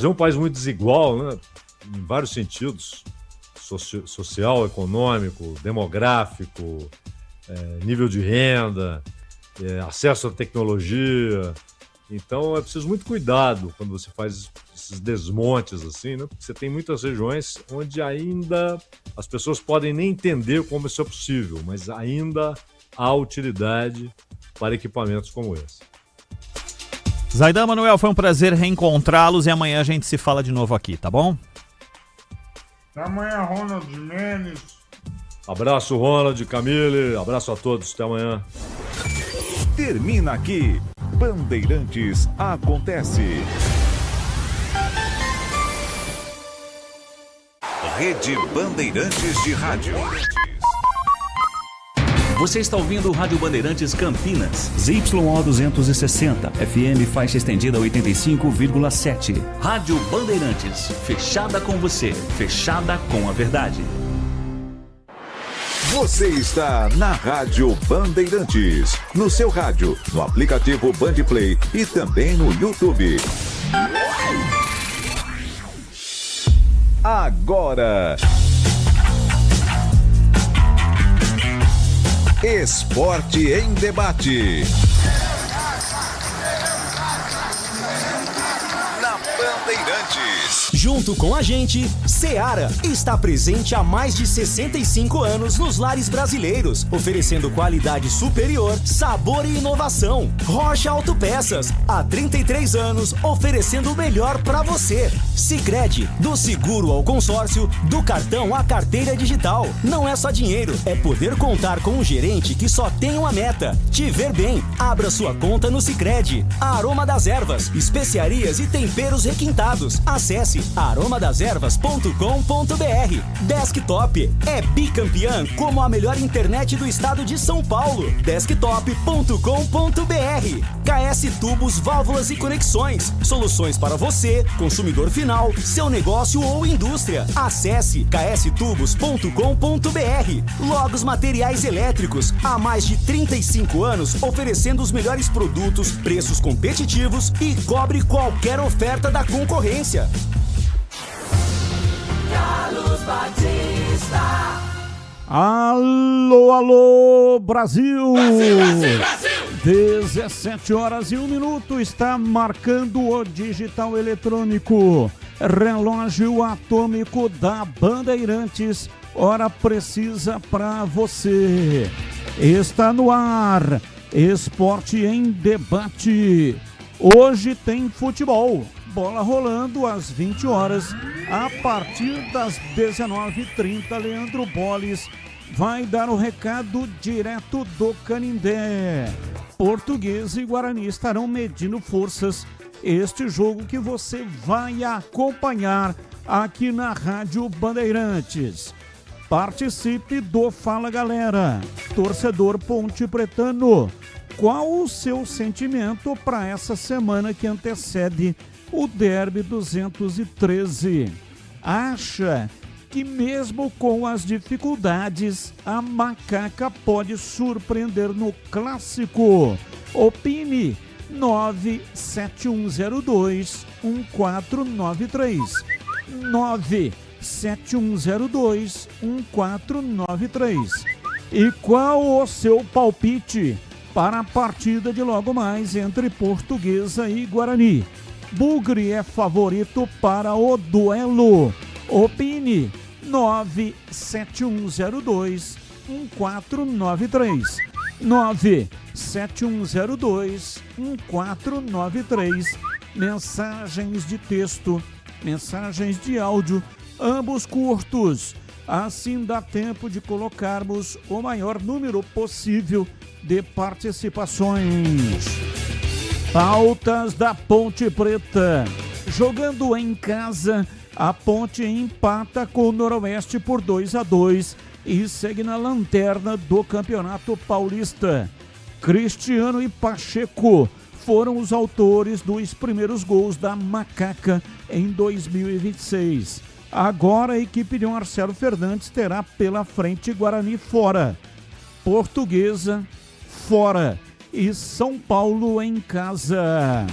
É um país muito desigual, né? Em vários sentidos, social, econômico, demográfico, nível de renda, acesso à tecnologia. Então é preciso muito cuidado quando você faz esses desmontes assim, né? Porque você tem muitas regiões onde ainda as pessoas podem nem entender como isso é possível, mas ainda há utilidade para equipamentos como esse. Zaidan, Manuel, foi um prazer reencontrá-los e amanhã a gente se fala de novo aqui, tá bom? Até amanhã, Ronald Menes. Abraço, Ronald, Camille, abraço a todos, até amanhã. Termina aqui, Bandeirantes Acontece. Rede Bandeirantes de Rádio. Você está ouvindo o Rádio Bandeirantes Campinas. ZYO 260, FM faixa estendida 85,7. Rádio Bandeirantes, fechada com você, fechada com a verdade. Você está na Rádio Bandeirantes, no seu rádio, no aplicativo Bandplay e também no YouTube. Agora, Esporte em Debate. Na Bandeirantes. Junto com a gente, Seara está presente há mais de 65 anos nos lares brasileiros, oferecendo qualidade superior, sabor e inovação. Rocha Autopeças, há 33 anos, oferecendo o melhor para você. Sicredi, do seguro ao consórcio, do cartão à carteira digital. Não é só dinheiro, é poder contar com um gerente que só tem uma meta: te ver bem. Abra sua conta no Sicredi. Aroma das Ervas, especiarias e temperos requintados. Acesse aromadaservas.com.br. Desktop é bicampeã como a melhor internet do estado de São Paulo. Desktop.com.br. KS Tubos, Válvulas e Conexões. Soluções para você, consumidor final, seu negócio ou indústria. Acesse kstubos.com.br. Logos Materiais Elétricos, há mais de 35 anos oferecendo os melhores produtos, preços competitivos e cobre qualquer oferta da concorrência. Carlos Batista. Alô, alô, Brasil! Brasil, Brasil, Brasil! 17 horas e 1 minuto, está marcando o digital eletrônico. Relógio atômico da Bandeirantes, hora precisa para você. Está no ar, Esporte em Debate. Hoje tem futebol. Bola rolando às 20 horas, a partir das 19h30, Leandro Bolles vai dar o recado direto do Canindé. Portuguesa e Guarani estarão medindo forças. Este jogo que você vai acompanhar aqui na Rádio Bandeirantes. Participe do Fala Galera. Torcedor Ponte Pretano, qual o seu sentimento para essa semana que antecede o Derby 213? Acha que mesmo com as dificuldades, a Macaca pode surpreender no clássico? Opine 97102-1493 97102-1493. E qual o seu palpite para a partida de logo mais entre Portuguesa e Guarani? Bugre é favorito para o duelo. Opine 97102-1493 97102-1493. Mensagens de texto, mensagens de áudio, ambos curtos. Assim dá tempo de colocarmos o maior número possível de participações. Pautas da Ponte Preta. Jogando em casa, a Ponte empata com o Noroeste por 2-2 e segue na lanterna do Campeonato Paulista. Cristiano e Pacheco foram os autores dos primeiros gols da Macaca em 2026. Agora a equipe de Marcelo Fernandes terá pela frente Guarani fora, Portuguesa fora e São Paulo em casa.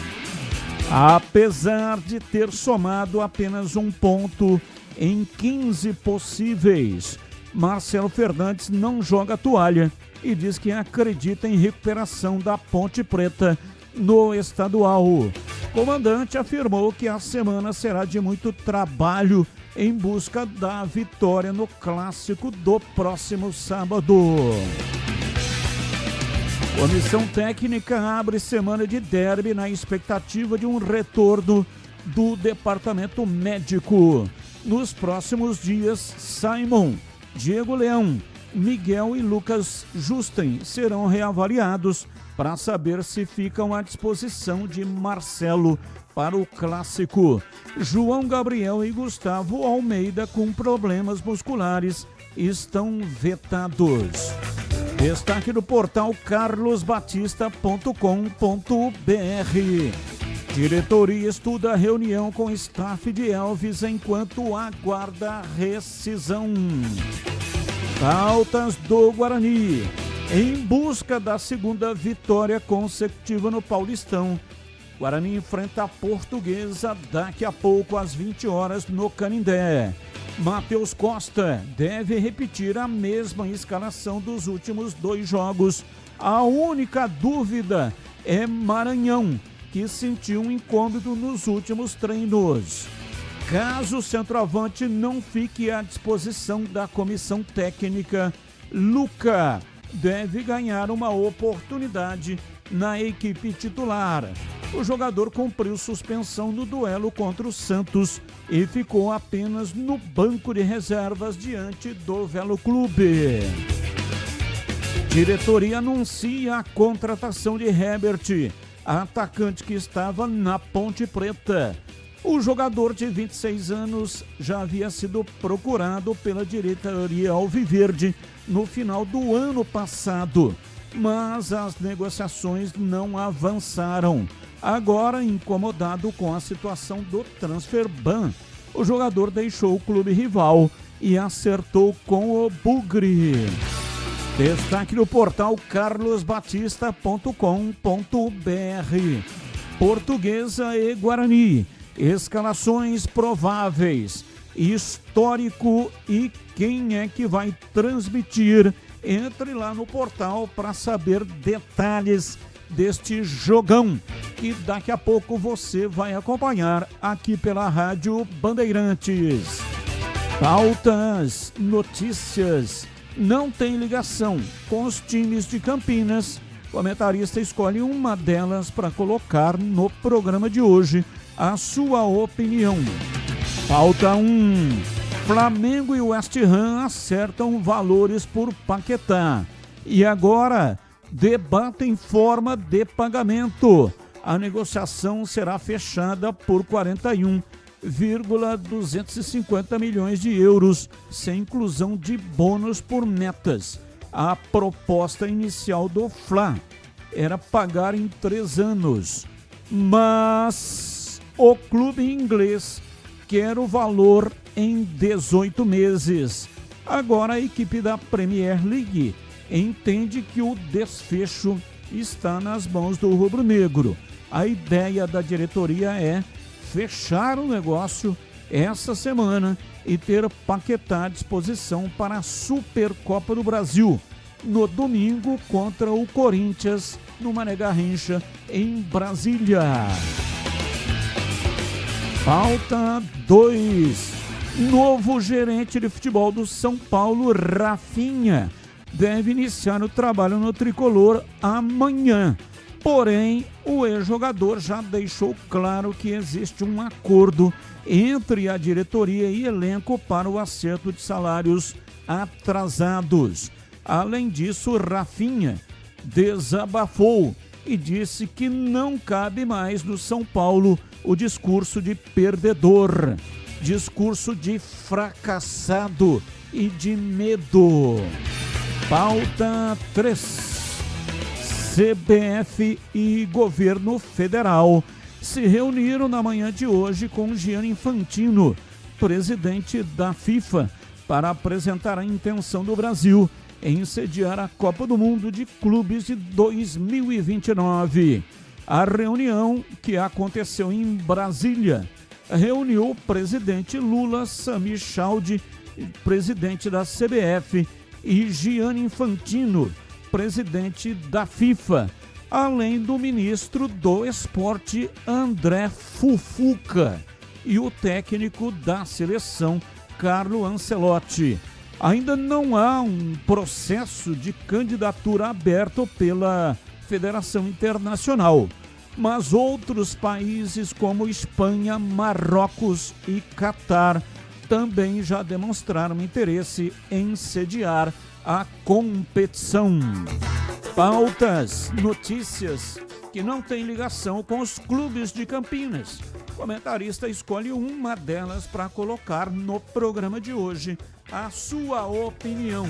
Apesar de ter somado apenas 1 ponto em 15 possíveis, Marcelo Fernandes não joga a toalha e diz que acredita em recuperação da Ponte Preta no estadual. O comandante afirmou que a semana será de muito trabalho em busca da vitória no clássico do próximo sábado. Comissão técnica abre semana de derby na expectativa de um retorno do departamento médico. Nos próximos dias, Simon, Diego Leão, Miguel e Lucas Justen serão reavaliados para saber se ficam à disposição de Marcelo para o clássico. João Gabriel e Gustavo Almeida, com problemas musculares, estão vetados. Destaque do portal carlosbatista.com.br. Diretoria estuda reunião com staff de Elvis enquanto aguarda rescisão. Pautas do Guarani. Em busca da segunda vitória consecutiva no Paulistão, Guarani enfrenta a Portuguesa daqui a pouco às 20 horas no Canindé. Matheus Costa deve repetir a mesma escalação dos últimos 2 jogos. A única dúvida é Maranhão, que sentiu um incômodo nos últimos treinos. Caso o centroavante não fique à disposição da comissão técnica, Luca deve ganhar uma oportunidade na equipe titular. O jogador cumpriu suspensão no duelo contra o Santos e ficou apenas no banco de reservas diante do Velo Clube. Diretoria anuncia a contratação de Herbert, atacante que estava na Ponte Preta. O jogador de 26 anos já havia sido procurado pela diretoria alviverde no final do ano passado, mas as negociações não avançaram. Agora, incomodado com a situação do transfer ban, o jogador deixou o clube rival e acertou com o Bugre. Destaque no portal carlosbatista.com.br. Portuguesa e Guarani. Escalações prováveis, histórico e quem é que vai transmitir. Entre lá no portal para saber detalhes deste jogão que daqui a pouco você vai acompanhar aqui pela Rádio Bandeirantes. Pautas, notícias, não tem ligação com os times de Campinas. O comentarista escolhe uma delas para colocar no programa de hoje a sua opinião. Pauta 1. Flamengo e West Ham acertam valores por Paquetá. E agora debatem forma de pagamento. A negociação será fechada por 41,250 milhões de euros, sem inclusão de bônus por metas. A proposta inicial do Fla era pagar em 3 anos, mas o clube inglês quer o valor em 18 meses. Agora a equipe da Premier League entende que o desfecho está nas mãos do rubro-negro. A ideia da diretoria é fechar o negócio essa semana e ter Paquetá à disposição para a Supercopa do Brasil no domingo contra o Corinthians no Mané Garrincha em Brasília. Pauta 2. Novo gerente de futebol do São Paulo, Rafinha, deve iniciar o trabalho no tricolor amanhã. Porém, o ex-jogador já deixou claro que existe um acordo entre a diretoria e elenco para o acerto de salários atrasados. Além disso, Rafinha desabafou e disse que não cabe mais no São Paulo o discurso de perdedor, discurso de fracassado e de medo. Pauta 3. CBF e governo federal se reuniram na manhã de hoje com Gianni Infantino, presidente da FIFA, para apresentar a intenção do Brasil em sediar a Copa do Mundo de Clubes de 2029. A reunião que aconteceu em Brasília reuniu o presidente Lula, Samir Chaldi, presidente da CBF, e Gianni Infantino, presidente da FIFA, além do ministro do Esporte, André Fufuca, e o técnico da seleção, Carlo Ancelotti. Ainda não há um processo de candidatura aberto pela Federação Internacional, mas outros países como Espanha, Marrocos e Catar também já demonstraram interesse em sediar a competição. Pautas, notícias que não têm ligação com os clubes de Campinas. O comentarista escolhe uma delas para colocar no programa de hoje. A sua opinião.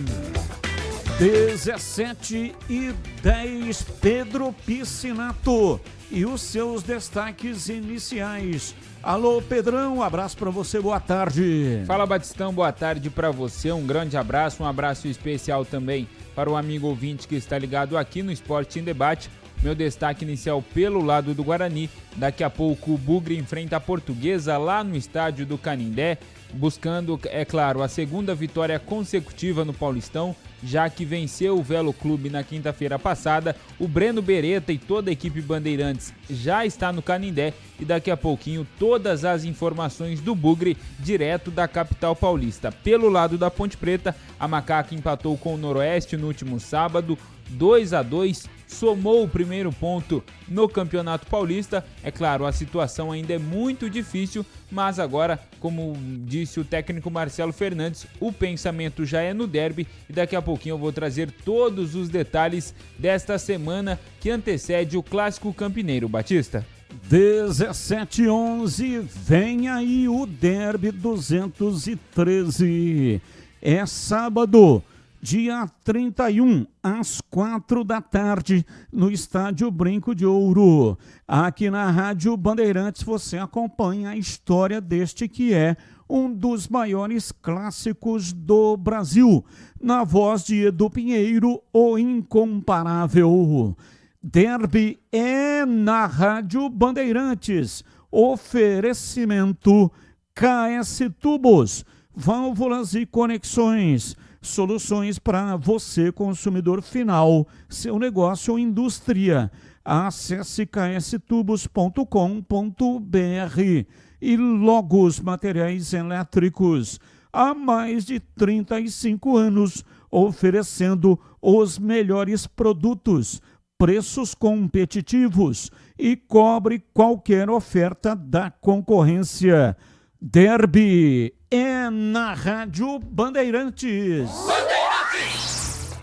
17h10, Pedro Piscinato e os seus destaques iniciais. Alô, Pedrão, um abraço para você, boa tarde. Fala, Batistão, boa tarde para você, um grande abraço, um abraço especial também para o amigo ouvinte que está ligado aqui no Esporte em Debate. Meu destaque inicial pelo lado do Guarani. Daqui a pouco o Bugre enfrenta a Portuguesa lá no estádio do Canindé, buscando, é claro, a segunda vitória consecutiva no Paulistão, já que venceu o Velo Clube na quinta-feira passada. O Breno Beretta e toda a equipe Bandeirantes já está no Canindé e daqui a pouquinho todas as informações do Bugre direto da capital paulista. Pelo lado da Ponte Preta, a Macaca empatou com o Noroeste no último sábado, 2-2, somou o primeiro ponto no Campeonato Paulista. É claro, a situação ainda é muito difícil, mas agora, como disse o técnico Marcelo Fernandes, o pensamento já é no derby e daqui a pouquinho eu vou trazer todos os detalhes desta semana que antecede o Clássico Campineiro. Batista. 17h11, vem aí o Derby 213. É sábado, dia 31, às 4 da tarde, no Estádio Brinco de Ouro. Aqui na Rádio Bandeirantes você acompanha a história deste que é um dos maiores clássicos do Brasil. Na voz de Edu Pinheiro, o incomparável. Derby é na Rádio Bandeirantes. Oferecimento KS Tubos, válvulas e conexões. Soluções para você, consumidor final, seu negócio ou indústria. Acesse kstubos.com.br. E Logos Materiais Elétricos, há mais de 35 anos, oferecendo os melhores produtos, preços competitivos e cobre qualquer oferta da concorrência. Derby é na Rádio Bandeirantes.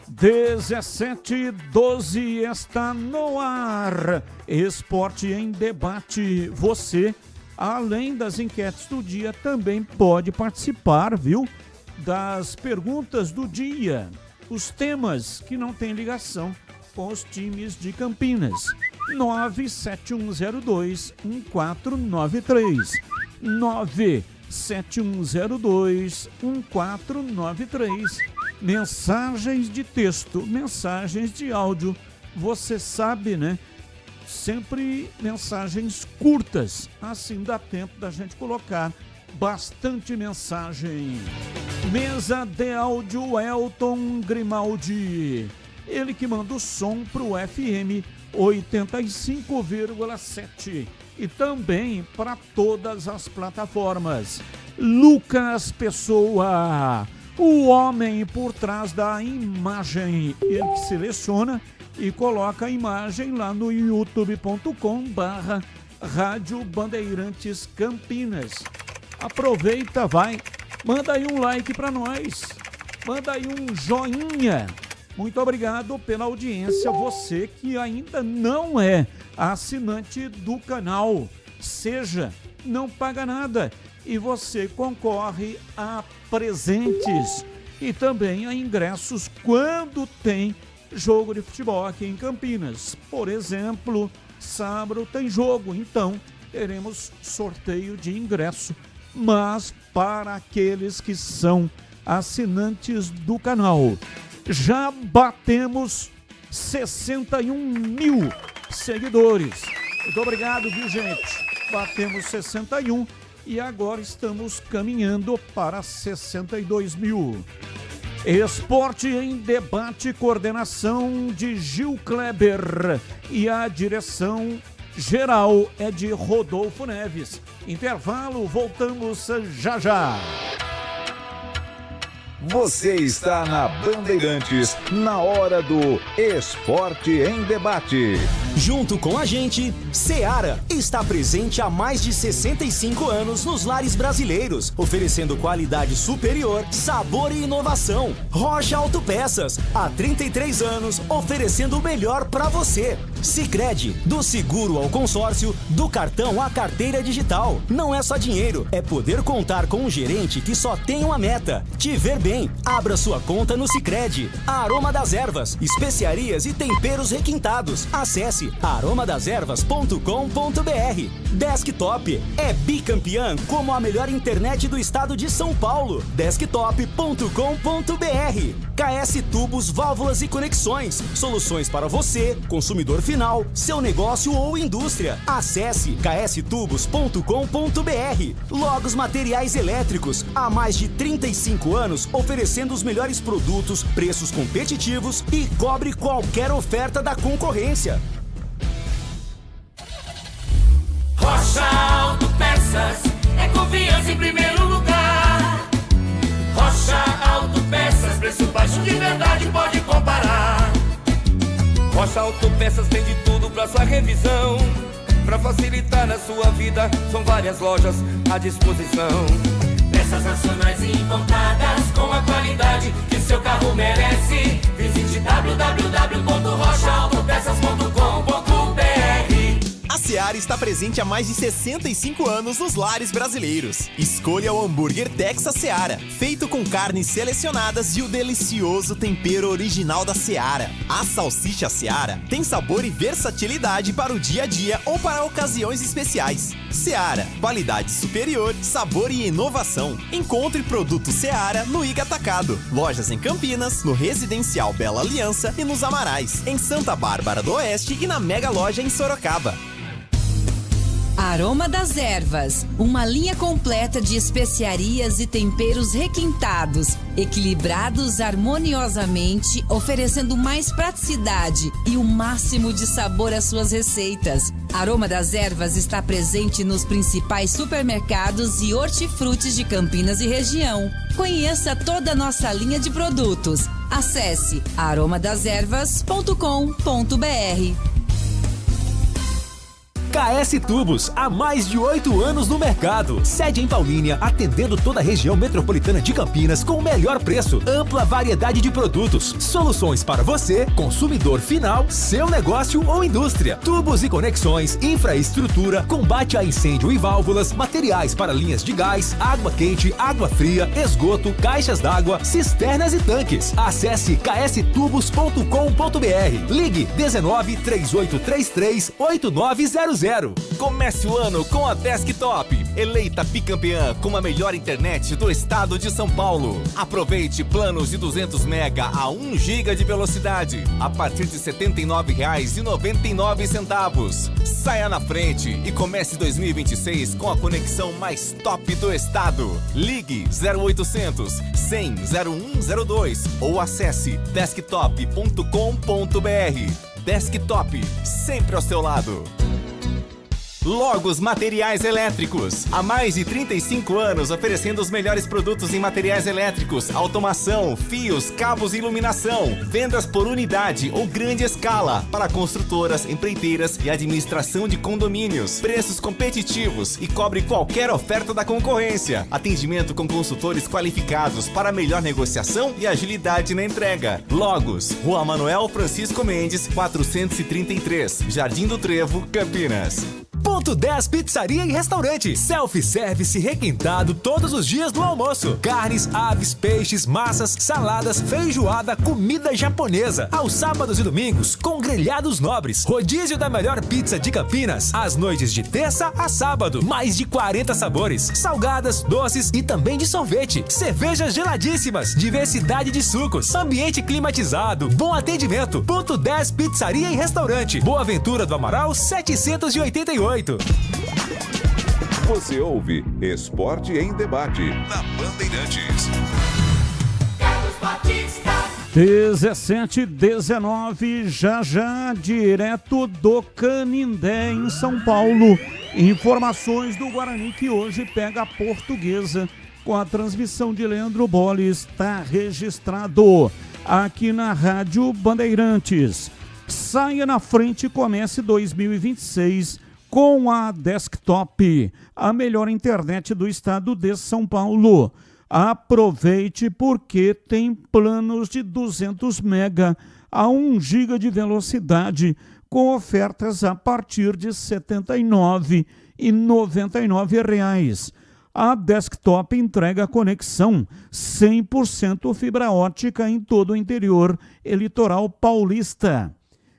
17h12 está no ar. Esporte em Debate. Você, além das enquetes do dia, também pode participar, viu? Das perguntas do dia. Os temas que não têm ligação com os times de Campinas. 97102-1493. 97102-1493. Mensagens de texto, mensagens de áudio. Você sabe, né? Sempre mensagens curtas. Assim dá tempo da gente colocar bastante mensagem. Mesa de áudio Elton Grimaldi. Ele que manda o som pro FM 85,7 e também para todas as plataformas. Lucas Pessoa, o homem por trás da imagem. Ele que seleciona e coloca a imagem lá no youtube.com/Rádio Bandeirantes Campinas. Aproveita, vai, manda aí um like para nós, manda aí um joinha. Muito obrigado pela audiência, você que ainda não é assinante do canal. Seja, não paga nada e você concorre a presentes e também a ingressos quando tem jogo de futebol aqui em Campinas. Por exemplo, sábado tem jogo, então teremos sorteio de ingresso, mas para aqueles que são assinantes do canal. Já batemos 61 mil seguidores. Muito obrigado, viu, gente? Batemos 61 e agora estamos caminhando para 62 mil. Esporte em Debate, coordenação de Gil Kleber e a direção geral é de Rodolfo Neves. Intervalo, voltamos já já. Você está na Bandeirantes, na hora do Esporte em Debate. Junto com a gente, Seara está presente há mais de 65 anos nos lares brasileiros, oferecendo qualidade superior, sabor e inovação. Rocha Autopeças, há 33 anos, oferecendo o melhor para você. Sicredi, do seguro ao consórcio, do cartão à carteira digital. Não é só dinheiro, é poder contar com um gerente que só tem uma meta: te ver bem. Abra sua conta no Sicredi. Aroma das Ervas, especiarias e temperos requintados. Acesse aromadeservas.com.br. Desktop é bicampeã como a melhor internet do estado de São Paulo. Desktop.com.br. KS Tubos, Válvulas e Conexões. Soluções para você, consumidor final, seu negócio ou indústria. Acesse kstubos.com.br. Logos Materiais Elétricos. Há mais de 35 anos oferecendo os melhores produtos, preços competitivos e cobre qualquer oferta da concorrência. Rocha Autopeças é confiança em primeiro lugar. Rocha Autopeças, preço baixo de verdade, pode comparar. Rocha Autopeças tem de tudo pra sua revisão. Pra facilitar na sua vida, são várias lojas à disposição. Peças nacionais e importadas com a qualidade que seu carro merece. Visite www.rochaautopeças.com.br. A Seara está presente há mais de 65 anos nos lares brasileiros. Escolha o hambúrguer Texas Seara, feito com carnes selecionadas e o delicioso tempero original da Seara. A salsicha Seara tem sabor e versatilidade para o dia a dia ou para ocasiões especiais. Seara, qualidade superior, sabor e inovação. Encontre produto Seara no Iga Atacado. Lojas em Campinas, no Residencial Bela Aliança e nos Amarais, em Santa Bárbara do Oeste e na Mega Loja em Sorocaba. Aroma das Ervas, uma linha completa de especiarias e temperos requintados, equilibrados harmoniosamente, oferecendo mais praticidade e o máximo de sabor às suas receitas. Aroma das Ervas está presente nos principais supermercados e hortifrutis de Campinas e região. Conheça toda a nossa linha de produtos. Acesse aromadeservas.com.br. KS Tubos, há mais de 8 anos no mercado. Sede em Paulínia, atendendo toda a região metropolitana de Campinas com o melhor preço, ampla variedade de produtos, soluções para você, consumidor final, seu negócio ou indústria. Tubos e conexões, infraestrutura, combate a incêndio e válvulas, materiais para linhas de gás, água quente, água fria, esgoto, caixas d'água, cisternas e tanques. Acesse kstubos.com.br. Ligue 19 3833 8900. Comece o ano com a Desktop, eleita bicampeã com a melhor internet do estado de São Paulo. Aproveite planos de 200 mega a 1 giga de velocidade a partir de R$ 79,99. Saia na frente e comece 2026 com a conexão mais top do estado. Ligue 0800 100 0102 ou acesse desktop.com.br. Desktop, sempre ao seu lado. Logos Materiais Elétricos. Há mais de 35 anos oferecendo os melhores produtos em materiais elétricos, automação, fios, cabos e iluminação. Vendas por unidade ou grande escala para construtoras, empreiteiras e administração de condomínios. Preços competitivos e cobre qualquer oferta da concorrência. Atendimento com consultores qualificados para melhor negociação e agilidade na entrega. Logos, Rua Manuel Francisco Mendes, 433, Jardim do Trevo, Campinas. Ponto 10 Pizzaria e Restaurante. Self-service requintado todos os dias do almoço. Carnes, aves, peixes, massas, saladas, feijoada, comida japonesa. Aos sábados e domingos, com grelhados nobres. Rodízio da melhor pizza de Campinas. Às noites de terça a sábado. Mais de 40 sabores. Salgadas, doces e também de sorvete. Cervejas geladíssimas. Diversidade de sucos. Ambiente climatizado. Bom atendimento. Ponto 10 Pizzaria e Restaurante. Boa Ventura do Amaral 788. Você ouve Esporte em Debate na Bandeirantes. 17h19, já, direto do Canindé, em São Paulo. Informações do Guarani, que hoje pega a Portuguesa com a transmissão de Leandro Bolle. Está registrado aqui na Rádio Bandeirantes. Saia na frente e comece 2026 com a Desktop, a melhor internet do estado de São Paulo. Aproveite, porque tem planos de 200 mega a 1 giga de velocidade com ofertas a partir de R$ 79,99. A Desktop entrega conexão 100% fibra ótica em todo o interior e litoral paulista.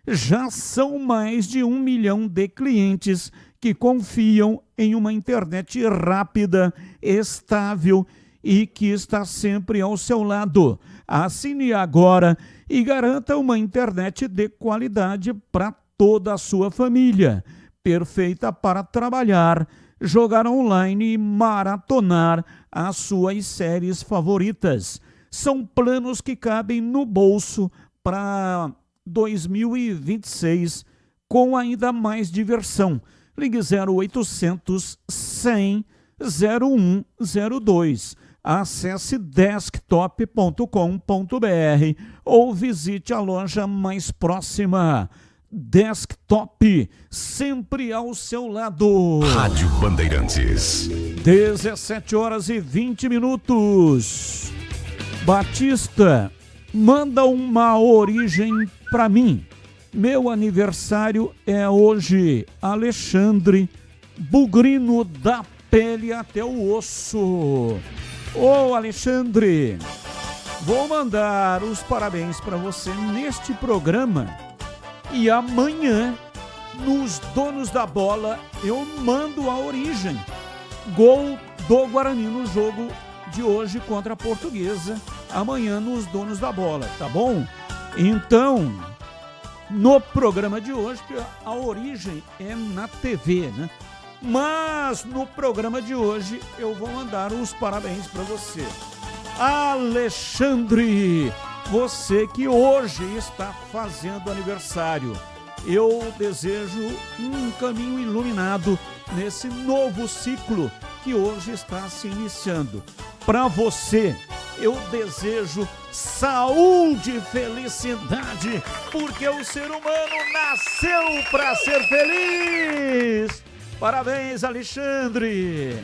Já são mais de 1 milhão de clientes que confiam em uma internet rápida, estável e que está sempre ao seu lado. Assine agora e garanta uma internet de qualidade para toda a sua família. Perfeita para trabalhar, jogar online e maratonar as suas séries favoritas. São planos que cabem no bolso para 2026 com ainda mais diversão. Ligue 0800 100 0102. Acesse desktop.com.br ou visite a loja mais próxima. Desktop, sempre ao seu lado. Rádio Bandeirantes. 17h20. Batista, manda uma origem pra mim. Meu aniversário é hoje. Alexandre, bugrino da pele até o osso. Ô Alexandre, vou mandar os parabéns para você neste programa e amanhã, nos Donos da Bola, eu mando a origem. Gol do Guarani no jogo de hoje contra a Portuguesa, amanhã nos Donos da Bola, tá bom? Então, no programa de hoje, a origem é na TV, né? Mas no programa de hoje eu vou mandar os parabéns para você. Alexandre, você que hoje está fazendo aniversário. Eu desejo um caminho iluminado nesse novo ciclo que hoje está se iniciando. Para você, eu desejo saúde e felicidade, porque o ser humano nasceu para ser feliz. Parabéns, Alexandre.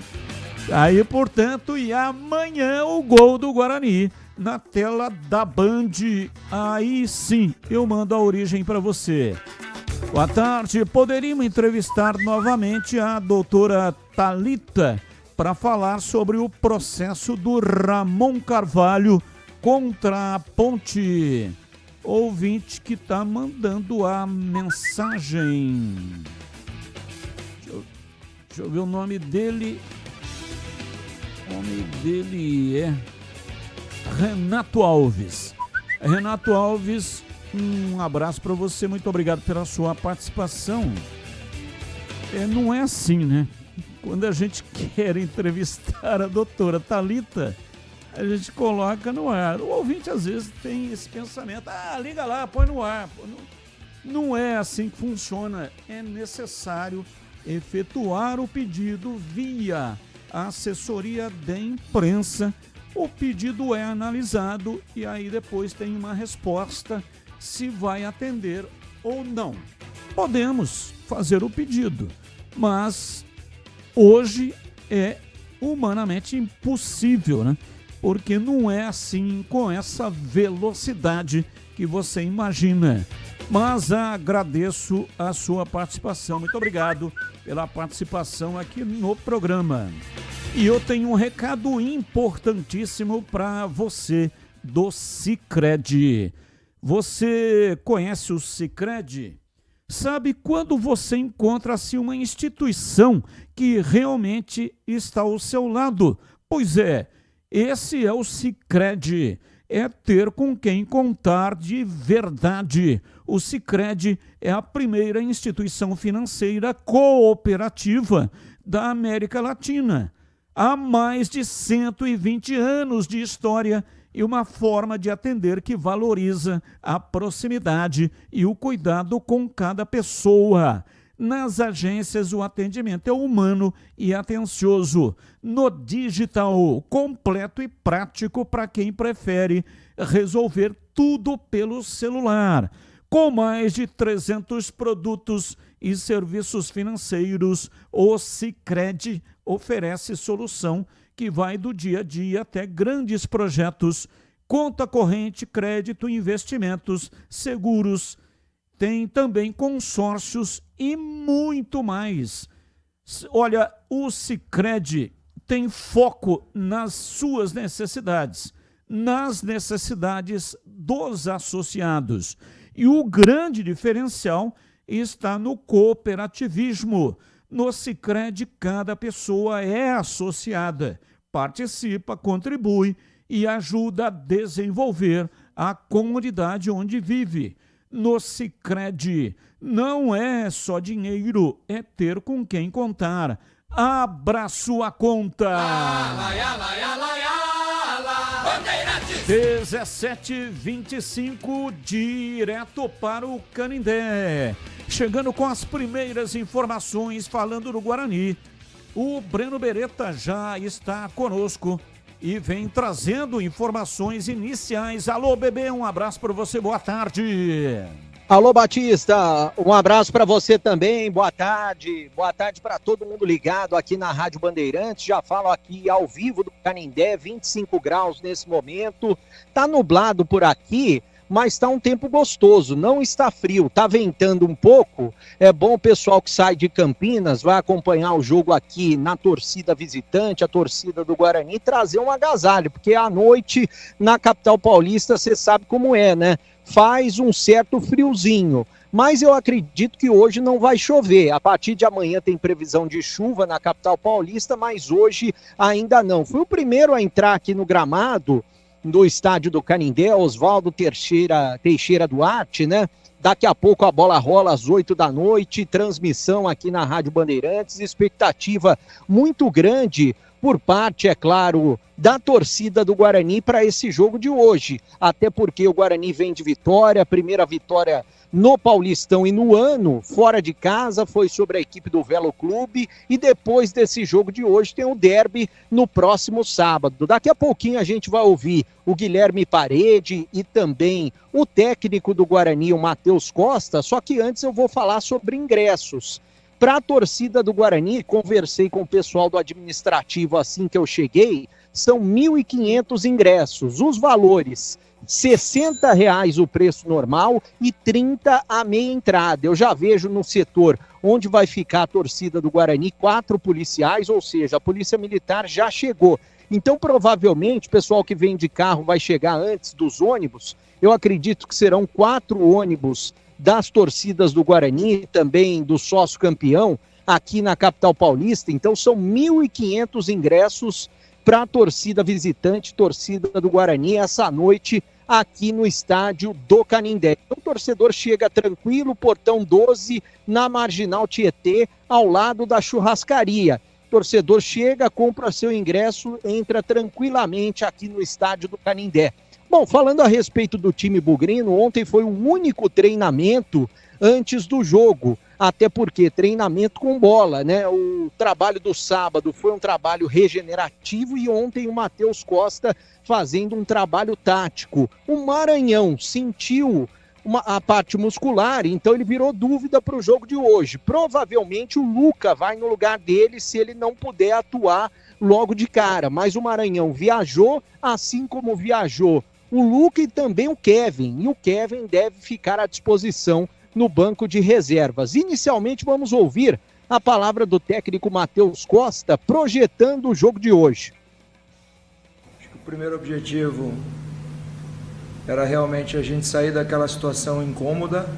Aí, portanto, e amanhã o gol do Guarani na tela da Band. Aí sim, eu mando a origem para você. Boa tarde. Poderíamos entrevistar novamente a doutora Thalita para falar sobre o processo do Ramon Carvalho contra a Ponte. Ouvinte que está mandando a mensagem. Deixa eu ver o nome dele. O nome dele é Renato Alves. Renato Alves, um abraço para você. Muito obrigado pela sua participação. Não é assim, né? Quando a gente quer entrevistar a doutora Thalita, a gente coloca no ar. O ouvinte às vezes tem esse pensamento. Liga lá, põe no ar. Não é assim que funciona. É necessário efetuar o pedido via assessoria de imprensa. O pedido é analisado e aí depois tem uma resposta se vai atender ou não. Podemos fazer o pedido, mas hoje é humanamente impossível, né? Porque não é assim com essa velocidade que você imagina. Mas agradeço a sua participação. Muito obrigado pela participação aqui no programa. E eu tenho um recado importantíssimo para você do Sicredi. Você conhece o Sicredi? Sabe quando você encontra-se uma instituição que realmente está ao seu lado? Pois é, esse é o Sicredi. É ter com quem contar de verdade. O Sicredi é a primeira instituição financeira cooperativa da América Latina. Há mais de 120 anos de história e uma forma de atender que valoriza a proximidade e o cuidado com cada pessoa. Nas agências, o atendimento é humano e atencioso. No digital, completo e prático para quem prefere resolver tudo pelo celular. Com mais de 300 produtos e serviços financeiros, o Sicredi oferece solução que vai do dia a dia até grandes projetos, conta corrente, crédito, investimentos, seguros. Tem também consórcios e muito mais. Olha, o Sicredi tem foco nas suas necessidades, nas necessidades dos associados. E o grande diferencial está no cooperativismo. No Sicredi, cada pessoa é associada, participa, contribui e ajuda a desenvolver a comunidade onde vive. No Sicredi, não é só dinheiro, é ter com quem contar. Abra sua conta! 17h25, direto para o Canindé. Chegando com as primeiras informações, falando do Guarani. O Breno Beretta já está conosco e vem trazendo informações iniciais. Alô, bebê, um abraço para você, boa tarde. Alô, Batista, um abraço para você também, boa tarde para todo mundo ligado aqui na Rádio Bandeirantes. Já falo aqui ao vivo do Canindé, 25 graus nesse momento, tá nublado por aqui, mas está um tempo gostoso, não está frio, está ventando um pouco. É bom o pessoal que sai de Campinas, vai acompanhar o jogo aqui na torcida visitante, a torcida do Guarani, trazer um agasalho, porque à noite na capital paulista você sabe como é, né? Faz um certo friozinho, mas eu acredito que hoje não vai chover. A partir de amanhã tem previsão de chuva na capital paulista, mas hoje ainda não. Fui o primeiro a entrar aqui no gramado do estádio do Canindé, Oswaldo Teixeira Duarte, né? Daqui a pouco a bola rola às 8 da noite, transmissão aqui na Rádio Bandeirantes, expectativa muito grande por parte, é claro, da torcida do Guarani para esse jogo de hoje, até porque o Guarani vem de vitória, primeira vitória no Paulistão e no ano, fora de casa, foi sobre a equipe do Velo Clube, e depois desse jogo de hoje tem o derby no próximo sábado. Daqui a pouquinho a gente vai ouvir o Guilherme Parede e também o técnico do Guarani, o Matheus Costa, só que antes eu vou falar sobre ingressos. Para a torcida do Guarani, conversei com o pessoal do administrativo assim que eu cheguei, são 1.500 ingressos. Os valores, R$ 60 o preço normal e R$ 30 a meia entrada. Eu já vejo no setor onde vai ficar a torcida do Guarani 4 policiais, ou seja, a Polícia Militar já chegou. Então, provavelmente, o pessoal que vem de carro vai chegar antes dos ônibus. Eu acredito que serão 4 ônibus das torcidas do Guarani, também do sócio campeão, aqui na capital paulista. Então são 1.500 ingressos para a torcida visitante, torcida do Guarani, essa noite aqui no estádio do Canindé. Então, o torcedor chega tranquilo, portão 12, na Marginal Tietê, ao lado da churrascaria. O torcedor chega, compra seu ingresso, entra tranquilamente aqui no estádio do Canindé. Bom, falando a respeito do time bugrino, ontem foi o único treinamento antes do jogo, até porque treinamento com bola, né? O trabalho do sábado foi um trabalho regenerativo e ontem o Matheus Costa fazendo um trabalho tático. O Maranhão sentiu a parte muscular, então ele virou dúvida para o jogo de hoje. Provavelmente o Luca vai no lugar dele se ele não puder atuar logo de cara, mas o Maranhão viajou, assim como viajou o Luca e também o Kevin. E o Kevin deve ficar à disposição no banco de reservas. Inicialmente vamos ouvir a palavra do técnico Matheus Costa projetando o jogo de hoje. Acho que o primeiro objetivo era realmente a gente sair daquela situação incômoda.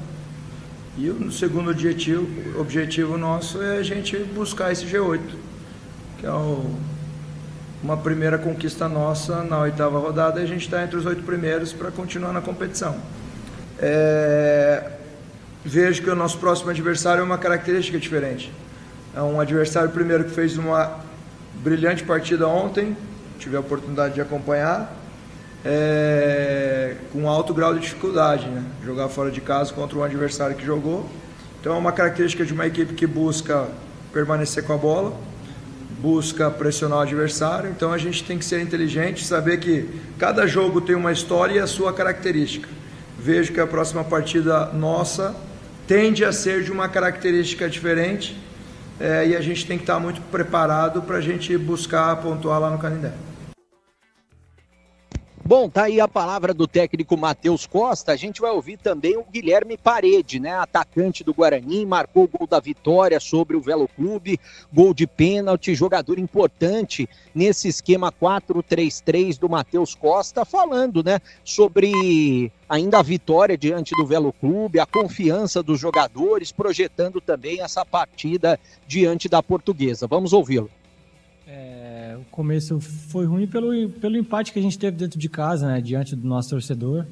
E o segundo objetivo nosso é a gente buscar esse G8, que é uma primeira conquista nossa na 8ª rodada, e a gente está entre os 8 primeiros para continuar na competição. Vejo que o nosso próximo adversário é uma característica diferente. É um adversário, primeiro, que fez uma brilhante partida ontem, tive a oportunidade de acompanhar, com alto grau de dificuldade, né? Jogar fora de casa contra um adversário que jogou. Então é uma característica de uma equipe que busca permanecer com a bola, busca pressionar o adversário. Então a gente tem que ser inteligente, saber que cada jogo tem uma história e a sua característica. Vejo que a próxima partida nossa tende a ser de uma característica diferente, e a gente tem que estar muito preparado para a gente buscar pontuar lá no Canindé. Bom, tá aí a palavra do técnico Matheus Costa. A gente vai ouvir também o Guilherme Parede, né? Atacante do Guarani, marcou o gol da vitória sobre o Velo Clube, gol de pênalti, jogador importante nesse esquema 4-3-3 do Matheus Costa, falando, né, sobre ainda a vitória diante do Velo Clube, a confiança dos jogadores, projetando também essa partida diante da Portuguesa. Vamos ouvi-lo. O começo foi ruim pelo empate que a gente teve dentro de casa, né, diante do nosso torcedor.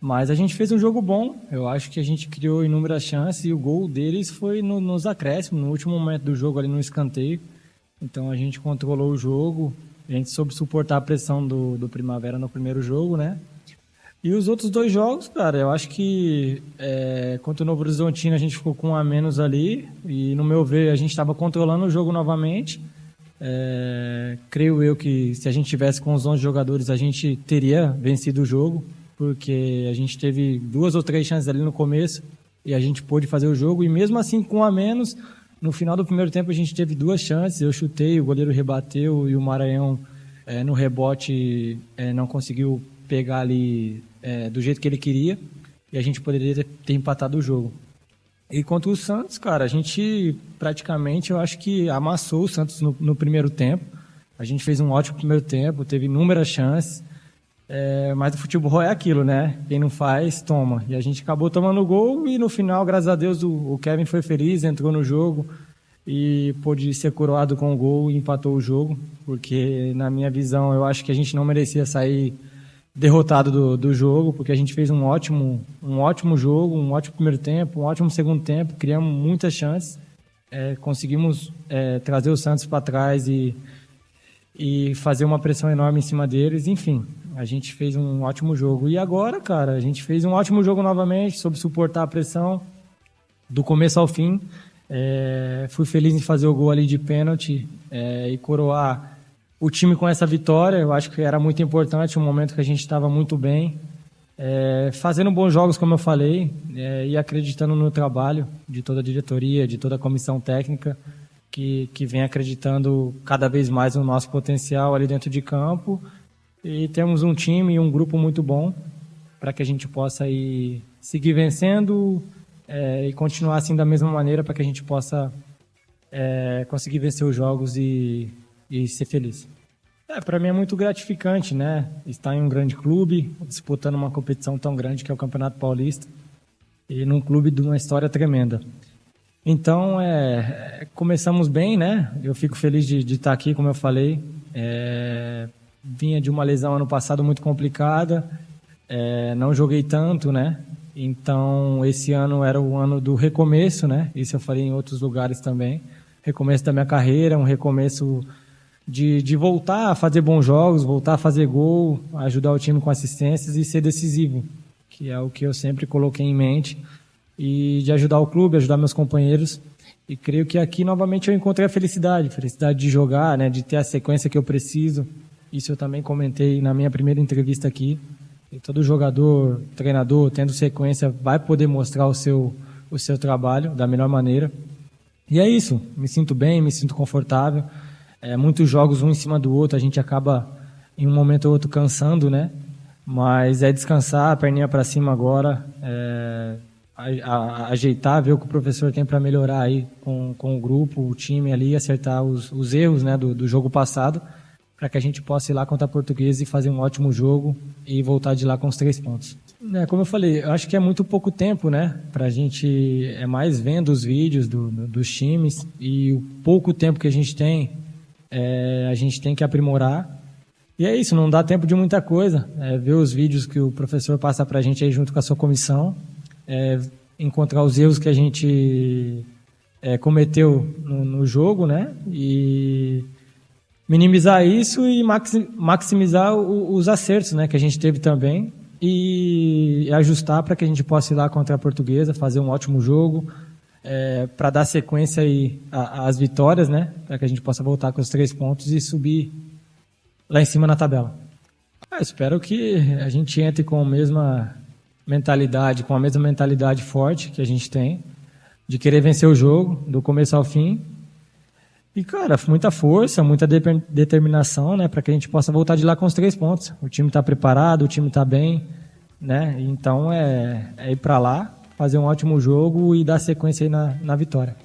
Mas a gente fez um jogo bom. Eu acho que a gente criou inúmeras chances e o gol deles foi nos acréscimos, no último momento do jogo, ali no escanteio. Então a gente controlou o jogo, a gente soube suportar a pressão do Primavera no primeiro jogo, né? E os outros 2 jogos, cara, eu acho que contra o Novo Horizontino a gente ficou com 1 a menos ali e, no meu ver, a gente estava controlando o jogo novamente. Creio eu que se a gente tivesse com os 11 jogadores a gente teria vencido o jogo, porque a gente teve 2 ou 3 chances ali no começo e a gente pôde fazer o jogo, e mesmo assim com 1 a menos, no final do primeiro tempo a gente teve 2 chances, eu chutei, o goleiro rebateu e o Maranhão no rebote não conseguiu pegar ali do jeito que ele queria, e a gente poderia ter empatado o jogo. E contra o Santos, cara, a gente praticamente, eu acho que amassou o Santos no primeiro tempo. A gente fez um ótimo primeiro tempo, teve inúmeras chances, mas o futebol é aquilo, né? Quem não faz, toma. E a gente acabou tomando o gol e no final, graças a Deus, o Kevin foi feliz, entrou no jogo e pôde ser coroado com o gol e empatou o jogo, porque na minha visão eu acho que a gente não merecia sair derrotado do jogo, porque a gente fez um ótimo jogo, um ótimo primeiro tempo, um ótimo segundo tempo, criamos muitas chances, conseguimos trazer o Santos para trás e fazer uma pressão enorme em cima deles. Enfim, a gente fez um ótimo jogo. E agora, cara, a gente fez um ótimo jogo novamente, soube suportar a pressão do começo ao fim. Fui feliz em fazer o gol ali de pênalti e coroar o time com essa vitória. Eu acho que era muito importante, um momento que a gente estava muito bem, fazendo bons jogos, como eu falei, e acreditando no trabalho de toda a diretoria, de toda a comissão técnica, que vem acreditando cada vez mais no nosso potencial ali dentro de campo. E temos um time e um grupo muito bom para que a gente possa ir seguir vencendo e continuar assim da mesma maneira, para que a gente possa conseguir vencer os jogos e ser feliz. Para mim é muito gratificante, né? Estar em um grande clube, disputando uma competição tão grande que é o Campeonato Paulista, e num clube de uma história tremenda. Então, começamos bem, né? Eu fico feliz de estar aqui, como eu falei. Vinha de uma lesão ano passado muito complicada, não joguei tanto, né? Então, esse ano era o ano do recomeço, né? Isso eu falei em outros lugares também. Recomeço da minha carreira, um recomeço de voltar a fazer bons jogos, voltar a fazer gol, ajudar o time com assistências e ser decisivo, que é o que eu sempre coloquei em mente, e de ajudar o clube, ajudar meus companheiros. E creio que aqui novamente eu encontrei a felicidade de jogar, né, de ter a sequência que eu preciso. Isso eu também comentei na minha primeira entrevista aqui. E todo jogador, treinador, tendo sequência, vai poder mostrar o seu trabalho da melhor maneira. E é isso, me sinto bem, me sinto confortável. Muitos jogos um em cima do outro, a gente acaba em um momento ou outro cansando, né? Mas é descansar, a perninha para cima agora, ajeitar, ver o que o professor tem para melhorar aí com o grupo, o time ali, acertar os erros, né, do jogo passado, para que a gente possa ir lá contra a Portuguesa e fazer um ótimo jogo e voltar de lá com os 3 pontos. Como eu falei, eu acho que é muito pouco tempo, né, pra gente, é mais vendo os vídeos dos times, e o pouco tempo que a gente tem que aprimorar. E é isso, não dá tempo de muita coisa. Ver os vídeos que o professor passa pra gente aí junto com a sua comissão, encontrar os erros que a gente cometeu no jogo, né? E minimizar isso e maximizar os acertos, né, que a gente teve também, e ajustar para que a gente possa ir lá contra a Portuguesa, fazer um ótimo jogo, para dar sequência aí às vitórias, né? Para que a gente possa voltar com os 3 pontos e subir lá em cima na tabela. Espero que a gente entre com a mesma mentalidade forte que a gente tem, de querer vencer o jogo, do começo ao fim. E, cara, muita força, muita determinação, né? Para que a gente possa voltar de lá com os 3 pontos. O time está preparado, o time está bem, né? Então é ir para lá, fazer um ótimo jogo e dar sequência aí na vitória.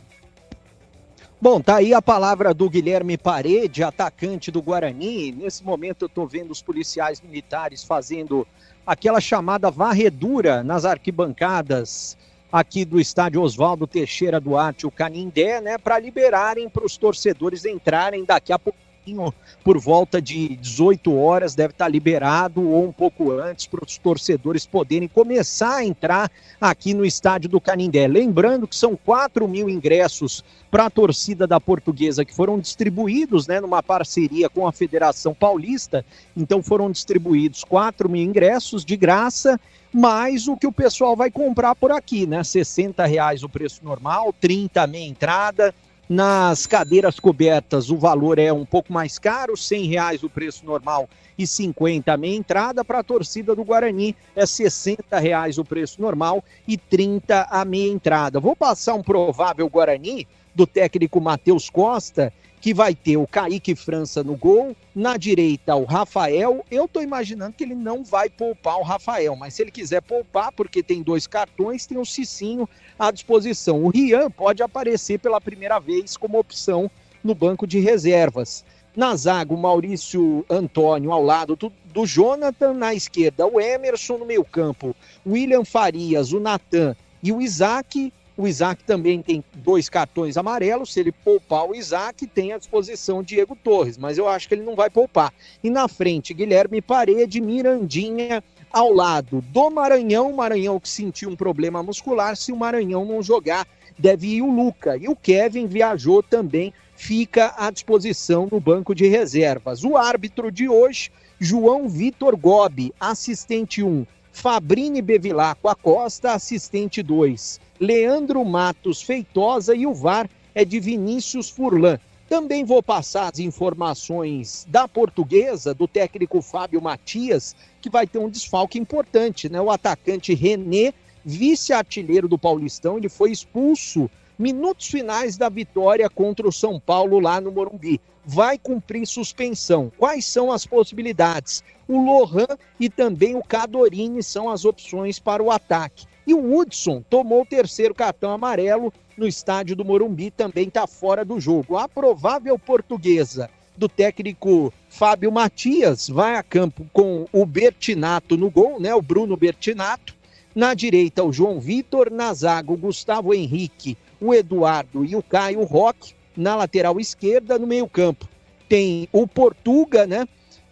Bom, tá aí a palavra do Guilherme Parede, atacante do Guarani. Nesse momento eu tô vendo os policiais militares fazendo aquela chamada varredura nas arquibancadas aqui do estádio Oswaldo Teixeira Duarte, o Canindé, né, para liberarem para os torcedores entrarem daqui a pouquinho, por volta de 18 horas, deve estar liberado, ou um pouco antes, para os torcedores poderem começar a entrar aqui no estádio do Canindé. Lembrando que são 4.000 ingressos para a torcida da Portuguesa, que foram distribuídos, né, numa parceria com a Federação Paulista. Então foram distribuídos 4.000 ingressos de graça, mais o que o pessoal vai comprar por aqui, né? R$60 o preço normal, 30 a meia entrada. Nas cadeiras cobertas o valor é um pouco mais caro, R$100 o preço normal e 50 a meia entrada. Para a torcida do Guarani é R$60 o preço normal e 30 a meia entrada. Vou passar um provável Guarani do técnico Matheus Costa, que vai ter o Kaique França no gol, na direita o Rafael. Eu tô imaginando que ele não vai poupar o Rafael, mas se ele quiser poupar, porque tem 2 cartões, tem o Cicinho à disposição. O Rian pode aparecer pela primeira vez como opção no banco de reservas. Na zaga, o Maurício Antônio ao lado do Jonathan, na esquerda o Emerson, no meio campo o William Farias, o Natan e o Isaac. O Isaac também tem 2 cartões amarelos. Se ele poupar o Isaac, tem à disposição o Diego Torres, mas eu acho que ele não vai poupar. E na frente, Guilherme Parede, Mirandinha ao lado do Maranhão. Maranhão que sentiu um problema muscular. Se o Maranhão não jogar, deve ir o Luca. E o Kevin viajou também, fica à disposição no banco de reservas. O árbitro de hoje, João Vitor Gobi, assistente 1. Fabrini Bevilacqua Acosta, assistente 2. Leandro Matos Feitosa e o VAR é de Vinícius Furlan. Também vou passar as informações da Portuguesa, do técnico Fábio Matias, que vai ter um desfalque importante, né? O atacante René, vice-artilheiro do Paulistão, ele foi expulso minutos finais da vitória contra o São Paulo lá no Morumbi. Vai cumprir suspensão. Quais são as possibilidades? O Lohan e também o Cadorini são as opções para o ataque. E o Hudson tomou o 3º cartão amarelo no estádio do Morumbi, também está fora do jogo. A provável Portuguesa do técnico Fábio Matias vai a campo com o Bertinato no gol, né? O Bruno Bertinato. Na direita, o João Vitor. Na zaga, o Gustavo Henrique, o Eduardo e o Caio Roque. Na lateral esquerda, no meio campo, tem o Portuga, né?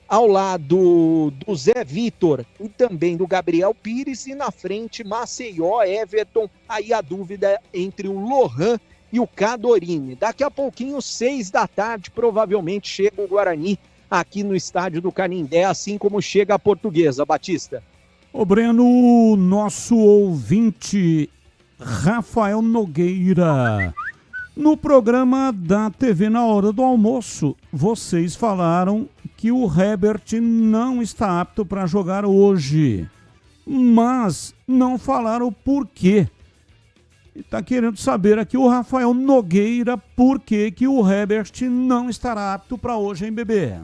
Ao lado do Zé Vitor e também do Gabriel Pires, e na frente Maceió, Everton. Aí a dúvida entre o Lohan e o Cadorini. Daqui a pouquinho, 6 da tarde, provavelmente chega o Guarani aqui no estádio do Canindé, assim como chega a Portuguesa. Batista. Ô Breno, nosso ouvinte Rafael Nogueira, no programa da TV Na Hora do Almoço, vocês falaram que o Herbert não está apto para jogar hoje, mas não falaram o porquê. Está querendo saber aqui o Rafael Nogueira por que o Herbert não estará apto para hoje, hein, bebê?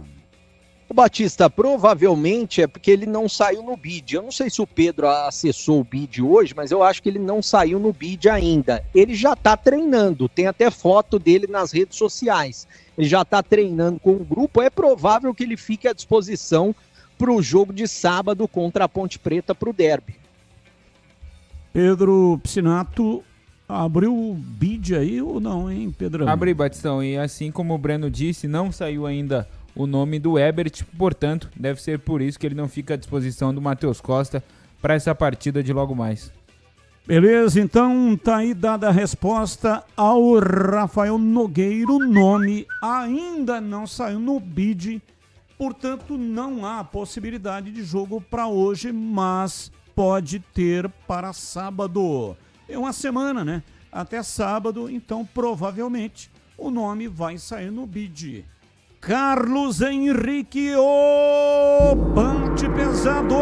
Batista, provavelmente é porque ele não saiu no bid. Eu não sei se o Pedro acessou o bid hoje, mas eu acho que ele não saiu no bid ainda. Ele já está treinando, tem até foto dele nas redes sociais. Ele já está treinando com o grupo, é provável que ele fique à disposição para o jogo de sábado contra a Ponte Preta para o derby. Pedro Piscinato abriu o bid aí ou não, hein, Pedrão? Abri, Batistão, e assim como o Breno disse, não saiu ainda o nome do Ebert, portanto, deve ser por isso que ele não fica à disposição do Matheus Costa para essa partida de logo mais. Beleza, então tá aí dada a resposta ao Rafael Nogueira. O nome ainda não saiu no bid, portanto não há possibilidade de jogo para hoje, mas pode ter para sábado. É uma semana, né? Até sábado, então provavelmente o nome vai sair no bid. Carlos Henrique, o Pante Pesado.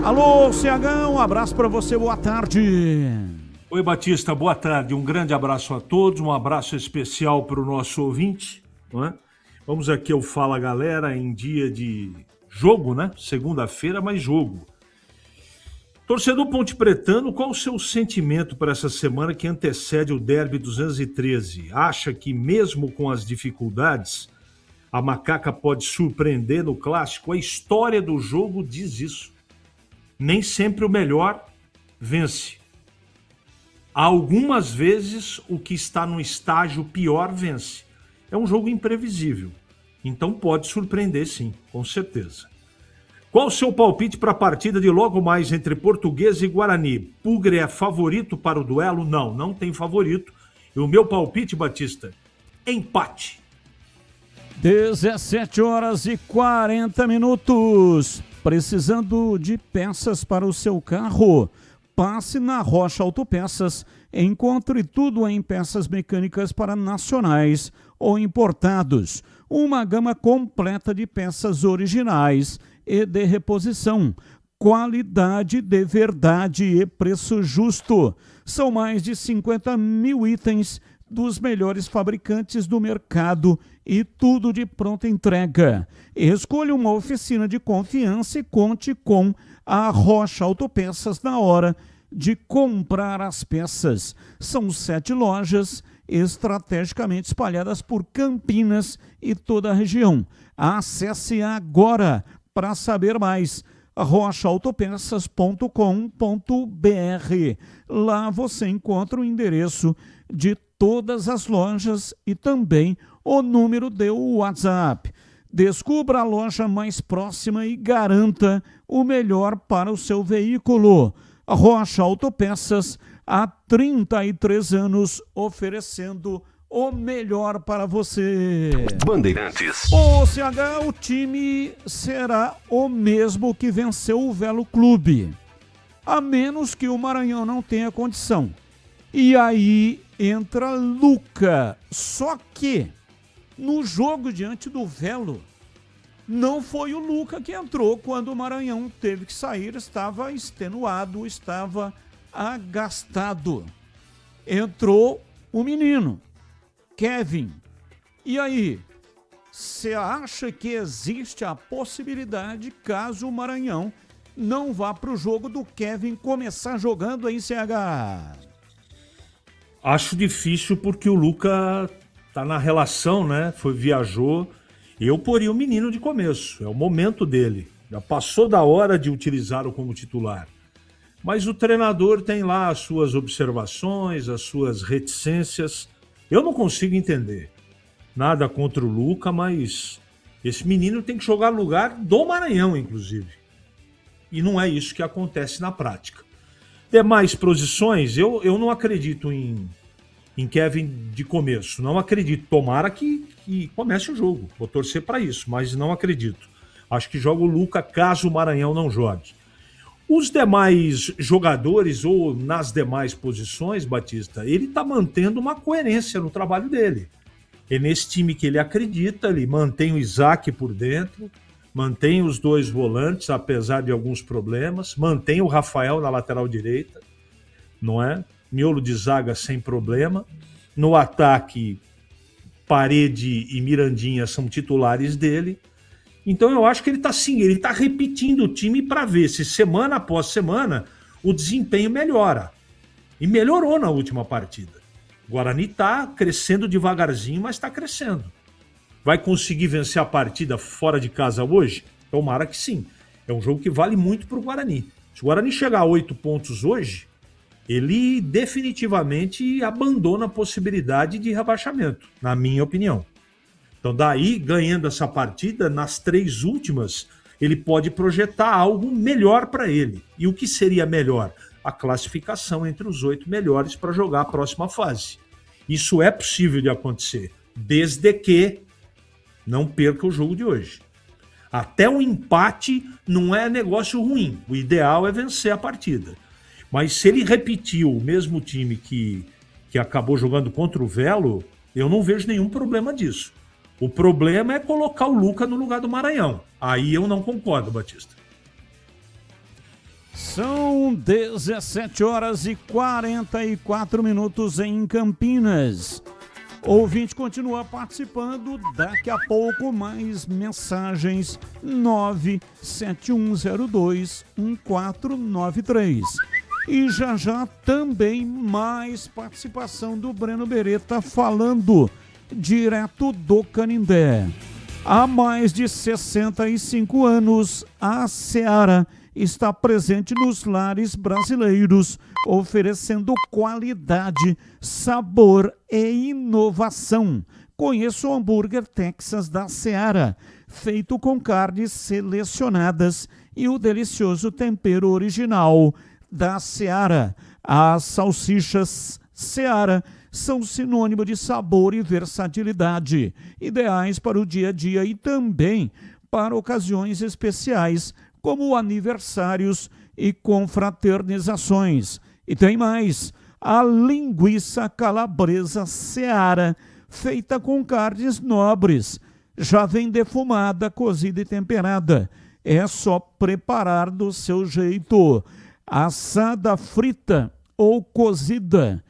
Alô, CH, um abraço para você, boa tarde. Oi, Batista, boa tarde. Um grande abraço a todos, um abraço especial para o nosso ouvinte. Não é? Vamos aqui ao Fala Galera em dia de jogo, né? Segunda-feira, mas jogo. Torcedor pontepretano, qual o seu sentimento para essa semana que antecede o Derby 213? Acha que mesmo com as dificuldades, a Macaca pode surpreender no clássico? A história do jogo diz isso. Nem sempre o melhor vence. Algumas vezes o que está no estágio pior vence. É um jogo imprevisível. Então pode surpreender sim, com certeza. Qual o seu palpite para a partida de logo mais entre Portuguesa e Guarani? Pugre é favorito para o duelo? Não, não tem favorito. E o meu palpite, Batista, empate. 17h40. Precisando de peças para o seu carro? Passe na Rocha Autopeças. Encontre tudo em peças mecânicas para nacionais ou importados. Uma gama completa de peças originais e de reposição. Qualidade de verdade e preço justo. São mais de 50 mil itens dos melhores fabricantes do mercado e tudo de pronta entrega. Escolha uma oficina de confiança e conte com a Rocha Autopeças na hora de comprar as peças. São 7 lojas estrategicamente espalhadas por Campinas e toda a região. Acesse agora para saber mais, rochaautopeças.com.br. Lá você encontra o endereço de todas as lojas e também o número de WhatsApp. Descubra a loja mais próxima e garanta o melhor para o seu veículo. Rocha Autopeças, há 33 anos, oferecendo o melhor para você. Bandeirantes. O CH, o time será o mesmo que venceu o Velo Clube, a menos que o Maranhão não tenha condição. E aí entra Luca. Só que no jogo diante do Velo, não foi o Luca que entrou quando o Maranhão teve que sair, estava extenuado, estava agastado. Entrou o menino, Kevin. E aí, você acha que existe a possibilidade, caso o Maranhão não vá para o jogo, do Kevin começar jogando aí, CH? Acho difícil porque o Luca tá na relação, né? Viajou. Eu poria o menino de começo, é o momento dele. Já passou da hora de utilizá-lo como titular. Mas o treinador tem lá as suas observações, as suas reticências. Eu não consigo entender. Nada contra o Luca, mas esse menino tem que jogar no lugar do Maranhão, inclusive. E não é isso que acontece na prática. Demais posições, eu não acredito em Kevin de começo. Não acredito. Tomara que comece o jogo. Vou torcer para isso, mas não acredito. Acho que joga o Luca caso o Maranhão não jogue. Os demais jogadores ou nas demais posições, Batista, ele está mantendo uma coerência no trabalho dele. É nesse time que ele acredita, ele mantém o Isaac por dentro, mantém os 2 volantes, apesar de alguns problemas, mantém o Rafael na lateral direita, não é? Miolo de zaga sem problema. No ataque, Parede e Mirandinha são titulares dele. Então eu acho que ele está repetindo o time para ver se semana após semana o desempenho melhora. E melhorou na última partida. O Guarani está crescendo devagarzinho, mas está crescendo. Vai conseguir vencer a partida fora de casa hoje? Tomara que sim. É um jogo que vale muito para o Guarani. Se o Guarani chegar a 8 pontos hoje, ele definitivamente abandona a possibilidade de rebaixamento, na minha opinião. Então daí, ganhando essa partida, nas 3 últimas, ele pode projetar algo melhor para ele. E o que seria melhor? A classificação entre os 8 melhores para jogar a próxima fase. Isso é possível de acontecer, desde que não perca o jogo de hoje. Até o empate não é negócio ruim. O ideal é vencer a partida. Mas se ele repetiu o mesmo time que acabou jogando contra o Velo, eu não vejo nenhum problema disso. O problema é colocar o Luca no lugar do Maranhão. Aí eu não concordo, Batista. São 17h44 em Campinas. O ouvinte continua participando, daqui a pouco mais mensagens 971021493. E já também mais participação do Breno Beretta falando direto do Canindé. Há mais de 65 anos, a Seara está presente nos lares brasileiros, oferecendo qualidade, sabor e inovação. Conheça o hambúrguer Texas da Seara, feito com carnes selecionadas e o delicioso tempero original da Seara. As salsichas Seara são sinônimo de sabor e versatilidade, ideais para o dia a dia e também para ocasiões especiais, como aniversários e confraternizações. E tem mais, a linguiça calabresa Seara, feita com carnes nobres, já vem defumada, cozida e temperada. É só preparar do seu jeito. Assada, frita ou cozida.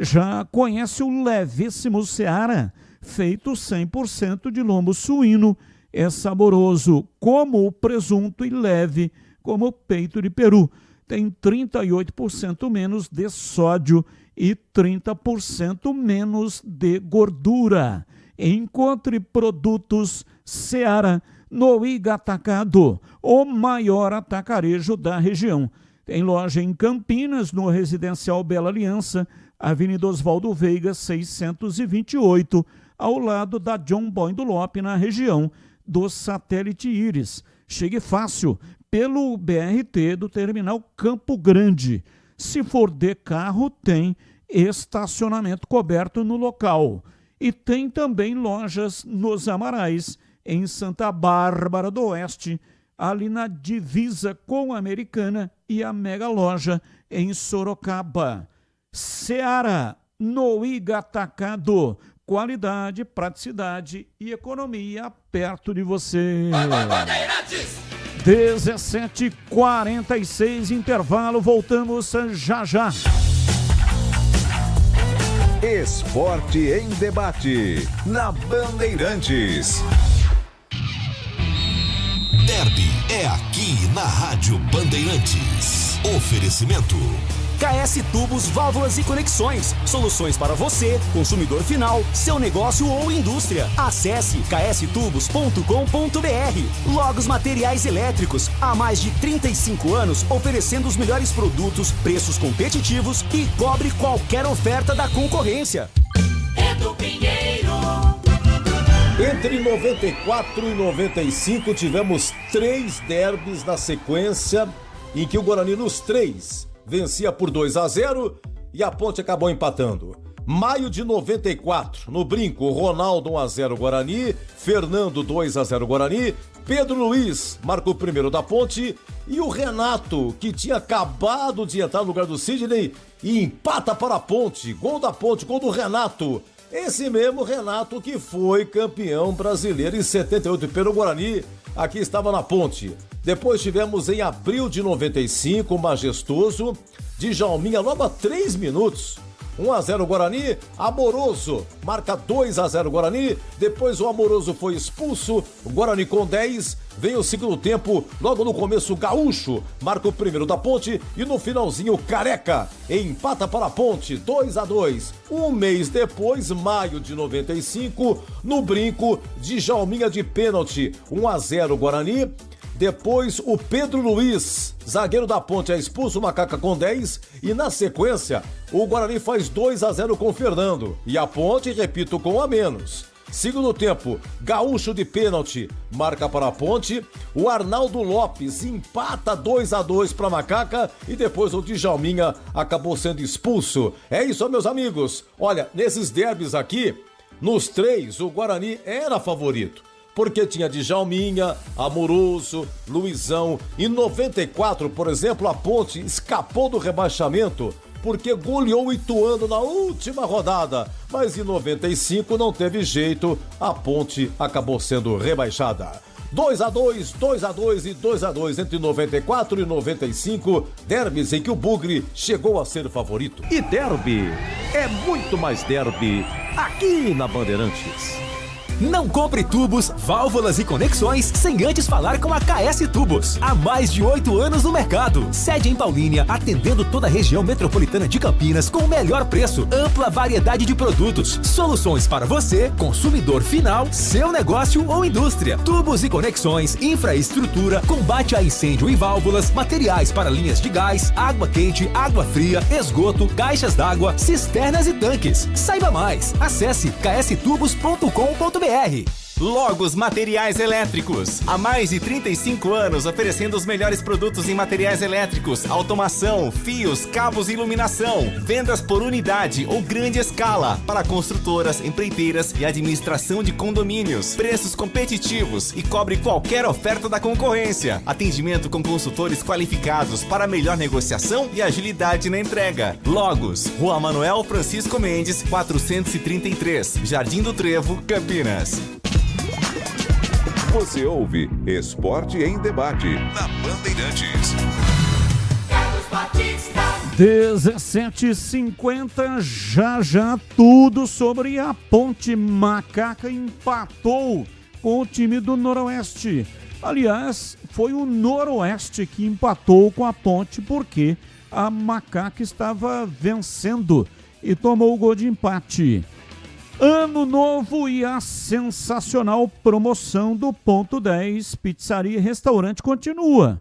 Já conhece o levíssimo Seara, feito 100% de lombo suíno. É saboroso como o presunto e leve como o peito de peru. Tem 38% menos de sódio e 30% menos de gordura. Encontre produtos Seara no Iga Atacado, o maior atacarejo da região. Tem loja em Campinas, no Residencial Bela Aliança, Avenida Oswaldo Veiga, 628, ao lado da John Boy do Lope, na região do Satélite Íris. Chegue fácil pelo BRT do Terminal Campo Grande. Se for de carro, tem estacionamento coberto no local. E tem também lojas nos Amarais, em Santa Bárbara do Oeste, ali na divisa com a Americana, e a Mega Loja em Sorocaba. Seara, no Iga Atacado. Qualidade, praticidade e economia perto de você. 17h46, intervalo, voltamos já. Esporte em debate, na Bandeirantes. Derby é aqui na Rádio Bandeirantes. Oferecimento KS Tubos, Válvulas e Conexões. Soluções para você, consumidor final, seu negócio ou indústria. Acesse kstubos.com.br. Logos Materiais Elétricos. Há mais de 35 anos oferecendo os melhores produtos, preços competitivos e cobre qualquer oferta da concorrência. Edu Pinheiro. Entre 94 e 95 tivemos 3 derbys na sequência em que o Guarani nos 3 vencia por 2-0 e a Ponte acabou empatando. Maio de 94, no Brinco, Ronaldo 1-0 Guarani, Fernando 2-0 Guarani, Pedro Luiz marcou o primeiro da Ponte e o Renato, que tinha acabado de entrar no lugar do Sidney, e empata para a Ponte. Gol da Ponte, gol do Renato. Esse mesmo Renato que foi campeão brasileiro em 78 pelo Guarani, aqui estava na Ponte. Depois tivemos em abril de 95 o majestoso Djalminha, logo a 3 minutos. 1-0 Guarani. Amoroso marca 2-0 Guarani. Depois o Amoroso foi expulso. O Guarani com 10. Vem o segundo tempo. Logo no começo, Gaúcho marca o primeiro da Ponte. E no finalzinho, Careca empata para a Ponte 2-2. Um mês depois, maio de 95, no Brinco, Djalminha de pênalti. 1-0 Guarani. Depois o Pedro Luiz, zagueiro da Ponte, é expulso, o Macaca com 10. E na sequência, o Guarani faz 2-0 com o Fernando. E a Ponte, repito, com a menos. Segundo tempo, Gaúcho de pênalti marca para a Ponte. O Arnaldo Lopes empata 2-2 para Macaca. E depois o Djalminha acabou sendo expulso. É isso, meus amigos. Olha, nesses derbys aqui, nos 3, o Guarani era favorito. Porque tinha Djalminha, Amoroso, Luizão. Em 94, por exemplo, a Ponte escapou do rebaixamento porque goleou o Ituano na última rodada. Mas em 95 não teve jeito, a Ponte acabou sendo rebaixada. 2-2, 2-2 e 2-2 entre 94 e 95, derbys em que o Bugre chegou a ser favorito. E derby é muito mais derby aqui na Bandeirantes. Não compre tubos, válvulas e conexões sem antes falar com a KS Tubos. Há mais de 8 anos no mercado. Sede em Paulínia, atendendo toda a região metropolitana de Campinas com o melhor preço, ampla variedade de produtos. Soluções para você, consumidor final, seu negócio ou indústria. Tubos e conexões, infraestrutura, combate a incêndio e válvulas, materiais para linhas de gás, água quente, água fria, esgoto, caixas d'água, cisternas e tanques. Saiba mais. Acesse kstubos.com.br. Logos Materiais Elétricos. Há mais de 35 anos oferecendo os melhores produtos em materiais elétricos, automação, fios, cabos e iluminação. Vendas por unidade ou grande escala para construtoras, empreiteiras e administração de condomínios. Preços competitivos e cobre qualquer oferta da concorrência. Atendimento com consultores qualificados para melhor negociação e agilidade na entrega. Logos, Rua Manuel Francisco Mendes, 433, Jardim do Trevo, Campinas. Você ouve Esporte em Debate na Bandeirantes. 17h50, já tudo sobre a Ponte. Macaca empatou com o time do Noroeste. Aliás, foi o Noroeste que empatou com a Ponte porque a Macaca estava vencendo e tomou o gol de empate. Ano novo e a sensacional promoção do Ponto 10 Pizzaria e Restaurante continua.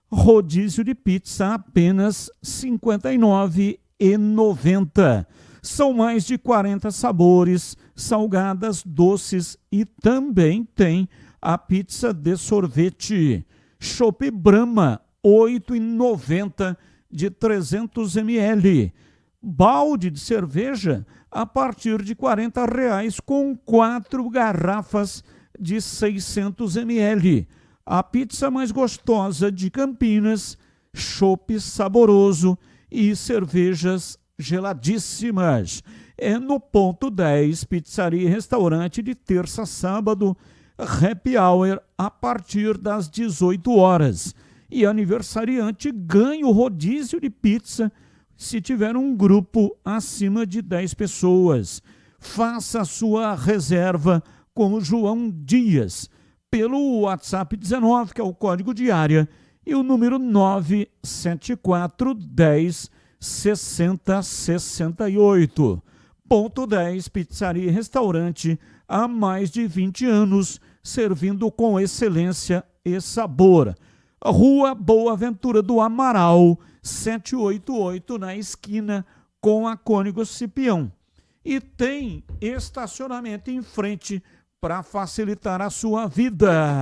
Rodízio de pizza apenas R$ 59,90. São mais de 40 sabores, salgadas, doces e também tem a pizza de sorvete. Chopp Brahma, R$ 8,90 de 300 ml. Balde de cerveja a partir de R$ 40 com 4 garrafas de 600 ml. A pizza mais gostosa de Campinas, chopp saboroso e cervejas geladíssimas. É no Ponto 10 Pizzaria e Restaurante de terça a sábado, happy hour a partir das 18 horas. E aniversariante ganha o rodízio de pizza se tiver um grupo acima de 10 pessoas. Faça a sua reserva com o João Dias pelo WhatsApp 19, que é o código de área, e o número 974 10 60 68. Ponto 10 Pizzaria e Restaurante há mais de 20 anos, servindo com excelência e sabor. Rua Boa Ventura do Amaral, 788, na esquina com a Cônigo Cipião. E tem estacionamento em frente para facilitar a sua vida.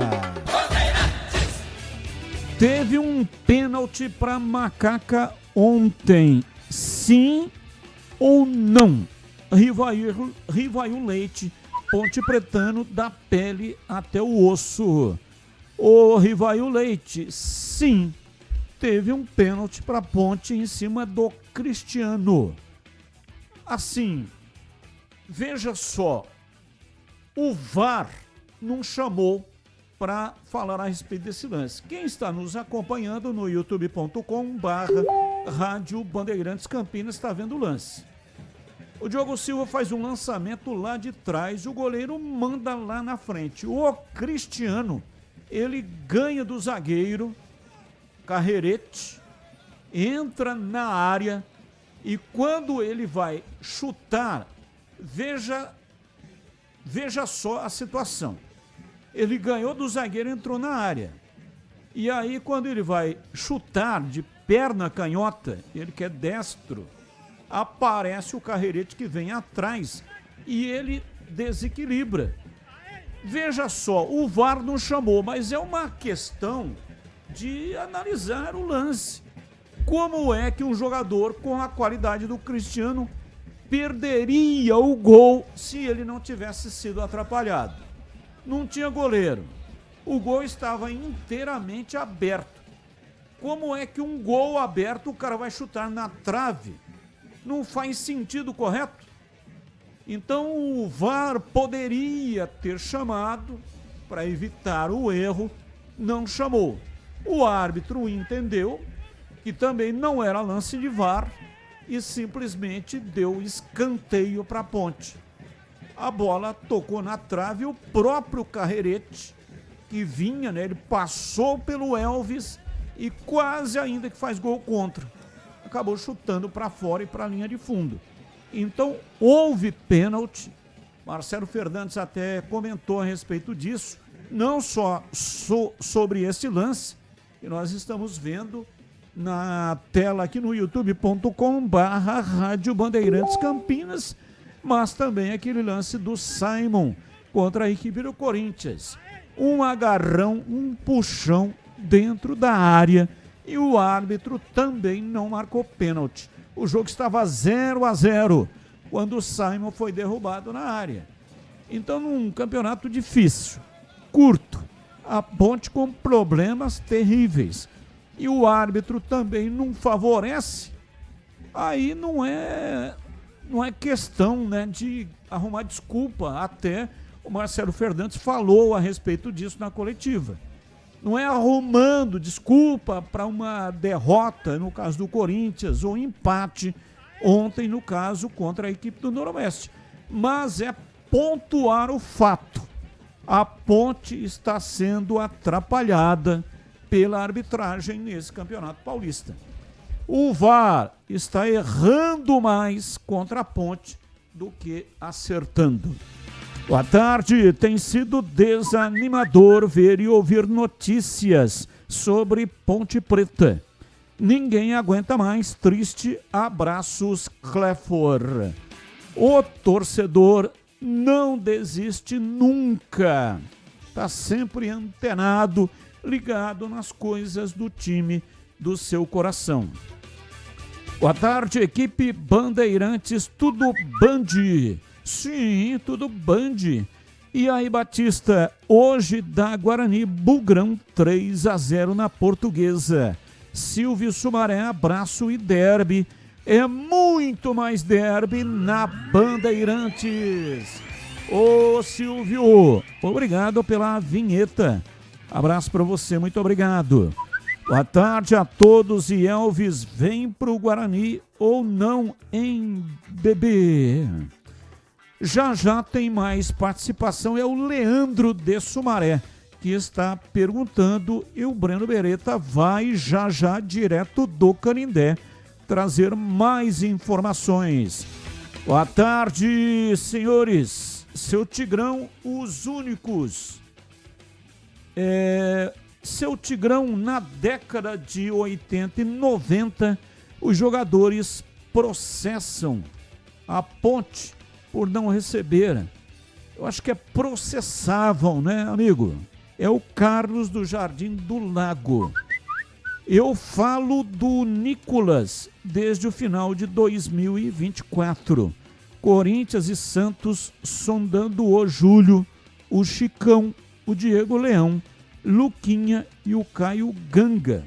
Teve um pênalti para Macaca ontem. Sim ou não? Rivail Leite, Ponte Pretano, da pele até o osso. O Rivail Leite, sim. Teve um pênalti para a Ponte em cima do Cristiano. Assim, veja só, o VAR não chamou para falar a respeito desse lance. Quem está nos acompanhando no youtube.com/Rádio Bandeirantes Campinas está vendo o lance. O Diogo Silva faz um lançamento lá de trás, o goleiro manda lá na frente. O Cristiano, ele ganha do zagueiro, Carrerete, entra na área e quando ele vai chutar, veja só a situação. Ele ganhou do zagueiro e entrou na área. E aí, quando ele vai chutar de perna canhota, ele que é destro, aparece o Carrerete que vem atrás e ele desequilibra. Veja só, o VAR não chamou, mas é uma questão de analisar o lance. Como é que um jogador com a qualidade do Cristiano perderia o gol se ele não tivesse sido atrapalhado? Não tinha goleiro. O gol estava inteiramente aberto. Como é que um gol aberto o cara vai chutar na trave? Não faz sentido, correto? Então o VAR poderia ter chamado para evitar o erro, não chamou. O árbitro entendeu que também não era lance de VAR e simplesmente deu escanteio para a Ponte. A bola tocou na trave, o próprio Carrerete, que vinha, né, ele passou pelo Elvis e quase ainda que faz gol contra. Acabou chutando para fora e para a linha de fundo. Então, houve pênalti. Marcelo Fernandes até comentou a respeito disso, não só sobre esse lance, que nós estamos vendo na tela aqui no youtube.com/Rádio Bandeirantes Campinas, mas também aquele lance do Simon contra a equipe do Corinthians. Um agarrão, um puxão dentro da área e o árbitro também não marcou pênalti. O jogo estava 0-0 quando o Simon foi derrubado na área. Então, num campeonato difícil, curto, a Ponte com problemas terríveis e o árbitro também não favorece, aí não é questão, né, de arrumar desculpa. Até o Marcelo Fernandes falou a respeito disso na coletiva. Não é arrumando desculpa para uma derrota, no caso do Corinthians, ou empate ontem, no caso, contra a equipe do Noroeste. Mas é pontuar o fato. A Ponte está sendo atrapalhada pela arbitragem nesse Campeonato Paulista. O VAR está errando mais contra a Ponte do que acertando. Boa tarde, tem sido desanimador ver e ouvir notícias sobre Ponte Preta. Ninguém aguenta mais, triste, abraços, Clefor. O torcedor não desiste nunca, está sempre antenado, ligado nas coisas do time do seu coração. Boa tarde, equipe Bandeirantes, tudo Band? Sim, tudo Band. E aí, Batista, hoje dá Guarani Bugrão 3-0 na Portuguesa. Silvio Sumaré, abraço e derby. É muito mais derby na Bandeirantes. Ô Silvio, obrigado pela vinheta. Abraço para você, muito obrigado. Boa tarde a todos e Elvis, vem pro Guarani ou não em bebê? Já tem mais participação, é o Leandro de Sumaré, que está perguntando, e o Breno Beretta vai já direto do Canindé trazer mais informações. Boa tarde, senhores. Seu Tigrão, os únicos. Seu Tigrão, na década de 80 e 90, os jogadores processam a Ponte por não receber. Eu acho que processavam, né, amigo? É o Carlos do Jardim do Lago. Eu falo do Nicolas desde o final de 2024. Corinthians e Santos sondando o Júlio, o Chicão, o Diego Leão, Luquinha e o Caio Ganga.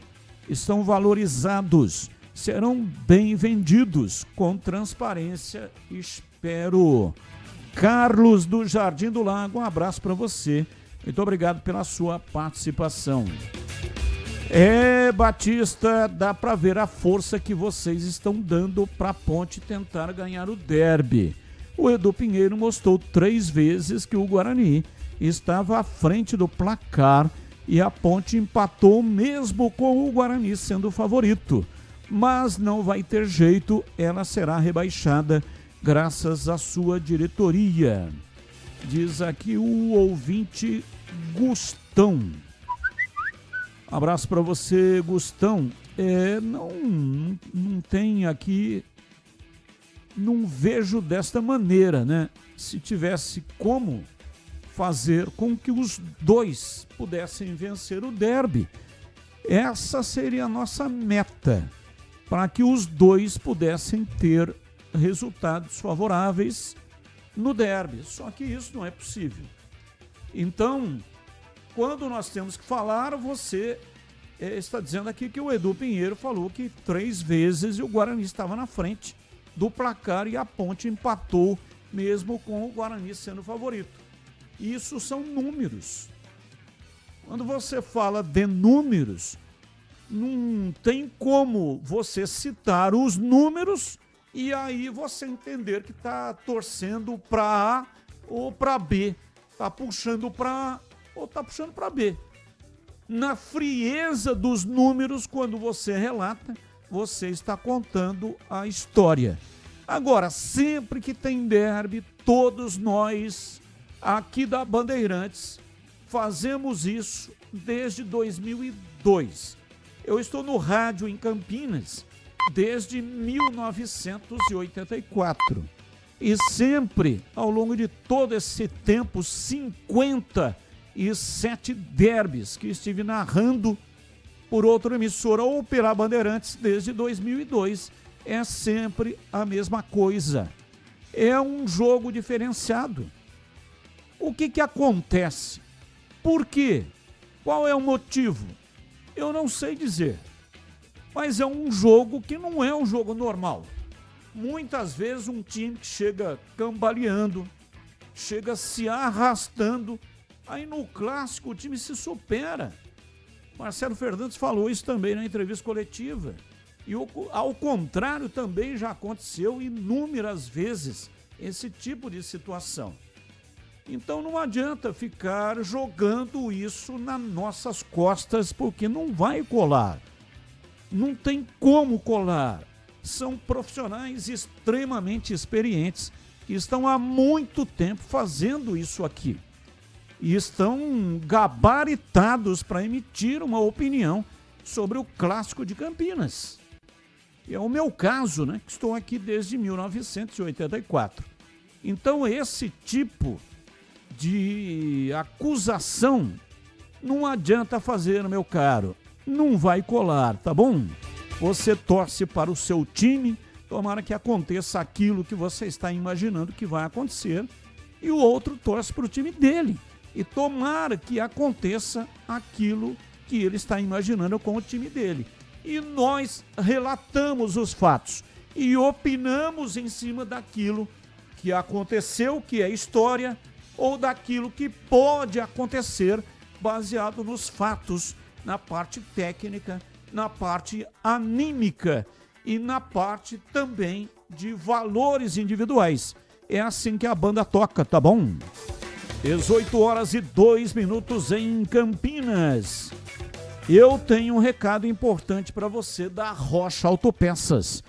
Estão valorizados, serão bem vendidos com transparência, espero. Carlos do Jardim do Lago, um abraço para você. Muito obrigado pela sua participação. Batista, dá para ver a força que vocês estão dando para a Ponte tentar ganhar o derby. O Edu Pinheiro mostrou 3 vezes que o Guarani estava à frente do placar e a Ponte empatou mesmo com o Guarani sendo o favorito. Mas não vai ter jeito, ela será rebaixada graças à sua diretoria. Diz aqui o ouvinte Gustão. Abraço para você, Gustão. Não tem aqui, não vejo desta maneira, né? Se tivesse como fazer com que os dois pudessem vencer o derby, essa seria a nossa meta, para que os dois pudessem ter resultados favoráveis no derby. Só que isso não é possível. Então, quando nós temos que falar, você está dizendo aqui que o Edu Pinheiro falou que 3 vezes o Guarani estava na frente do placar e a Ponte empatou mesmo com o Guarani sendo favorito. Isso são números. Quando você fala de números, não tem como você citar os números e aí você entender que está torcendo para A ou para B. Está puxando para A ou está puxando para B. Na frieza dos números, quando você relata, você está contando a história. Agora, sempre que tem derby, todos nós aqui da Bandeirantes fazemos isso desde 2002. Eu estou no rádio em Campinas desde 1984. E sempre, ao longo de todo esse tempo, 57 derbys que estive narrando por outra emissora ou pela Bandeirantes desde 2002. É sempre a mesma coisa. É um jogo diferenciado. O que acontece? Por quê? Qual é o motivo? Eu não sei dizer. Mas é um jogo que não é um jogo normal. Muitas vezes um time que chega cambaleando, chega se arrastando, aí no clássico o time se supera. Marcelo Fernandes falou isso também na entrevista coletiva. E ao contrário também já aconteceu inúmeras vezes esse tipo de situação. Então não adianta ficar jogando isso nas nossas costas, porque não vai colar. Não tem como colar. São profissionais extremamente experientes que estão há muito tempo fazendo isso aqui. E estão gabaritados para emitir uma opinião sobre o Clássico de Campinas. É o meu caso, né? Que estou aqui desde 1984. Então esse tipo de acusação não adianta fazer, meu caro. Não vai colar, tá bom? Você torce para o seu time, tomara que aconteça aquilo que você está imaginando que vai acontecer, e o outro torce para o time dele. E tomara que aconteça aquilo que ele está imaginando com o time dele. E nós relatamos os fatos e opinamos em cima daquilo que aconteceu, que é história, ou daquilo que pode acontecer baseado nos fatos, na parte técnica, na parte anímica e na parte também de valores individuais. É assim que a banda toca, tá bom? 18h02 em Campinas. Eu tenho um recado importante para você da Rocha Autopeças.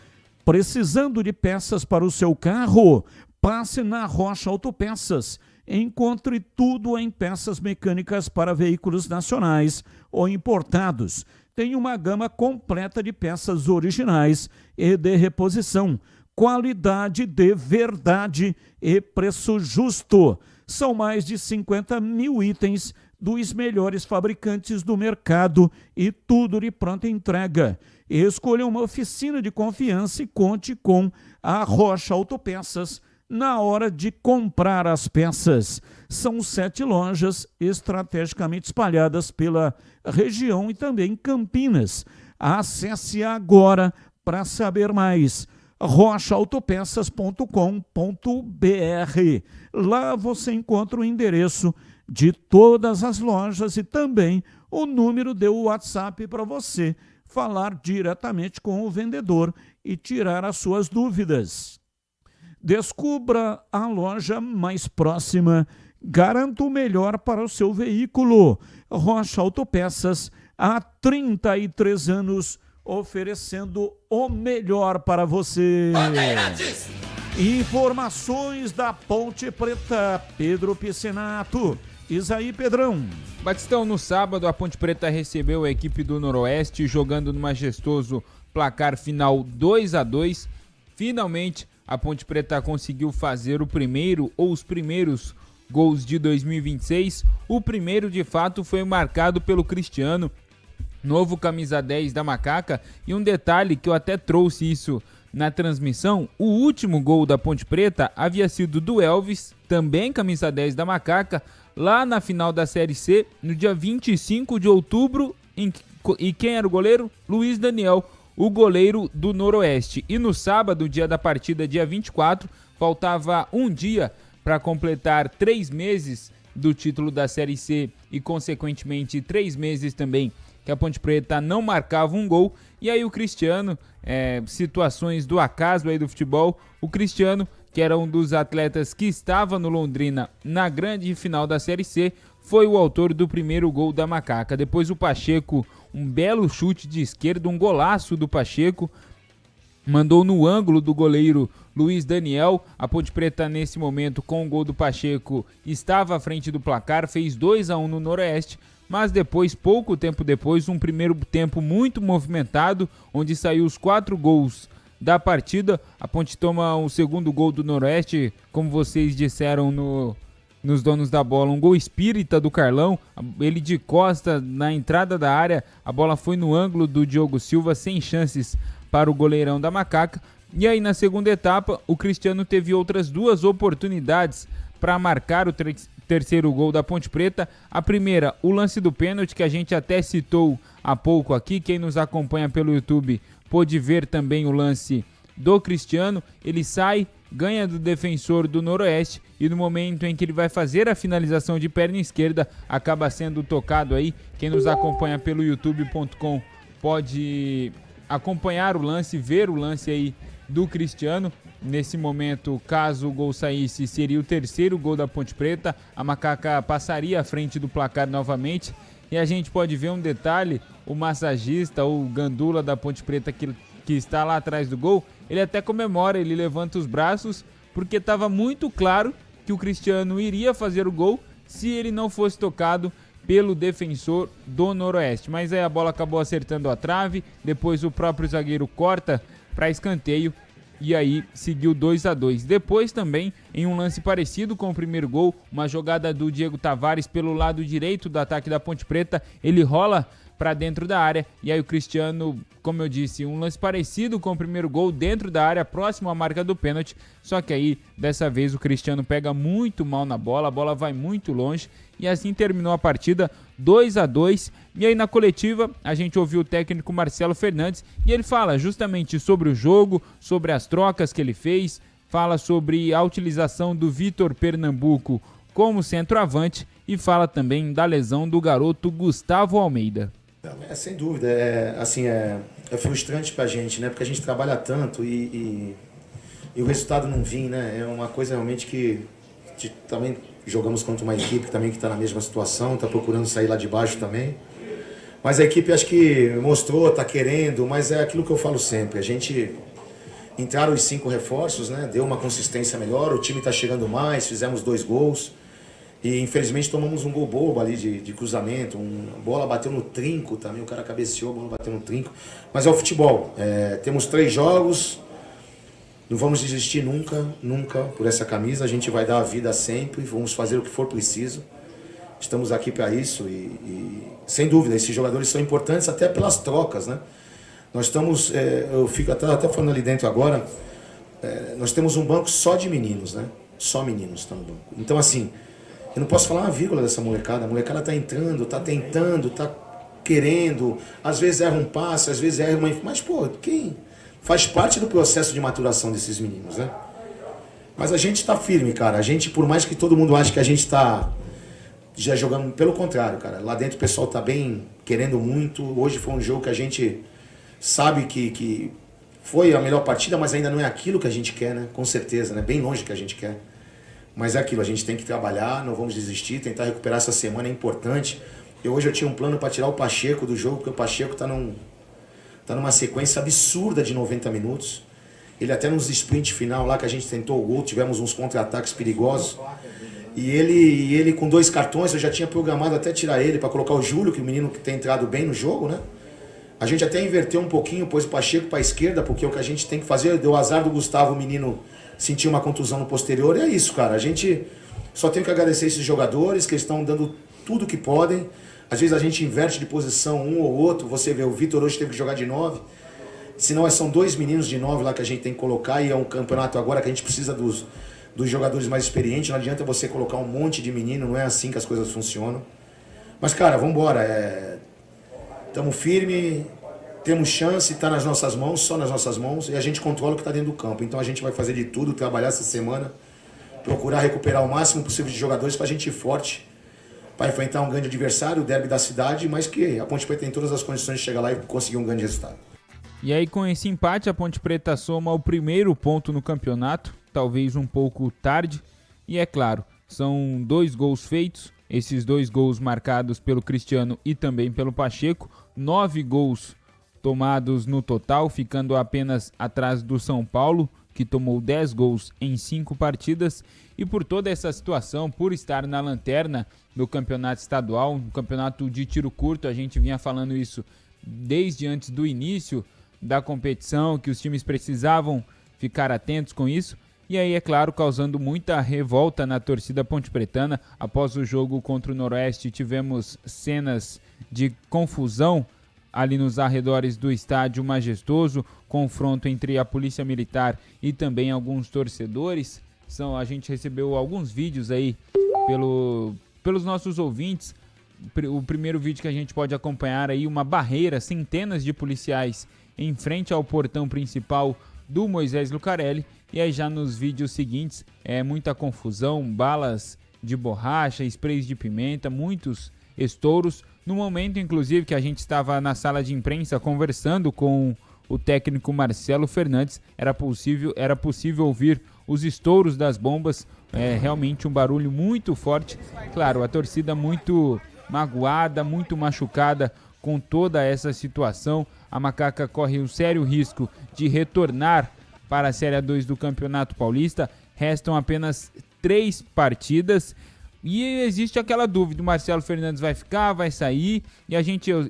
Precisando de peças para o seu carro? Passe na Rocha Autopeças. Encontre tudo em peças mecânicas para veículos nacionais ou importados. Tem uma gama completa de peças originais e de reposição. Qualidade de verdade e preço justo. São mais de 50 mil itens dos melhores fabricantes do mercado e tudo de pronta entrega. Escolha uma oficina de confiança e conte com a Rocha Autopeças na hora de comprar as peças. São 7 lojas estrategicamente espalhadas pela região e também Campinas. Acesse agora para saber mais. rochaautopeças.com.br. Lá você encontra o endereço de todas as lojas e também o número do WhatsApp para você falar diretamente com o vendedor e tirar as suas dúvidas. Descubra a loja mais próxima, garanta o melhor para o seu veículo. Rocha Autopeças, há 33 anos, oferecendo o melhor para você. Informações da Ponte Preta, Pedro Piscinato. Isaí Pedrão. Batistão, no sábado a Ponte Preta recebeu a equipe do Noroeste jogando no majestoso placar final 2-2. Finalmente a Ponte Preta conseguiu fazer o primeiro ou os primeiros gols de 2026. O primeiro de fato foi marcado pelo Cristiano, novo camisa 10 da Macaca. E um detalhe que eu até trouxe isso na transmissão, o último gol da Ponte Preta havia sido do Elvis, também camisa 10 da Macaca, lá na final da Série C, no dia 25 de outubro, e quem era o goleiro? Luiz Daniel, o goleiro do Noroeste. E no sábado, dia da partida, dia 24, faltava um dia para completar 3 meses do título da Série C e, consequentemente, 3 meses também que a Ponte Preta não marcava um gol. E aí o Cristiano, situações do acaso aí do futebol, o Cristiano, que era um dos atletas que estava no Londrina na grande final da Série C, foi o autor do primeiro gol da Macaca. Depois o Pacheco, um belo chute de esquerda, um golaço do Pacheco, mandou no ângulo do goleiro Luiz Daniel. A Ponte Preta, nesse momento, com o gol do Pacheco, estava à frente do placar, fez 2-1 no Noroeste. Mas depois, pouco tempo depois, um primeiro tempo muito movimentado, onde saiu os 4 gols da partida. A Ponte toma o segundo gol do Noroeste, como vocês disseram nos donos da bola, um gol espírita do Carlão, ele de costa na entrada da área, a bola foi no ângulo do Diogo Silva, sem chances para o goleirão da Macaca. E aí na segunda etapa, o Cristiano teve outras 2 oportunidades para marcar o terceiro gol da Ponte Preta. A primeira, o lance do pênalti, que a gente até citou há pouco aqui. Quem nos acompanha pelo YouTube pôde ver também o lance do Cristiano. Ele sai, ganha do defensor do Noroeste e no momento em que ele vai fazer a finalização de perna esquerda, acaba sendo tocado aí. Quem nos acompanha pelo youtube.com pode acompanhar o lance, ver o lance aí do Cristiano. Nesse momento, caso o gol saísse, seria o terceiro gol da Ponte Preta. A Macaca passaria à frente do placar novamente. E a gente pode ver um detalhe, o massagista, o gandula da Ponte Preta que está lá atrás do gol, ele até comemora, ele levanta os braços, porque estava muito claro que o Cristiano iria fazer o gol se ele não fosse tocado pelo defensor do Noroeste. Mas aí a bola acabou acertando a trave, depois o próprio zagueiro corta para escanteio, e aí seguiu 2-2. Depois também, em um lance parecido com o primeiro gol, uma jogada do Diego Tavares pelo lado direito do ataque da Ponte Preta, ele rola para dentro da área, e aí o Cristiano, como eu disse, um lance parecido com o primeiro gol dentro da área, próximo à marca do pênalti, só que aí, dessa vez, o Cristiano pega muito mal na bola, a bola vai muito longe, e assim terminou a partida 2-2. E aí na coletiva a gente ouviu o técnico Marcelo Fernandes e ele fala justamente sobre o jogo, sobre as trocas que ele fez, fala sobre a utilização do Vitor Pernambuco como centroavante e fala também da lesão do garoto Gustavo Almeida. Sem dúvida, é frustrante pra gente, né? Porque a gente trabalha tanto e o resultado não vem, né? É uma coisa realmente que também jogamos contra uma equipe também que está na mesma situação, está procurando sair lá de baixo também. Mas a equipe acho que mostrou, está querendo, mas é aquilo que eu falo sempre. A gente entraram os 5 reforços, né? Deu uma consistência melhor, o time está chegando mais, fizemos 2 gols. E infelizmente tomamos um gol bobo ali de cruzamento, a bola bateu no trinco também, o cara cabeceou, a bola bateu no trinco. Mas é o futebol, temos 3 jogos, não vamos desistir nunca por essa camisa, a gente vai dar a vida sempre, vamos fazer o que for preciso. Estamos aqui para isso e sem dúvida, esses jogadores são importantes até pelas trocas, né? Nós estamos, eu fico até falando ali dentro agora, nós temos um banco só de meninos, né? Só meninos estão no banco. Então assim, eu não posso falar uma vírgula dessa molecada. A molecada está entrando, está tentando, está querendo. Às vezes erra um passe, às vezes erra uma... Mas, pô, quem faz parte do processo de maturação desses meninos, né? Mas a gente está firme, cara. A gente, por mais que todo mundo ache que a gente está já jogamos, pelo contrário, cara. Lá dentro o pessoal tá bem, querendo muito. Hoje foi um jogo que a gente sabe que foi a melhor partida, mas ainda não é aquilo que a gente quer, né? Com certeza, né? Bem longe do que a gente quer. Mas é aquilo, a gente tem que trabalhar, não vamos desistir, tentar recuperar essa semana, é importante. Hoje eu tinha um plano para tirar o Pacheco do jogo, porque o Pacheco tá numa sequência absurda de 90 minutos. Ele até nos sprint final lá que a gente tentou o gol, tivemos uns contra-ataques perigosos. E ele com 2 cartões, eu já tinha programado até tirar ele para colocar o Júlio, que é o menino que tem entrado bem no jogo, né? A gente até inverteu um pouquinho, pôs o Pacheco para a esquerda, porque é o que a gente tem que fazer. Deu azar do Gustavo, o menino sentiu uma contusão no posterior. E é isso, cara. A gente só tem que agradecer esses jogadores que estão dando tudo que podem. Às vezes a gente inverte de posição um ou outro. Você vê, o Vitor hoje teve que jogar de 9. Senão são 2 meninos de 9 lá que a gente tem que colocar. E é um campeonato agora que a gente precisa dos jogadores mais experientes. Não adianta você colocar um monte de menino. Não é assim que as coisas funcionam. Mas, cara, vamos embora. Estamos firmes, temos chance, está nas nossas mãos, só nas nossas mãos, e a gente controla o que está dentro do campo. Então a gente vai fazer de tudo, trabalhar essa semana, procurar recuperar o máximo possível de jogadores para a gente ir forte, para enfrentar um grande adversário, o derby da cidade, mas que a Ponte Preta tem todas as condições de chegar lá e conseguir um grande resultado. E aí, com esse empate, a Ponte Preta soma o primeiro ponto no campeonato, talvez um pouco tarde, e é claro, são 2 gols feitos. Esses 2 gols marcados pelo Cristiano e também pelo Pacheco. 9 gols tomados no total, ficando apenas atrás do São Paulo, que tomou 10 gols em 5 partidas. E por toda essa situação, por estar na lanterna do campeonato estadual, no campeonato de tiro curto, a gente vinha falando isso desde antes do início da competição, que os times precisavam ficar atentos com isso. E aí, é claro, causando muita revolta na torcida pontepretana. Após o jogo contra o Noroeste, tivemos cenas de confusão ali nos arredores do estádio Majestoso, confronto entre a Polícia Militar e também alguns torcedores. A gente recebeu alguns vídeos aí pelos nossos ouvintes. O primeiro vídeo que a gente pode acompanhar aí, uma barreira, centenas de policiais em frente ao portão principal do Moisés Lucarelli. E aí já nos vídeos seguintes, muita confusão, balas de borracha, sprays de pimenta, muitos estouros. No momento, inclusive, que a gente estava na sala de imprensa conversando com o técnico Marcelo Fernandes, era possível ouvir os estouros das bombas, realmente um barulho muito forte. Claro, a torcida muito magoada, muito machucada com toda essa situação. A Macaca corre um sério risco de retornar para a Série A2 do Campeonato Paulista. Restam apenas 3 partidas e existe aquela dúvida: o Marcelo Fernandes vai ficar, vai sair? E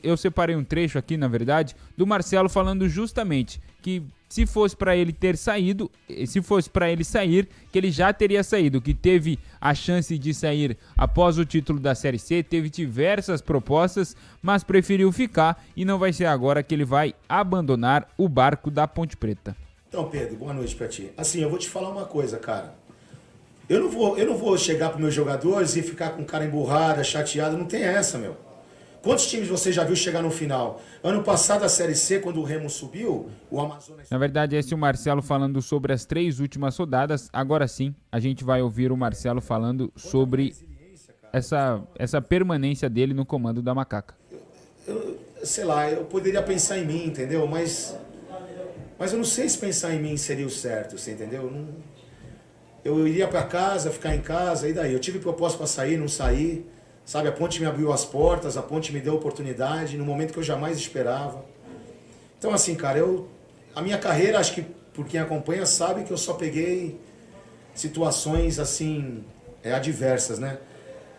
eu separei um trecho aqui, na verdade, do Marcelo falando justamente que se fosse para ele ter saído, se fosse para ele sair, que ele já teria saído, que teve a chance de sair após o título da Série C, teve diversas propostas, mas preferiu ficar e não vai ser agora que ele vai abandonar o barco da Ponte Preta. Então, Pedro, boa noite pra ti. Assim, eu vou te falar uma coisa, cara. Eu não vou chegar pros meus jogadores e ficar com cara emburrada, chateado. Não tem essa, meu. Quantos times você já viu chegar no final? Ano passado, a Série C, quando o Remo subiu, o Amazonas... Na verdade, esse é o Marcelo falando sobre as 3 últimas rodadas. Agora sim, a gente vai ouvir o Marcelo falando sobre essa permanência dele no comando da Macaca. Sei lá, eu poderia pensar em mim, entendeu? Mas eu não sei se pensar em mim seria o certo, você entendeu? Eu iria para casa, ficar em casa, e daí? Eu tive proposta para sair, não saí. Sabe, a Ponte me abriu as portas, a Ponte me deu oportunidade no momento que eu jamais esperava. Então, assim, cara, a minha carreira, acho que por quem acompanha sabe que eu só peguei situações, assim, adversas, né?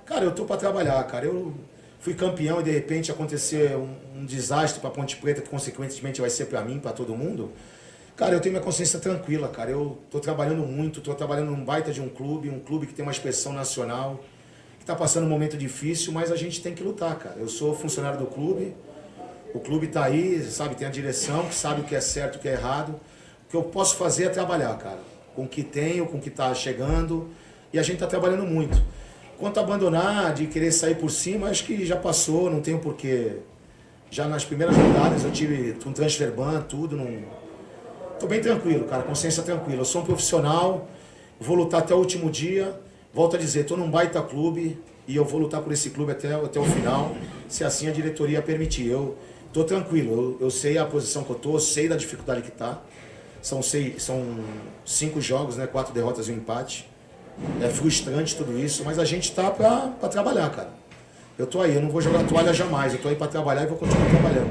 Cara, eu tô para trabalhar, cara. Eu fui campeão e de repente acontecer um desastre para Ponte Preta, que consequentemente vai ser para mim, para todo mundo. Cara, eu tenho minha consciência tranquila, cara. Eu tô trabalhando muito, tô trabalhando num baita de um clube que tem uma expressão nacional, que tá passando um momento difícil, mas a gente tem que lutar, cara. Eu sou funcionário do clube, o clube tá aí, sabe, tem a direção, que sabe o que é certo e o que é errado. O que eu posso fazer é trabalhar, cara, com o que tenho, com o que tá chegando, e a gente tá trabalhando muito. Quanto a abandonar, de querer sair por cima, acho que já passou, não tenho porquê. Já nas primeiras rodadas eu tive um transfer ban, tudo, tô bem tranquilo, cara, consciência tranquila. Eu sou um profissional, vou lutar até o último dia. Volto a dizer, tô num baita clube, e eu vou lutar por esse clube até o final, se assim a diretoria permitir. Eu tô tranquilo, eu sei a posição que eu tô, sei da dificuldade que tá. São 5 jogos, né? 4 derrotas e um empate. É frustrante tudo isso, mas a gente tá pra trabalhar, cara. Eu tô aí, eu não vou jogar toalha jamais, eu tô aí pra trabalhar e vou continuar trabalhando.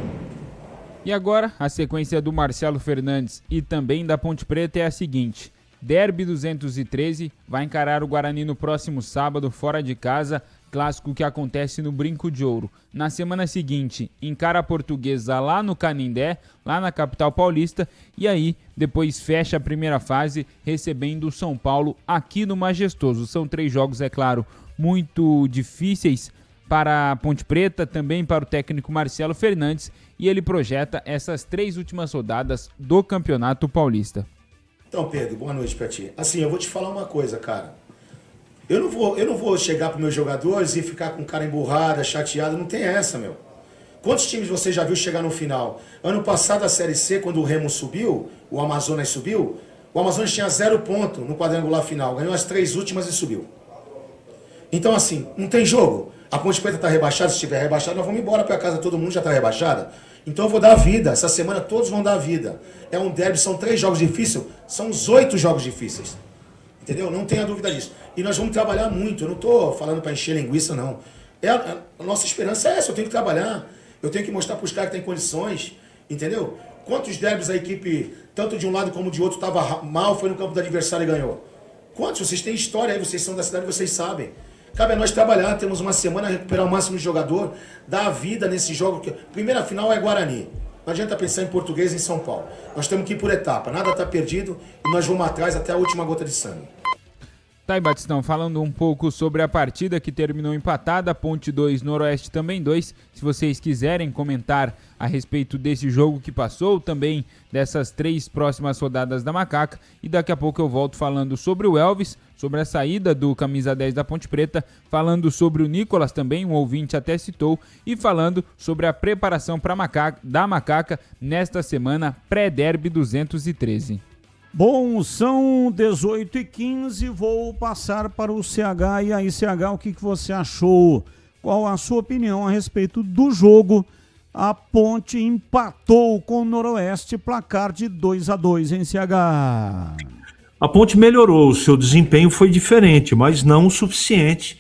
E agora, a sequência do Marcelo Fernandes e também da Ponte Preta é a seguinte: Derby 213 vai encarar o Guarani no próximo sábado, fora de casa, clássico que acontece no Brinco de Ouro. Na semana seguinte, encara a Portuguesa lá no Canindé, lá na capital paulista, e aí depois fecha a primeira fase recebendo o São Paulo aqui no Majestoso. São 3 jogos, é claro, muito difíceis para a Ponte Preta, também para o técnico Marcelo Fernandes, e ele projeta essas 3 últimas rodadas do Campeonato Paulista. Então, Pedro, boa noite pra ti. Assim, eu vou te falar uma coisa, cara. Eu não vou chegar pros meus jogadores e ficar com cara emburrada, chateado, não tem essa, meu. Quantos times você já viu chegar no final? Ano passado, a Série C, quando o Remo subiu, o Amazonas subiu, o Amazonas tinha 0 ponto no quadrangular final, ganhou as 3 últimas e subiu. Então, assim, não tem jogo. A Ponte Preta tá rebaixada, se estiver rebaixada, nós vamos embora pra casa, todo mundo já tá rebaixada. Então eu vou dar vida, essa semana todos vão dar vida. É um derby, são 3 jogos difíceis, são os 8 jogos difíceis. Entendeu? Não tenha dúvida disso. E nós vamos trabalhar muito, eu não tô falando para encher linguiça, não. A nossa esperança é essa, eu tenho que trabalhar, eu tenho que mostrar pros caras que tem condições, entendeu? Quantos derbys a equipe, tanto de um lado como de outro, tava mal, foi no campo do adversário e ganhou? Quantos? Vocês têm história aí, vocês são da cidade, vocês sabem. Cabe a nós trabalhar, temos uma semana, recuperar o máximo de jogador, dar a vida nesse jogo. Primeira final é Guarani. Não adianta pensar em Português e em São Paulo. Nós temos que ir por etapa, nada está perdido e nós vamos atrás até a última gota de sangue. Tá aí, Batistão, falando um pouco sobre a partida que terminou empatada, Ponte 2, Noroeste também 2. Se vocês quiserem comentar a respeito desse jogo que passou, também dessas 3 próximas rodadas da Macaca, e daqui a pouco eu volto falando sobre o Elvis, sobre a saída do camisa 10 da Ponte Preta, falando sobre o Nicolas também, um ouvinte até citou, e falando sobre a preparação da Macaca nesta semana pré-derby 213. Bom, são 18h15, vou passar para o CH. E aí, CH, o que você achou? Qual a sua opinião a respeito do jogo? A Ponte empatou com o Noroeste, placar de 2-2, hein, CH? A Ponte melhorou, o seu desempenho foi diferente, mas não o suficiente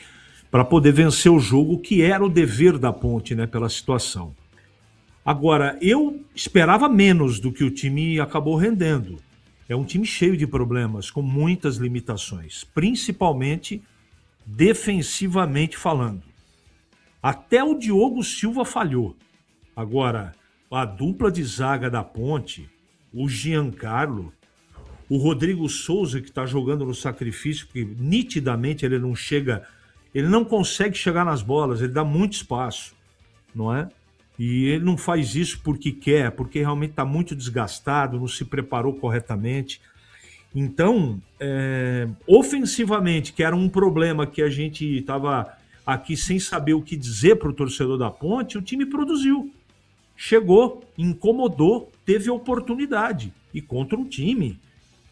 para poder vencer o jogo, que era o dever da Ponte, né, pela situação. Agora, eu esperava menos do que o time acabou rendendo. É um time cheio de problemas, com muitas limitações, principalmente defensivamente falando. Até o Diogo Silva falhou. Agora, a dupla de zaga da Ponte, o Giancarlo, o Rodrigo Souza, que está jogando no sacrifício, porque nitidamente ele não consegue chegar nas bolas, ele dá muito espaço, não é? E ele não faz isso porque quer, porque realmente está muito desgastado, não se preparou corretamente. Então, ofensivamente, que era um problema que a gente estava aqui sem saber o que dizer para o torcedor da Ponte, o time produziu. Chegou, incomodou, teve oportunidade. E contra um time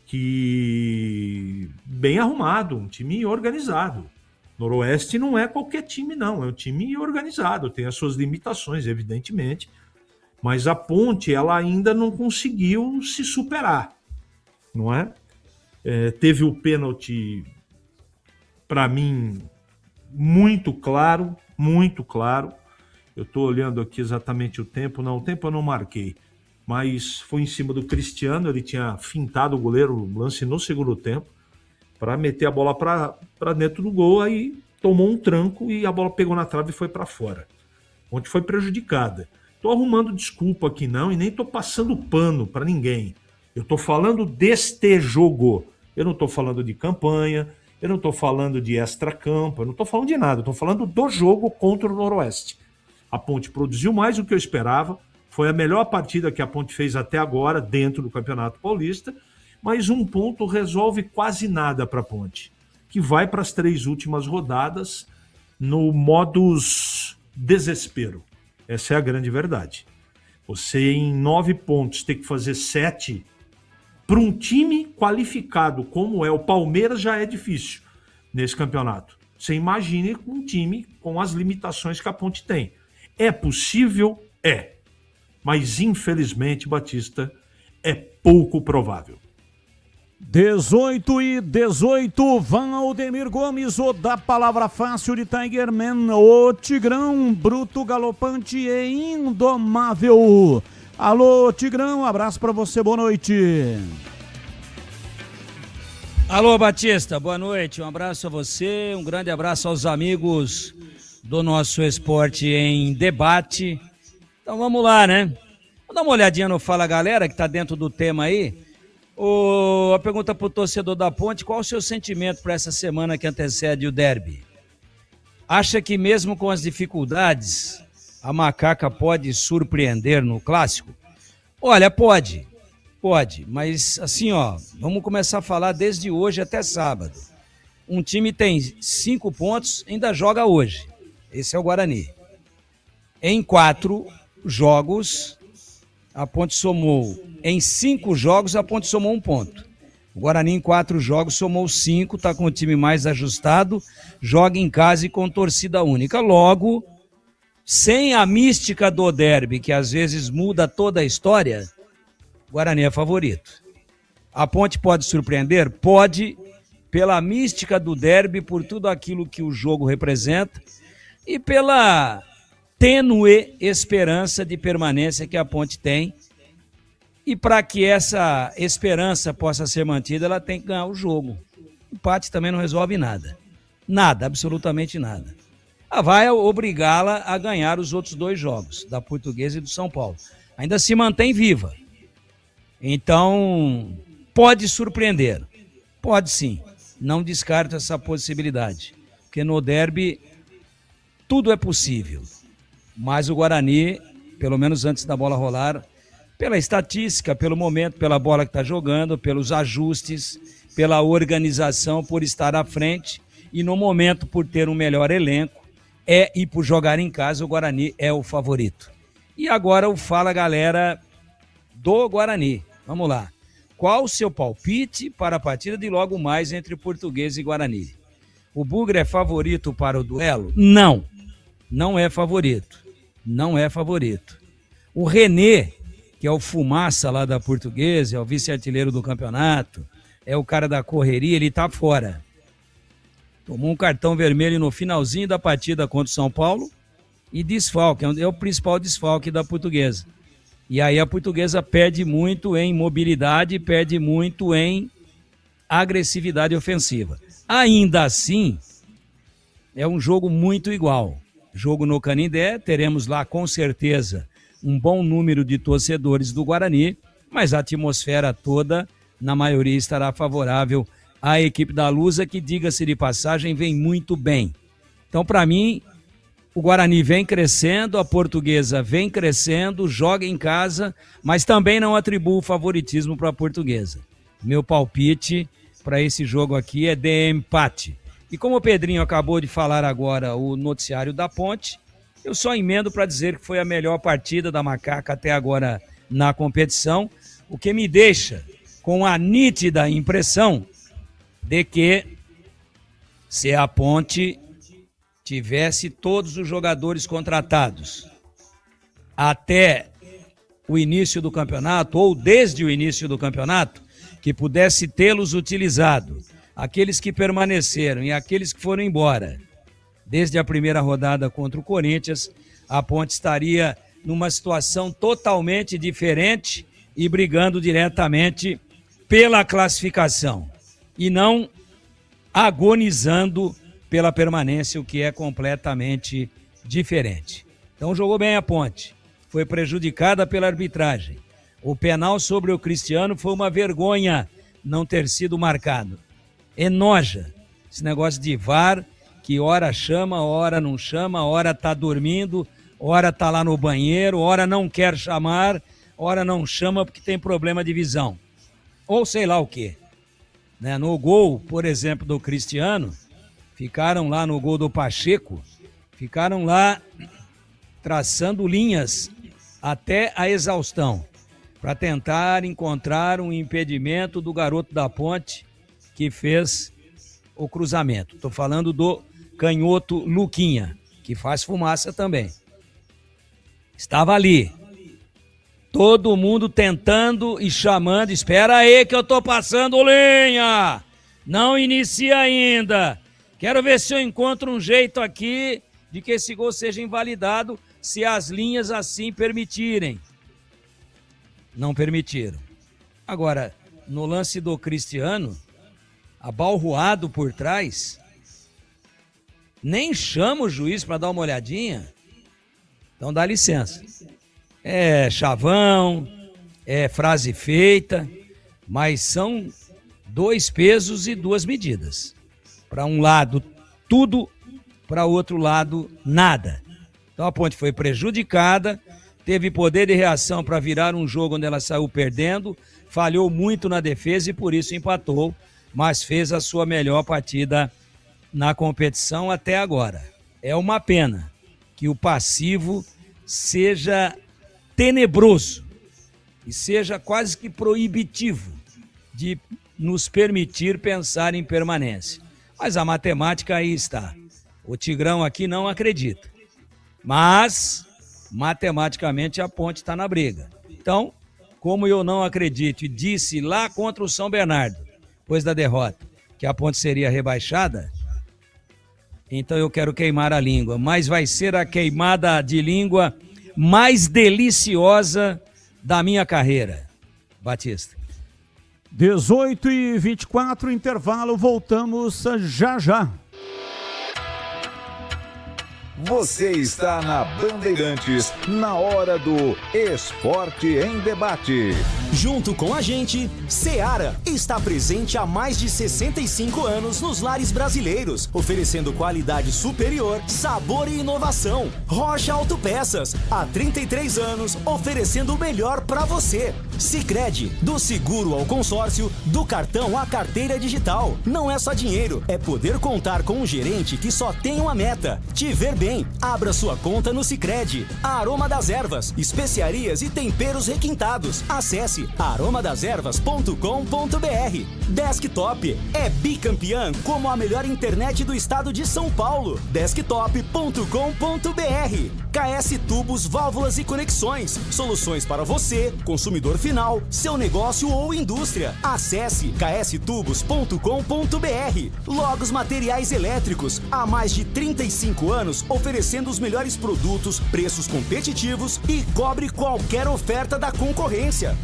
que bem arrumado, um time organizado. Noroeste não é qualquer time, não. É um time organizado, tem as suas limitações, evidentemente. Mas a Ponte, ela ainda não conseguiu se superar, não é? Teve o pênalti, para mim, muito claro, muito claro. Eu estou olhando aqui exatamente o tempo. Não, o tempo eu não marquei. Mas foi em cima do Cristiano, ele tinha fintado o goleiro, o lance no segundo tempo, para meter a bola para dentro do gol, aí tomou um tranco e a bola pegou na trave e foi para fora. Onde foi prejudicada. Estou arrumando desculpa aqui não e nem estou passando pano para ninguém. Eu estou falando deste jogo. Eu não estou falando de campanha, eu não estou falando de extracampo, eu não estou falando de nada. Eu estou falando do jogo contra o Noroeste. A Ponte produziu mais do que eu esperava. Foi a melhor partida que a Ponte fez até agora dentro do Campeonato Paulista. Mas um ponto resolve quase nada para a Ponte, que vai para as 3 últimas rodadas no modus desespero. Essa é a grande verdade. Você, em 9 pontos, ter que fazer 7 para um time qualificado como é o Palmeiras já é difícil nesse campeonato. Você imagine um time com as limitações que a Ponte tem. É possível? É. Mas, infelizmente, Batista, é pouco provável. 18:18, Valdemir Gomes, o da palavra fácil de Tigerman, o Tigrão, bruto, galopante e indomável. Alô, Tigrão, abraço pra você, boa noite. Alô, Batista, boa noite, um abraço a você, um grande abraço aos amigos do nosso Esporte em Debate. Então vamos lá, né? Vamos dar uma olhadinha no Fala Galera, que tá dentro do tema aí. A pergunta pro torcedor da Ponte, qual o seu sentimento para essa semana que antecede o derby? Acha que mesmo com as dificuldades, a Macaca pode surpreender no clássico? Olha, pode, mas assim, vamos começar a falar desde hoje até sábado. Um time tem 5 pontos, ainda joga hoje. Esse é o Guarani. Em 4 jogos, a Ponte somou. Em 5 jogos, a Ponte somou 1 ponto. O Guarani, em 4 jogos, somou 5, está com o time mais ajustado, joga em casa e com torcida única. Logo, sem a mística do derby, que às vezes muda toda a história, o Guarani é favorito. A Ponte pode surpreender? Pode, pela mística do derby, por tudo aquilo que o jogo representa e pela tênue esperança de permanência que a Ponte tem. E para que essa esperança possa ser mantida, ela tem que ganhar o jogo. O empate também não resolve nada. Nada, absolutamente nada. Vai obrigá-la a ganhar os outros 2 jogos, da Portuguesa e do São Paulo. Ainda se mantém viva. Então, pode surpreender. Pode sim. Não descarto essa possibilidade. Porque no derby, tudo é possível. Mas o Guarani, pelo menos antes da bola rolar, pela estatística, pelo momento, pela bola que está jogando, pelos ajustes, pela organização, por estar à frente e no momento por ter um melhor elenco e por jogar em casa, o Guarani é o favorito. E agora o Fala Galera do Guarani. Vamos lá. Qual o seu palpite para a partida de logo mais entre Portuguesa e Guarani? O Bugre é favorito para o duelo? Não. Não é favorito. Não é favorito. O René, que é o fumaça lá da Portuguesa, é o vice-artilheiro do campeonato, é o cara da correria, ele tá fora. Tomou um cartão vermelho no finalzinho da partida contra o São Paulo e desfalque, é o principal desfalque da Portuguesa. E aí a Portuguesa perde muito em mobilidade, perde muito em agressividade ofensiva. Ainda assim, é um jogo muito igual. Jogo no Canindé, teremos lá com certeza um bom número de torcedores do Guarani, mas a atmosfera toda, na maioria, estará favorável à equipe da Lusa, que, diga-se de passagem, vem muito bem. Então, para mim, o Guarani vem crescendo, a Portuguesa vem crescendo, joga em casa, mas também não atribuo favoritismo para a Portuguesa. Meu palpite para esse jogo aqui é de empate. E como o Pedrinho acabou de falar agora o noticiário da Ponte, eu só emendo para dizer que foi a melhor partida da Macaca até agora na competição, o que me deixa com a nítida impressão de que se a Ponte tivesse todos os jogadores contratados até o início do campeonato, ou desde o início do campeonato, que pudesse tê-los utilizado, aqueles que permaneceram e aqueles que foram embora, desde a primeira rodada contra o Corinthians, a Ponte estaria numa situação totalmente diferente e brigando diretamente pela classificação e não agonizando pela permanência, o que é completamente diferente. Então jogou bem a Ponte, foi prejudicada pela arbitragem. O penal sobre o Cristiano foi uma vergonha não ter sido marcado. Enoja esse negócio de VAR, que hora chama, hora não chama, hora tá dormindo, hora tá lá no banheiro, hora não quer chamar, hora não chama porque tem problema de visão. Ou sei lá o quê. Né? No gol, por exemplo, do Cristiano, ficaram lá no gol do Pacheco, ficaram lá traçando linhas até a exaustão, para tentar encontrar um impedimento do garoto da Ponte que fez o cruzamento. Estou falando do canhoto Luquinha, que faz fumaça também. Estava ali. Todo mundo tentando e chamando. Espera aí que eu tô passando linha. Não inicia ainda. Quero ver se eu encontro um jeito aqui de que esse gol seja invalidado, se as linhas assim permitirem. Não permitiram. Agora, no lance do Cristiano, abalroado por trás, nem chama o juiz para dar uma olhadinha. Então dá licença. É chavão, é frase feita, mas são 2 pesos e 2 medidas. Para um lado, tudo, para o outro lado, nada. Então a Ponte foi prejudicada, teve poder de reação para virar um jogo onde ela saiu perdendo, falhou muito na defesa e por isso empatou, mas fez a sua melhor partida na competição até agora. É uma pena que o passivo seja tenebroso e seja quase que proibitivo de nos permitir pensar em permanência. Mas a matemática aí está. O Tigrão aqui não acredita. Mas, matematicamente, a Ponte está na briga. Então, como eu não acredito e disse lá contra o São Bernardo, depois da derrota, que a Ponte seria rebaixada, então eu quero queimar a língua. Mas vai ser a queimada de língua mais deliciosa da minha carreira. Batista. 18h24, intervalo, voltamos já. Você está na Bandeirantes, na hora do Esporte em Debate. Junto com a gente, Seara está presente há mais de 65 anos nos lares brasileiros, oferecendo qualidade superior, sabor e inovação. Rocha Autopeças, há 33 anos, oferecendo o melhor para você. Sicredi, do seguro ao consórcio, do cartão à carteira digital. Não é só dinheiro, é poder contar com um gerente que só tem uma meta: te ver bem. Abra sua conta no Sicredi. Aroma das Ervas, especiarias e temperos requintados. Acesse aromadeservas.com.br. Desktop é bicampeã como a melhor internet do estado de São Paulo. Desktop.com.br. KS Tubos, Válvulas e Conexões. Soluções para você, consumidor final, seu negócio ou indústria. Acesse kstubos.com.br. Logos Materiais Elétricos, há mais de 35 anos oferecendo os melhores produtos, preços competitivos e cobre qualquer oferta da concorrência.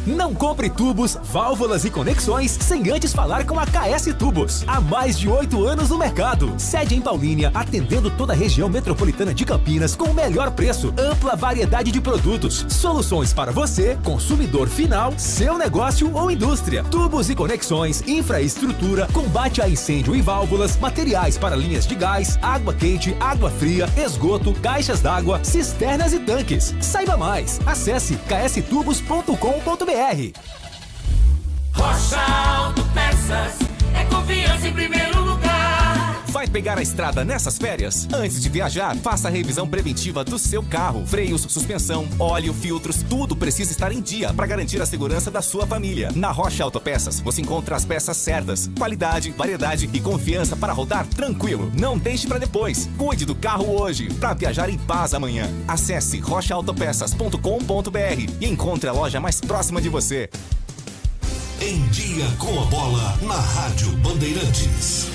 Não compre tubos, válvulas e conexões sem antes falar com a KS Tubos. Há mais de 8 anos no mercado. Sede em Paulínia, atendendo toda a região metropolitana de Campinas com o melhor preço, ampla variedade de produtos, soluções para você, consumidor final, seu negócio ou indústria. Tubos e conexões, infraestrutura, combate a incêndio e válvulas, materiais para linhas de gás, água quente, água fria, esgoto, caixas d'água, cisternas e tanques. Saiba mais. Acesse kstubos.com.br. Rocha Autopeças é confiança em primeiro lugar. Vai pegar a estrada nessas férias? Antes de viajar, faça a revisão preventiva do seu carro. Freios, suspensão, óleo, filtros, tudo precisa estar em dia para garantir a segurança da sua família. Na Rocha Autopeças, você encontra as peças certas, qualidade, variedade e confiança para rodar tranquilo. Não deixe para depois. Cuide do carro hoje para viajar em paz amanhã. Acesse rochaautopeças.com.br e encontre a loja mais próxima de você. Em Dia com a Bola, na Rádio Bandeirantes.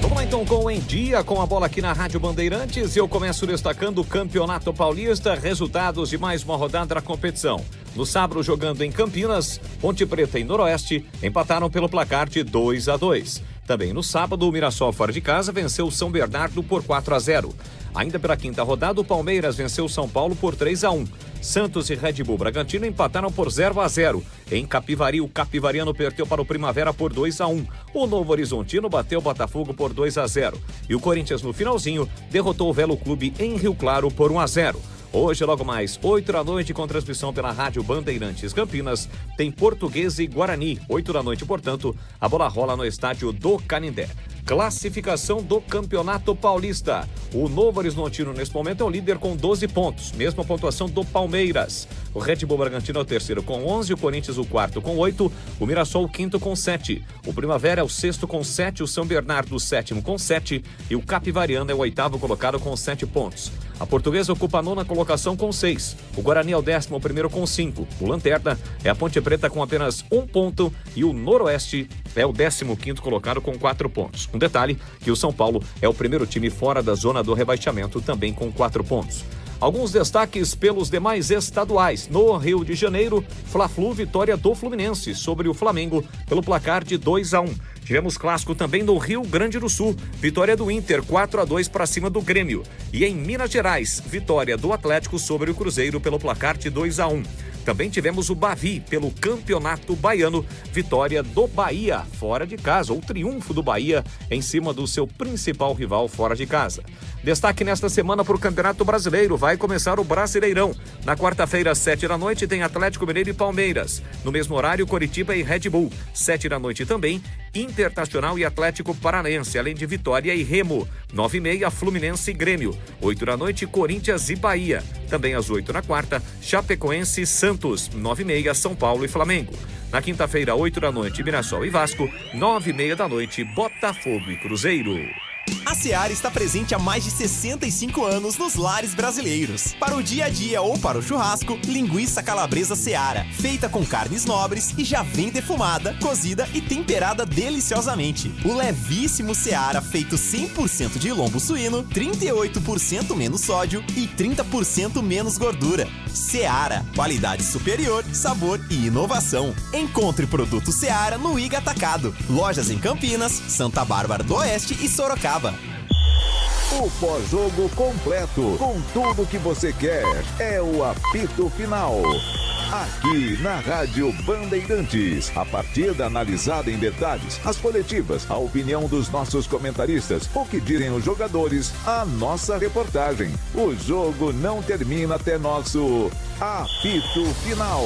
Vamos lá então com Em Dia com a Bola aqui na Rádio Bandeirantes. Eu começo destacando o Campeonato Paulista, resultados de mais uma rodada da competição. No sábado, jogando em Campinas, Ponte Preta e Noroeste empataram pelo placar de 2-2. Também no sábado, o Mirassol fora de casa venceu o São Bernardo por 4-0. Ainda pela quinta rodada, o Palmeiras venceu o São Paulo por 3-1. Santos e Red Bull Bragantino empataram por 0-0. Em Capivari, o capivariano perdeu para o Primavera por 2-1. O Novo Horizontino bateu o Botafogo por 2-0. E o Corinthians, no finalzinho, derrotou o Velo Clube em Rio Claro por 1-0. Hoje, logo mais, 8 da noite, com transmissão pela Rádio Bandeirantes Campinas, tem Portuguesa e Guarani. 8 da noite, portanto, a bola rola no estádio do Canindé. Classificação do Campeonato Paulista. O Novo Horizontino, nesse momento, é o líder com 12 pontos. Mesma pontuação do Palmeiras. O Red Bull Bragantino é o terceiro com 11, o Corinthians o quarto com 8, o Mirassol o quinto com 7. O Primavera é o sexto com 7, o São Bernardo o sétimo com 7 e o Capivariano é o oitavo colocado com 7 pontos. A Portuguesa ocupa a nona colocação com 6. O Guarani é o 11º com 5. O Lanterna é a Ponte Preta com apenas 1 ponto e o Noroeste é o 15º colocado com 4 pontos. Um detalhe que o São Paulo é o primeiro time fora da zona do rebaixamento, também com 4 pontos. Alguns destaques pelos demais estaduais. No Rio de Janeiro, Fla-Flu, vitória do Fluminense sobre o Flamengo pelo placar de 2-1. Tivemos clássico também no Rio Grande do Sul, vitória do Inter 4-2 para cima do Grêmio. E em Minas Gerais, vitória do Atlético sobre o Cruzeiro pelo placar de 2-1. Também tivemos o Bavi pelo Campeonato Baiano, vitória do Bahia fora de casa, ou triunfo do Bahia em cima do seu principal rival fora de casa. Destaque nesta semana para o Campeonato Brasileiro, vai começar o Brasileirão. Na quarta-feira, às 7 da noite, tem Atlético Mineiro e Palmeiras. No mesmo horário, Coritiba e Red Bull. 7 da noite também, Internacional e Atlético Paranaense, além de Vitória e Remo. 9h30, Fluminense e Grêmio. 8 da noite, Corinthians e Bahia. Também às 8 na quarta, Chapecoense e Santos. 9h30, São Paulo e Flamengo. Na quinta-feira, 8 da noite, Mirassol e Vasco. 9h30 da noite, Botafogo e Cruzeiro. A Seara está presente há mais de 65 anos nos lares brasileiros. Para o dia a dia ou para o churrasco, linguiça calabresa Seara, feita com carnes nobres e já vem defumada, cozida e temperada deliciosamente. O levíssimo Seara, feito 100% de lombo suíno, 38% menos sódio e 30% menos gordura. Seara, qualidade superior, sabor e inovação. Encontre produto Seara no Iga Atacado. Lojas em Campinas, Santa Bárbara do Oeste e Sorocaba. O pós-jogo completo, com tudo que você quer, é o apito final. Aqui na Rádio Bandeirantes, a partida analisada em detalhes, as coletivas, a opinião dos nossos comentaristas, o que dizem os jogadores, a nossa reportagem. O jogo não termina até nosso apito final.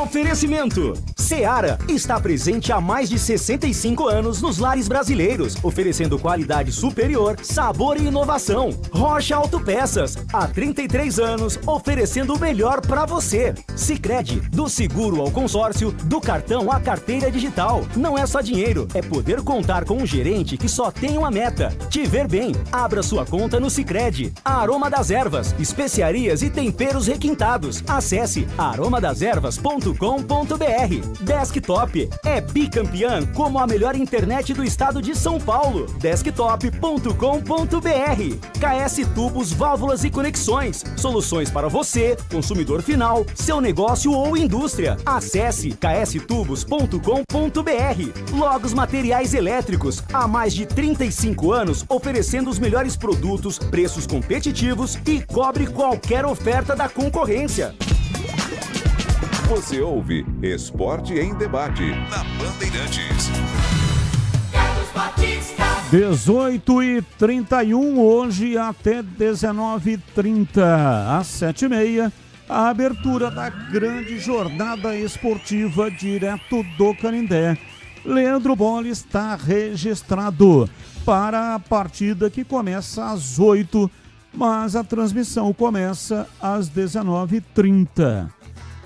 Oferecimento: Seara está presente há mais de 65 anos nos lares brasileiros, oferecendo qualidade superior, sabor e inovação. Rocha Autopeças, há 33 anos, oferecendo o melhor para você. Sicredi, do seguro ao consórcio, do cartão à carteira digital. Não é só dinheiro, é poder contar com um gerente que só tem uma meta: te ver bem. Abra sua conta no Sicredi. Aroma das Ervas, especiarias e temperos requintados. Acesse aromadeservas.com.br. Desktop é bicampeã como a melhor internet do estado de São Paulo. Desktop.com.br. KS Tubos, Válvulas e Conexões. Soluções para você, consumidor final, seu negócio ou indústria. Acesse kstubos.com.br. Logos Materiais Elétricos, há mais de 35 anos oferecendo os melhores produtos, preços competitivos e cobre qualquer oferta da concorrência. Você ouve Esporte em Debate na Bandeirantes. 18h31, hoje até 19h30, às 7h30, a abertura da grande jornada esportiva direto do Canindé. Leandro Bolle está registrado para a partida que começa às 8h, mas a transmissão começa às 19h30.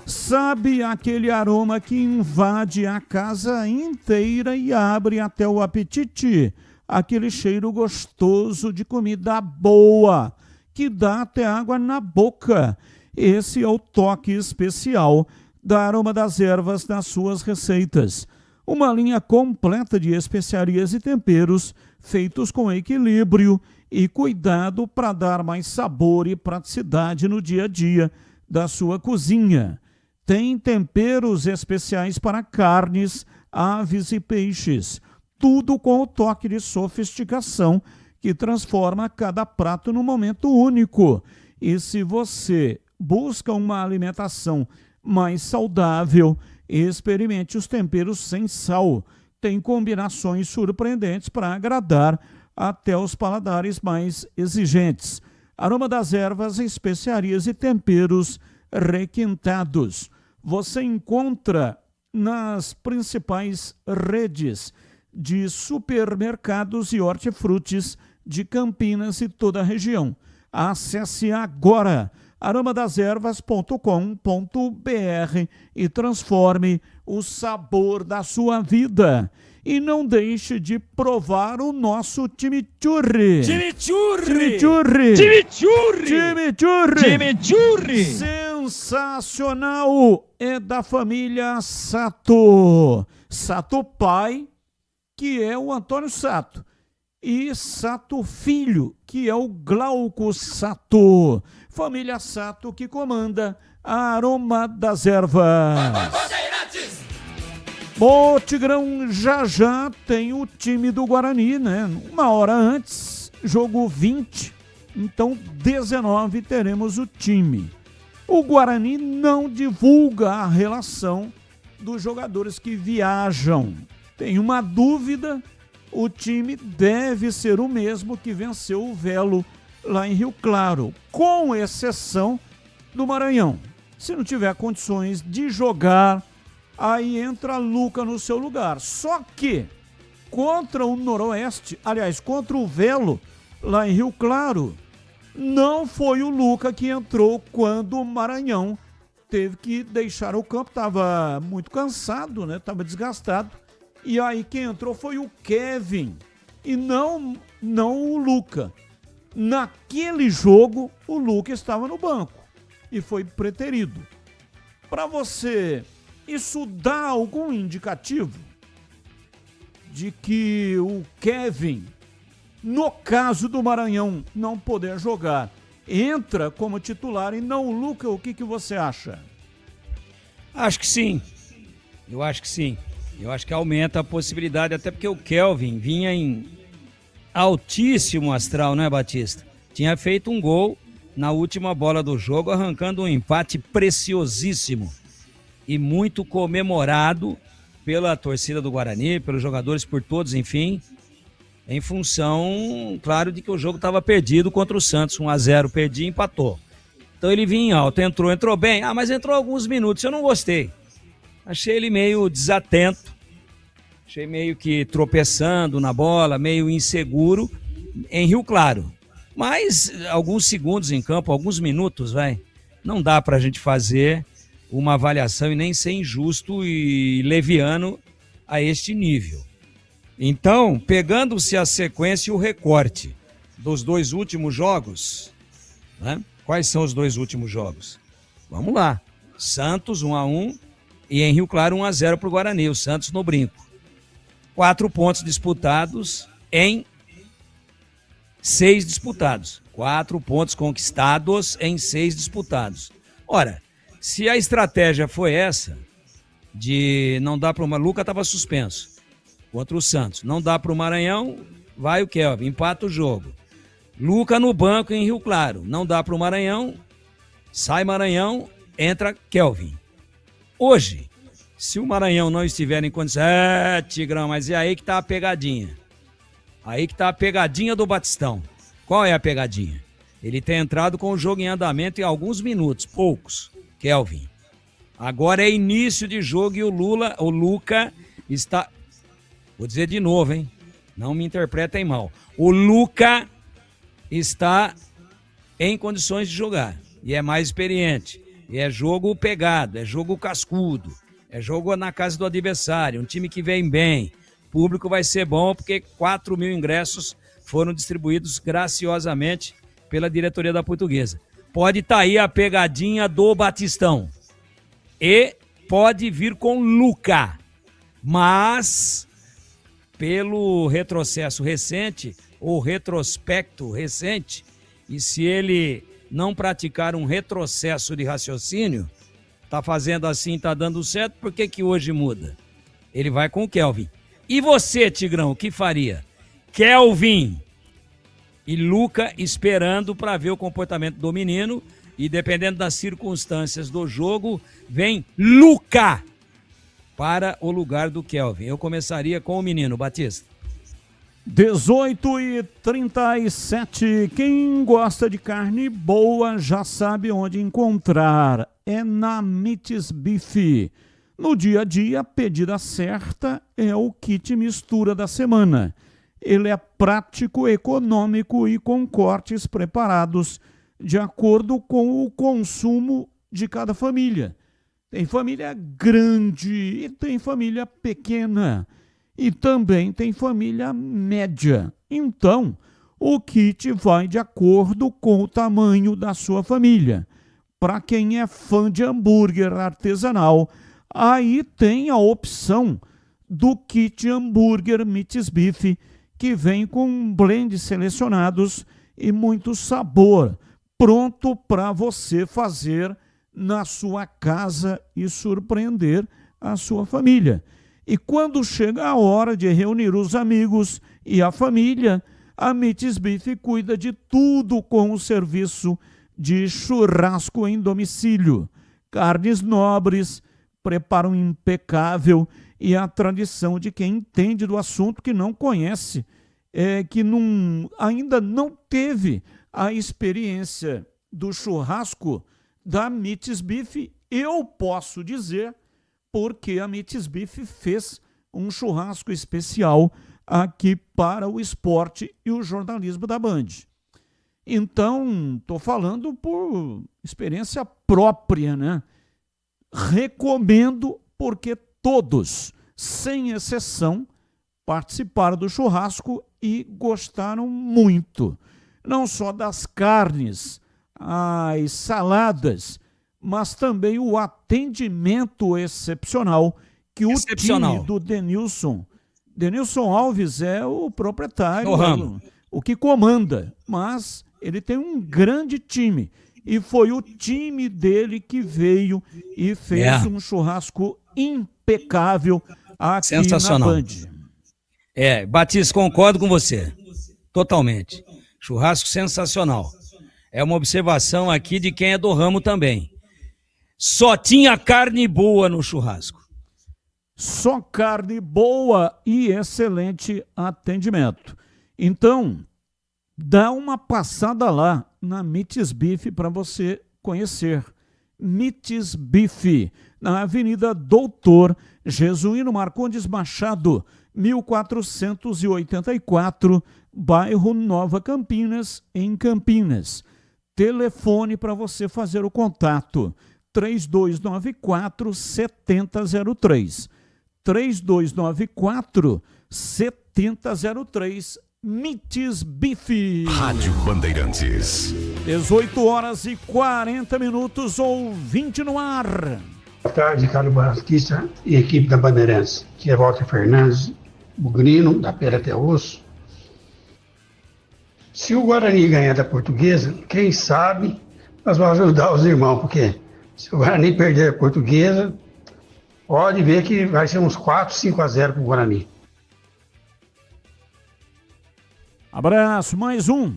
Sabe aquele aroma que invade a casa inteira e abre até o apetite? Aquele cheiro gostoso de comida boa, que dá até água na boca. Esse é o toque especial da Aroma das Ervas nas suas receitas. Uma linha completa de especiarias e temperos feitos com equilíbrio e cuidado para dar mais sabor e praticidade no dia a dia da sua cozinha. Tem temperos especiais para carnes, aves e peixes. Tudo com o toque de sofisticação que transforma cada prato num momento único. E se você busca uma alimentação mais saudável, experimente os temperos sem sal. Tem combinações surpreendentes para agradar até os paladares mais exigentes. Aroma das Ervas, especiarias e temperos requintados. Você encontra nas principais redes de supermercados e hortifrutis de Campinas e toda a região. Acesse agora aromadeservas.com.br e transforme o sabor da sua vida. E não deixe de provar o nosso chimichurri. Chimichurri! Chimichurri! Chimichurri! Chimichurri! Chimichurri! Sensacional! É da família Sato. Sato pai, que é o Antônio Sato. E Sato filho, que é o Glauco Sato. Família Sato que comanda a Aroma das Ervas. Bom, Tigrão, já tem o time do Guarani, né? Uma hora antes, jogo 20, então 19 teremos o time. O Guarani não divulga a relação dos jogadores que viajam. Tem uma dúvida, o time deve ser o mesmo que venceu o Velo lá em Rio Claro, com exceção do Maranhão. Se não tiver condições de jogar, aí entra Luca no seu lugar. Só que contra o Noroeste, aliás, contra o Velo, lá em Rio Claro, não foi o Luca que entrou quando o Maranhão teve que deixar o campo. Estava muito cansado, né? Estava desgastado. E aí quem entrou foi o Kevin e não o Luca. Naquele jogo, o Luca estava no banco e foi preterido. Para você, isso dá algum indicativo de que o Kevin, no caso do Maranhão não poder jogar, entra como titular e não o Luca? O que você acha? Acho que sim. Eu acho que sim. Eu acho que aumenta a possibilidade, até porque o Kelvin vinha em altíssimo astral, né, Batista? Tinha feito um gol na última bola do jogo, arrancando um empate preciosíssimo e muito comemorado pela torcida do Guarani, pelos jogadores, por todos, enfim, em função, claro, de que o jogo estava perdido contra o Santos, 1-0, perdi e empatou. Então ele vinha em alto, entrou bem, mas entrou alguns minutos, eu não gostei. Achei ele meio desatento, achei meio que tropeçando na bola, meio inseguro em Rio Claro. Mas alguns segundos em campo, alguns minutos, não dá pra gente fazer uma avaliação e nem ser injusto e leviano a este nível. Então, pegando-se a sequência e o recorte dos dois últimos jogos, quais são os dois últimos jogos? Vamos lá. Santos 1-1 e em Rio Claro 1-0 para o Guarani, o Santos no brinco. 4 pontos disputados em 6 disputados. 4 pontos conquistados em 6 disputados. Ora, se a estratégia foi essa, de não dar para o Luca, estava suspenso contra o Santos. Não dá para o Maranhão, vai o Kelvin, empata o jogo. Luca no banco em Rio Claro. Não dá para o Maranhão, sai Maranhão, entra Kelvin. Hoje, se o Maranhão não estiver em condições... Tigrão, mas é aí que tá a pegadinha. Aí que tá a pegadinha do Batistão. Qual é a pegadinha? Ele tem entrado com o jogo em andamento em alguns minutos, poucos. Kelvin. Agora é início de jogo e o Luca está... Vou dizer de novo, hein? Não me interpretem mal. O Luca está em condições de jogar. E é mais experiente. E é jogo pegado, é jogo cascudo. É jogo na casa do adversário. Um time que vem bem. O público vai ser bom porque 4 mil ingressos foram distribuídos graciosamente pela diretoria da Portuguesa. Pode estar aí a pegadinha do Batistão. E pode vir com Luca. Mas, pelo retrocesso recente, ou retrospecto recente, e se ele não praticar um retrocesso de raciocínio, tá fazendo assim, tá dando certo, por que que hoje muda? Ele vai com o Kelvin. E você, Tigrão, o que faria? Kelvin e Luca esperando para ver o comportamento do menino e dependendo das circunstâncias do jogo, vem Luca para o lugar do Kelvin. Eu começaria com o menino, Batista. 18h37. Quem gosta de carne boa já sabe onde encontrar. É na Mites Bife. No dia a dia, a pedida certa é o kit mistura da semana. Ele é prático, econômico e com cortes preparados de acordo com o consumo de cada família. Tem família grande e tem família pequena. E também tem família média. Então, o kit vai de acordo com o tamanho da sua família. Para quem é fã de hambúrguer artesanal, aí tem a opção do kit hambúrguer Meats Beef, que vem com blends selecionados e muito sabor, pronto para você fazer na sua casa e surpreender a sua família. E quando chega a hora de reunir os amigos e a família, a Meats Beef cuida de tudo com o serviço de churrasco em domicílio. Carnes nobres, preparo impecável e a tradição de quem entende do assunto, que não conhece, ainda não teve a experiência do churrasco da Meats Beef. Eu posso dizer, porque a Meats Beef fez um churrasco especial aqui para o esporte e o jornalismo da Band. Então, estou falando por experiência própria, né? Recomendo, porque todos, sem exceção, participaram do churrasco e gostaram muito. Não só das carnes, as saladas, mas também o atendimento excepcional que o time do Denilson Alves é o proprietário, o que comanda, mas ele tem um grande time. E foi o time dele que veio e fez um churrasco impecável aqui na Band. Batista, concordo com você. Totalmente. Churrasco sensacional. É uma observação aqui de quem é do ramo também. Só tinha carne boa no churrasco. Só carne boa e excelente atendimento. Então, dá uma passada lá na Meats Beef para você conhecer. Meats Beef, na Avenida Doutor Jesuíno Marcondes Machado, 1484, bairro Nova Campinas, em Campinas. Telefone para você fazer o contato, 3294-7003. 3294-7003. Meats Beef. Rádio Bandeirantes. 18 horas e 40 minutos, ouvinte no ar. Boa tarde, Carlos Batista e equipe da Bandeirantes. Aqui é Walter Fernandes, bugrino, da pele até osso. Se o Guarani ganhar da Portuguesa, quem sabe nós vamos ajudar os irmãos, porque se o Guarani perder a Portuguesa, pode ver que vai ser uns 4-5-0 para o Guarani. Abraço, mais um.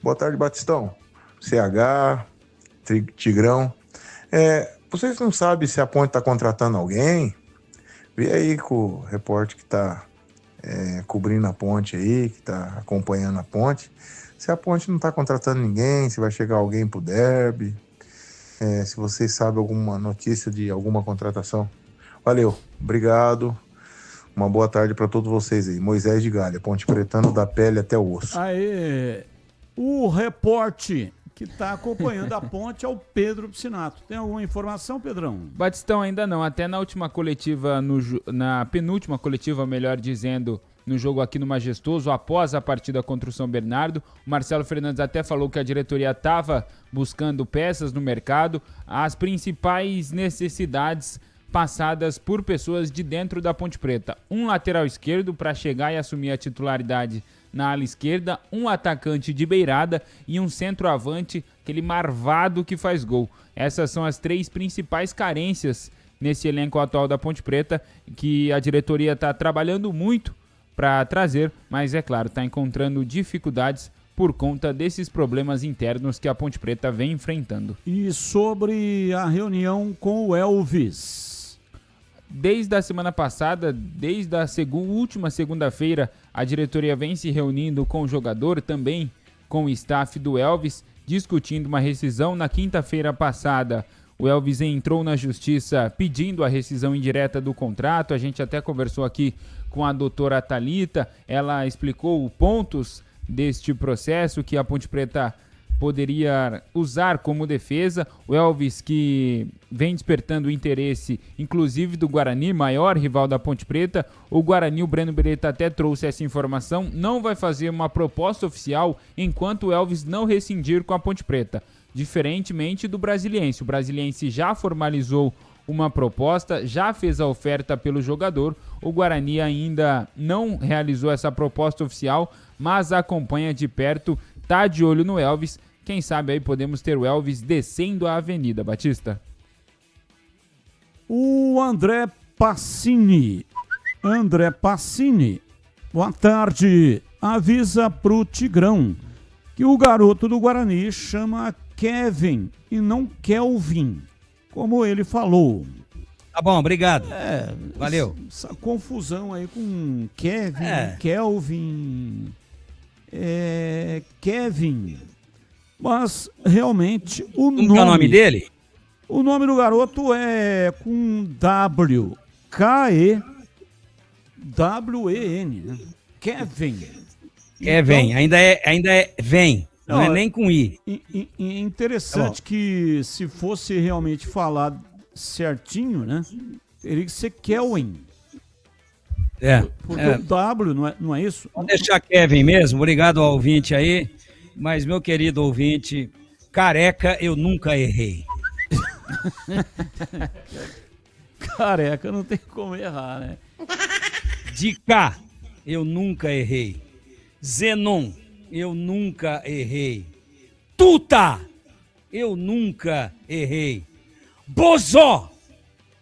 Boa tarde, Batistão. CH, Tigrão. Vocês não sabem se a Ponte está contratando alguém? Vê aí com o repórter que está cobrindo a Ponte aí, que está acompanhando a Ponte. Se a Ponte não está contratando ninguém, se vai chegar alguém pro derby. Se vocês sabem alguma notícia de alguma contratação. Valeu, obrigado. Uma boa tarde para todos vocês aí. Moisés de Galha, Ponte Pretano, da pele até o osso. Aê, o repórter que está acompanhando a Ponte é o Pedro Piscinato. Tem alguma informação, Pedrão? Batistão, ainda não. Até na última coletiva, na penúltima coletiva, melhor dizendo, no jogo aqui no Majestoso, após a partida contra o São Bernardo, o Marcelo Fernandes até falou que a diretoria estava buscando peças no mercado, as principais necessidades passadas por pessoas de dentro da Ponte Preta. Um lateral esquerdo para chegar e assumir a titularidade na ala esquerda, um atacante de beirada e um centroavante, aquele marvado que faz gol. Essas são as três principais carências nesse elenco atual da Ponte Preta, que a diretoria está trabalhando muito para trazer, mas é claro, está encontrando dificuldades por conta desses problemas internos que a Ponte Preta vem enfrentando. E sobre a reunião com o Elvis? Desde a semana passada, desde a última segunda-feira, a diretoria vem se reunindo com o jogador, também com o staff do Elvis, discutindo uma rescisão. Na quinta-feira passada, O Elvis entrou na justiça pedindo a rescisão indireta do contrato. A gente até conversou aqui com a doutora Thalita. Ela explicou pontos deste processo que a Ponte Preta poderia usar como defesa. O Elvis, que vem despertando o interesse, inclusive do Guarani, maior rival da Ponte Preta. O Guarani, o Breno Beretta até trouxe essa informação, não vai fazer uma proposta oficial enquanto o Elvis não rescindir com a Ponte Preta. Diferentemente do Brasiliense. O Brasiliense já formalizou uma proposta, já fez a oferta pelo jogador. O Guarani ainda não realizou essa proposta oficial, mas acompanha de perto, tá de olho no Elvis. Quem sabe aí podemos ter o Elvis descendo a avenida, Batista. O André Passini, boa tarde, avisa pro Tigrão que o garoto do Guarani chama Kevin e não Kelvin, como ele falou. Tá bom, obrigado. Valeu. Essa confusão aí com Kevin, Kelvin, Kevin. Mas, realmente, o nome... Como é o nome dele? O nome do garoto é com W. K-E-W-E-N, né? Kevin. Kevin, então, ainda é vem. Não é nem com I. Interessante que, se fosse realmente falar certinho, né? Teria que ser Kelvin. Porque o W, não é isso? Vamos deixar Kevin mesmo. Obrigado ao ouvinte aí. Mas, meu querido ouvinte, careca eu nunca errei. Careca não tem como errar, né? De cá, eu nunca errei. Zenon, eu nunca errei. Tuta, eu nunca errei. Bozó,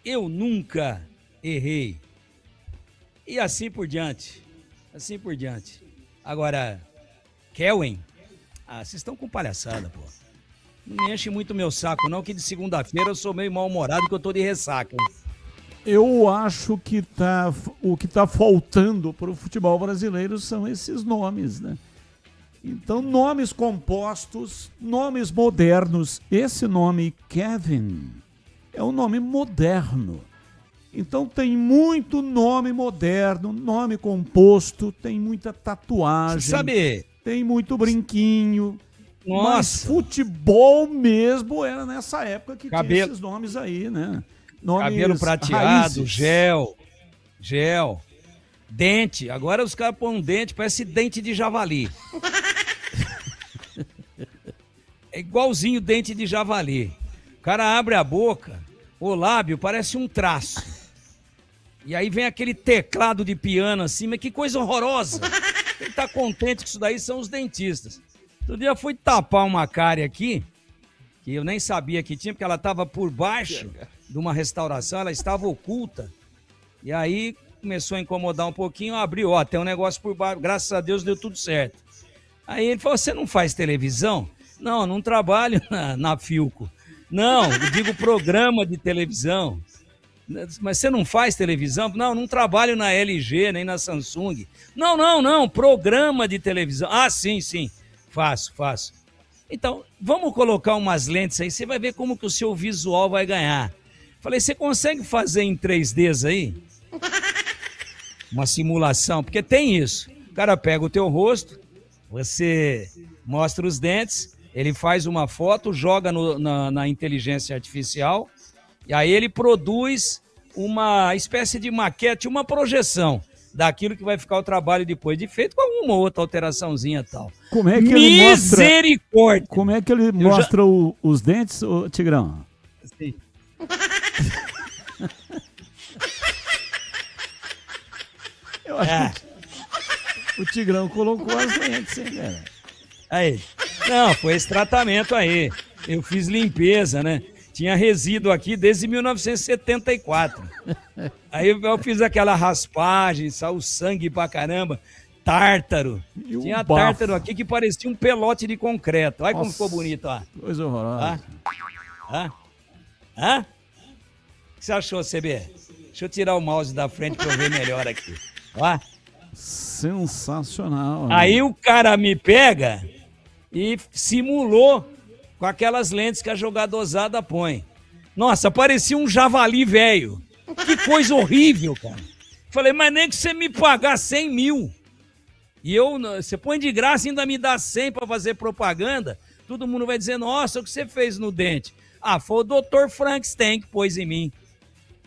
eu nunca errei. E assim por diante. Assim por diante. Agora, Kelvin... vocês estão com palhaçada, pô. Não me enche muito meu saco, não, que de segunda-feira eu sou meio mal-humorado que eu tô de ressaca. Eu acho que o que tá faltando pro futebol brasileiro são esses nomes, né? Então, nomes compostos, nomes modernos. Esse nome, Kevin, é um nome moderno. Então, tem muito nome moderno, nome composto, tem muita tatuagem. Você sabe... Tem muito brinquinho. Nossa. Mas futebol mesmo era nessa época que tinha esses nomes aí, né? Nomes cabelo prateado, raízes. gel, dente. Agora os caras põem um dente, parece dente de javali. É igualzinho dente de javali. O cara abre a boca, o lábio parece um traço. E aí vem aquele teclado de piano assim, mas que coisa horrorosa. Quem tá contente com isso daí são os dentistas. Outro dia eu fui tapar uma cárie aqui, que eu nem sabia que tinha, porque ela estava por baixo de uma restauração, ela estava oculta. E aí começou a incomodar um pouquinho, abriu, tem um negócio por baixo, graças a Deus deu tudo certo. Aí ele falou, você não faz televisão? Não, não trabalho na Filco. Não, eu digo programa de televisão. Mas você não faz televisão? Não, não trabalho na LG, nem na Samsung. Não, programa de televisão. Ah, sim, faço. Então, vamos colocar umas lentes aí, você vai ver como que o seu visual vai ganhar. Falei, você consegue fazer em 3Ds aí? Uma simulação, porque tem isso. O cara pega o teu rosto, você mostra os dentes, ele faz uma foto, joga na inteligência artificial, e aí ele produz uma espécie de maquete, uma projeção daquilo que vai ficar o trabalho depois de feito, com alguma outra alteraçãozinha e tal. Como é que ele mostra? Misericórdia! Como é que ele mostra os dentes, Tigrão? Sim. Eu acho que o Tigrão colocou as lentes, hein, cara? Aí. Não, foi esse tratamento aí. Eu fiz limpeza, né? Tinha resíduo aqui desde 1974. Aí eu fiz aquela raspagem, saiu sangue pra caramba. Tártaro. Tinha tártaro aqui que parecia um pelote de concreto. Olha como ficou bonito, ó. Coisa horrorosa. O que você achou, CB? Deixa eu tirar o mouse da frente pra eu ver melhor aqui. Ó. Sensacional. Aí o cara me pega e simulou com aquelas lentes que a jogadosada põe. Nossa, parecia um javali velho. Que coisa horrível, cara. Falei, mas nem que você me pagar 100 mil. E você põe de graça e ainda me dá 100 pra fazer propaganda. Todo mundo vai dizer, nossa, o que você fez no dente? Ah, foi o Dr. Frankenstein que pôs em mim.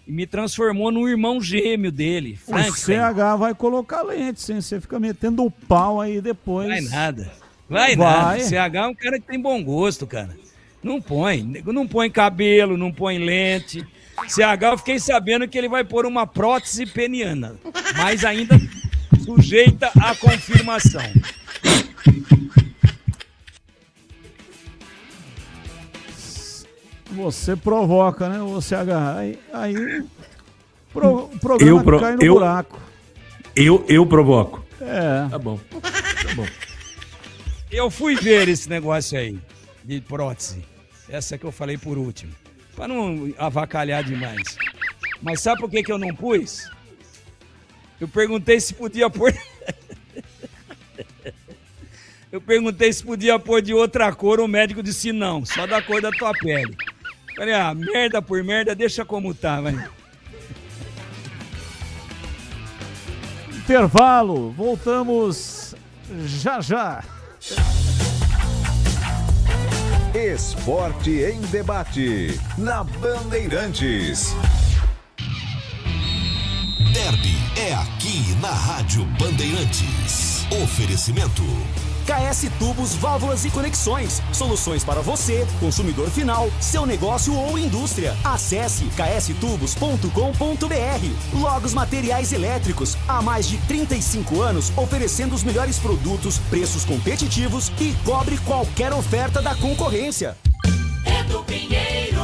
E me transformou no irmão gêmeo dele, Frankenstein. O CH vai colocar lente, sem você fica metendo o pau aí depois. Vai nada. Vai nada. CH é um cara que tem bom gosto, cara. Não põe cabelo, não põe lente. CH eu fiquei sabendo que ele vai pôr uma prótese peniana, mas ainda sujeita à confirmação. Você provoca, né, o CH? Aí o programa cai no buraco. Eu provoco. É. Tá bom. Eu fui ver esse negócio aí, de prótese. Essa que eu falei por último. Pra não avacalhar demais. Mas sabe por que eu não pus? Eu perguntei se podia pôr... Eu perguntei se podia pôr de outra cor, o médico disse não, só da cor da tua pele. Falei, merda por merda, deixa como tá, vai. Intervalo, voltamos já. Esporte em debate, na Bandeirantes. Derby é aqui na Rádio Bandeirantes. Oferecimento. KS Tubos, Válvulas e Conexões. Soluções para você, consumidor final, seu negócio ou indústria. Acesse kstubos.com.br. Logos Materiais Elétricos. Há mais de 35 anos oferecendo os melhores produtos, preços competitivos e cobre qualquer oferta da concorrência. Edu Pinheiro.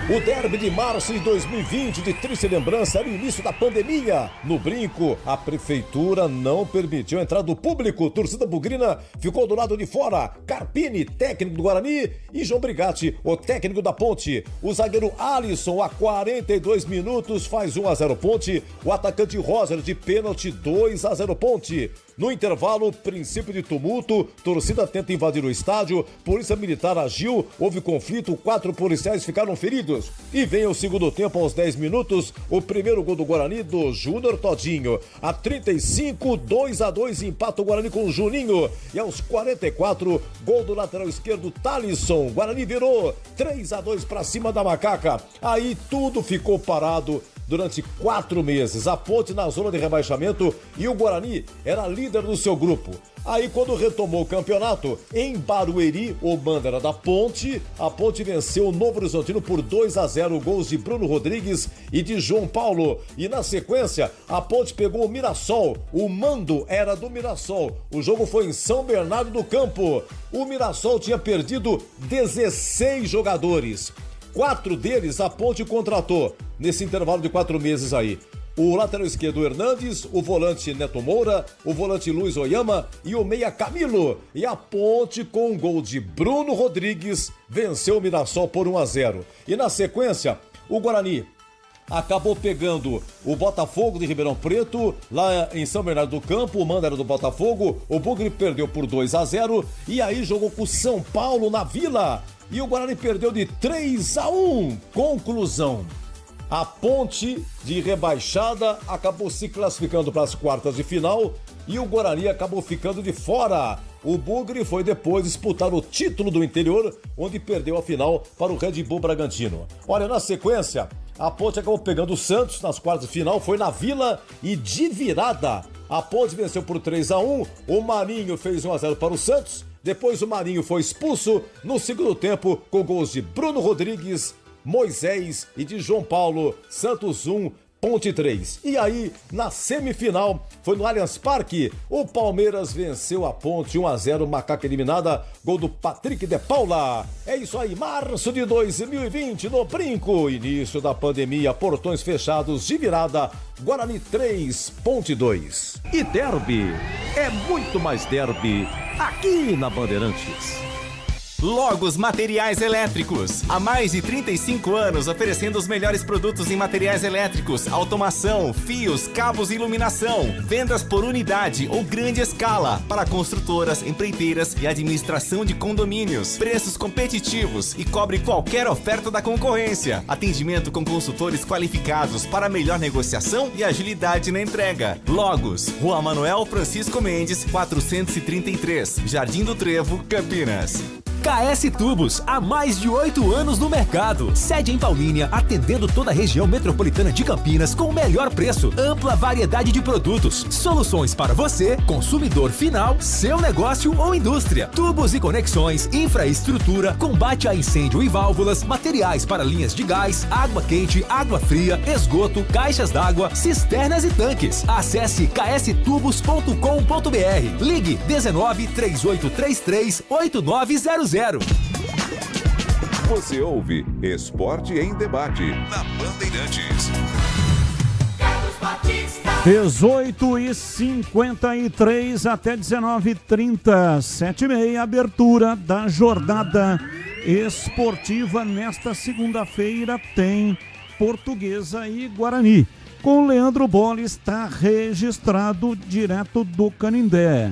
O derby de março de 2020 de triste lembrança era o início da pandemia. No Brinco, a prefeitura não permitiu a entrada do público. Torcida bugrina ficou do lado de fora. Carpini, técnico do Guarani, e João Brigatti, o técnico da Ponte. O zagueiro Alisson, a 42 minutos, faz 1-0 Ponte. O atacante Roser, de pênalti, 2-0 Ponte. No intervalo, princípio de tumulto, torcida tenta invadir o estádio, polícia militar agiu, houve conflito, 4 policiais ficaram feridos. E vem o segundo tempo, aos 10 minutos, o primeiro gol do Guarani, do Júnior Todinho. A 35, 2-2, empata o Guarani com o Juninho. E aos 44, gol do lateral esquerdo, Thalisson. Guarani virou 3-2 para cima da Macaca. Aí tudo ficou parado durante 4 meses. A Ponte na zona de rebaixamento e o Guarani era líder do seu grupo. Aí quando retomou o campeonato, em Barueri, o mando era da Ponte, a Ponte venceu o Novo Horizontino por 2-0, gols de Bruno Rodrigues e de João Paulo. E na sequência, a Ponte pegou o Mirassol, o mando era do Mirassol. O jogo foi em São Bernardo do Campo. O Mirassol tinha perdido 16 jogadores. 4 deles a Ponte contratou nesse intervalo de 4 meses aí. O lateral esquerdo Hernandes, o volante Neto Moura, o volante Luiz Oyama e o meia Camilo. E a Ponte, com um gol de Bruno Rodrigues, venceu o Mirassol por 1-0. E na sequência, o Guarani acabou pegando o Botafogo de Ribeirão Preto, lá em São Bernardo do Campo. O mando era do Botafogo, o Bugre perdeu por 2-0 e aí jogou com o São Paulo na Vila. E o Guarani perdeu de 3-1. Conclusão: a Ponte, de rebaixada, acabou se classificando para as quartas de final e o Guarani acabou ficando de fora. O Bugre foi depois disputar o título do interior, onde perdeu a final para o Red Bull Bragantino. Olha, na sequência, a Ponte acabou pegando o Santos nas quartas de final, foi na Vila e de virada. A Ponte venceu por 3-1, o Marinho fez 1-0 para o Santos, depois o Marinho foi expulso no segundo tempo com gols de Bruno Rodrigues, Moisés e de João Paulo. Santos 1, Ponte 3. E aí, na semifinal, foi no Allianz Parque, o Palmeiras venceu a Ponte 1-0, Macaca eliminada, gol do Patrick de Paula. É isso aí, março de 2020 no Brinco, início da pandemia, portões fechados de virada, Guarani 3, Ponte 2. E derby é muito mais derby aqui na Bandeirantes. Logos Materiais Elétricos. Há mais de 35 anos oferecendo os melhores produtos em materiais elétricos, automação, fios, cabos e iluminação. Vendas por unidade ou grande escala para construtoras, empreiteiras e administração de condomínios. Preços competitivos e cobre qualquer oferta da concorrência. Atendimento com consultores qualificados para melhor negociação e agilidade na entrega. Logos, Rua Manuel Francisco Mendes, 433, Jardim do Trevo, Campinas. KS Tubos, há mais de 8 anos no mercado. Sede em Paulínia, atendendo toda a região metropolitana de Campinas com o melhor preço, ampla variedade de produtos, soluções para você, consumidor final, seu negócio ou indústria. Tubos e conexões, infraestrutura, combate a incêndio e válvulas, materiais para linhas de gás, água quente, água fria, esgoto, caixas d'água, cisternas e tanques. Acesse kstubos.com.br. Ligue 19 3833 8900. Você ouve Esporte em Debate na Bandeirantes. 18h53 até 19h30, 7h30, abertura da jornada esportiva. Nesta segunda-feira tem Portuguesa e Guarani. Com Leandro Bolle, está registrado direto do Canindé.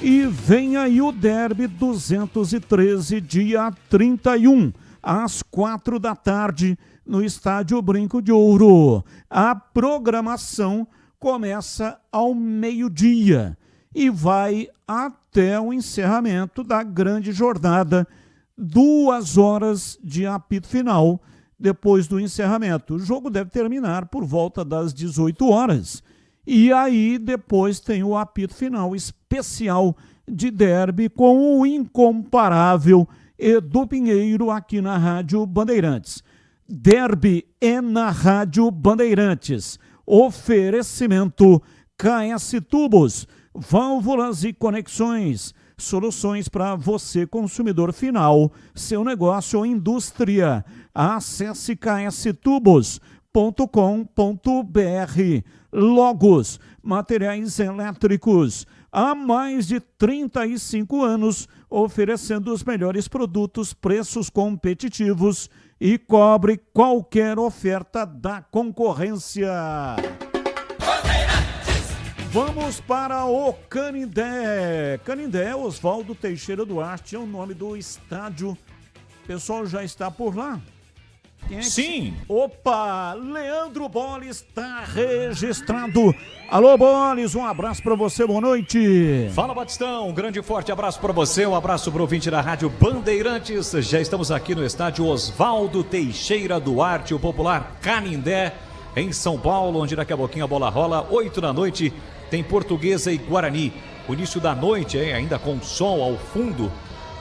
E vem aí o Derby 213, dia 31, às 4 da tarde, no Estádio Brinco de Ouro. A programação começa ao meio-dia e vai até o encerramento da grande jornada, 2 horas de apito final depois do encerramento. O jogo deve terminar por volta das 18 horas. E aí depois tem o apito final especial de derby com o incomparável Edu Pinheiro aqui na Rádio Bandeirantes. Derby é na Rádio Bandeirantes. Oferecimento KS Tubos, válvulas e conexões. Soluções para você, consumidor final, seu negócio ou indústria. Acesse kstubos.com.br. Logos, materiais elétricos, há mais de 35 anos, oferecendo os melhores produtos, preços competitivos e cobre qualquer oferta da concorrência. Vamos para o Canindé. Canindé, Oswaldo Teixeira Duarte, é o nome do estádio. O pessoal já está por lá? Sim. Opa, Leandro Bolle está registrado. Alô, Bolles, um abraço para você, boa noite. Fala, Batistão, um grande e forte abraço para você, um abraço para o ouvinte da Rádio Bandeirantes. Já estamos aqui no estádio Oswaldo Teixeira Duarte, o popular Canindé, em São Paulo, onde daqui a pouquinho a bola rola, 8 da noite, tem Portuguesa e Guarani. O início da noite, ainda com sol ao fundo,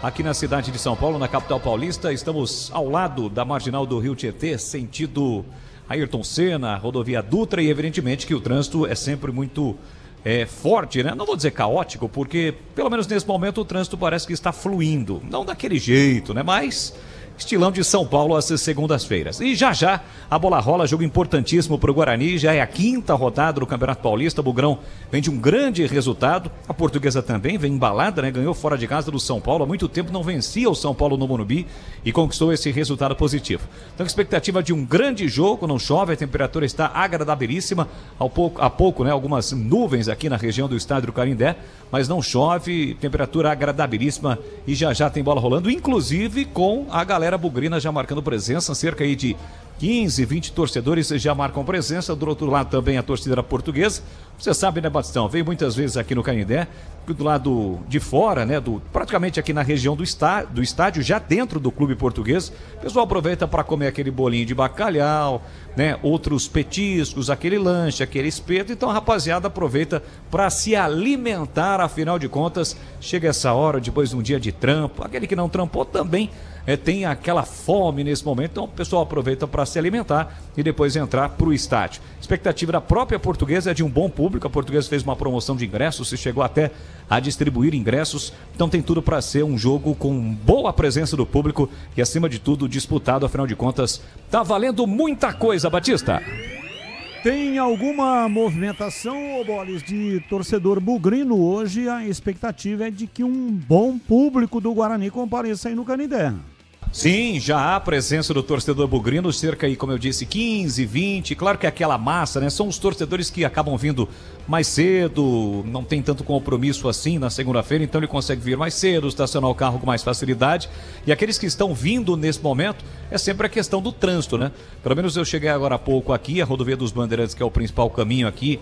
aqui na cidade de São Paulo, na capital paulista. Estamos ao lado da marginal do Rio Tietê, sentido Ayrton Senna, rodovia Dutra, e evidentemente que o trânsito é sempre muito forte, né? Não vou dizer caótico, porque pelo menos nesse momento o trânsito parece que está fluindo, não daquele jeito, né? Mas estilão de São Paulo às segundas-feiras. E já a bola rola, jogo importantíssimo para o Guarani, já é a 5ª rodada do Campeonato Paulista. O Bugrão vem de um grande resultado, a Portuguesa também vem embalada, né? Ganhou fora de casa do São Paulo, há muito tempo não vencia o São Paulo no Morumbi e conquistou esse resultado positivo. Então, expectativa de um grande jogo, não chove, a temperatura está agradabilíssima, há pouco, né? Algumas nuvens aqui na região do estádio do Canindé, mas não chove, temperatura agradabilíssima e já tem bola rolando, inclusive com a galera bugrina já marcando presença, cerca aí de 15, 20 torcedores já marcam presença. Do outro lado também a torcida da Portuguesa. Você sabe, né, Batistão? Veio muitas vezes aqui no Canindé, do lado de fora, né, praticamente aqui na região do estádio, já dentro do clube português. O pessoal aproveita para comer aquele bolinho de bacalhau, né, outros petiscos, aquele lanche, aquele espeto. Então a rapaziada aproveita para se alimentar, afinal de contas, chega essa hora, depois de um dia de trampo. Aquele que não trampou também tem aquela fome nesse momento, então o pessoal aproveita para se alimentar e depois entrar para o estádio. Expectativa da própria Portuguesa é de um bom público. A Portuguesa fez uma promoção de ingressos, se chegou até a distribuir ingressos, então tem tudo para ser um jogo com boa presença do público e, acima de tudo, disputado. Afinal de contas, tá valendo muita coisa, Batista. Tem alguma movimentação, ô Boles, de torcedor bugrino? Hoje a expectativa é de que um bom público do Guarani compareça aí no Canindé. Sim, já há presença do torcedor bugrino, cerca aí, como eu disse, 15, 20, claro que é aquela massa, né? São os torcedores que acabam vindo mais cedo, não tem tanto compromisso assim na segunda-feira, então ele consegue vir mais cedo, estacionar o carro com mais facilidade. E aqueles que estão vindo nesse momento, é sempre a questão do trânsito, né? Pelo menos eu cheguei agora há pouco aqui, a Rodovia dos Bandeirantes, que é o principal caminho aqui,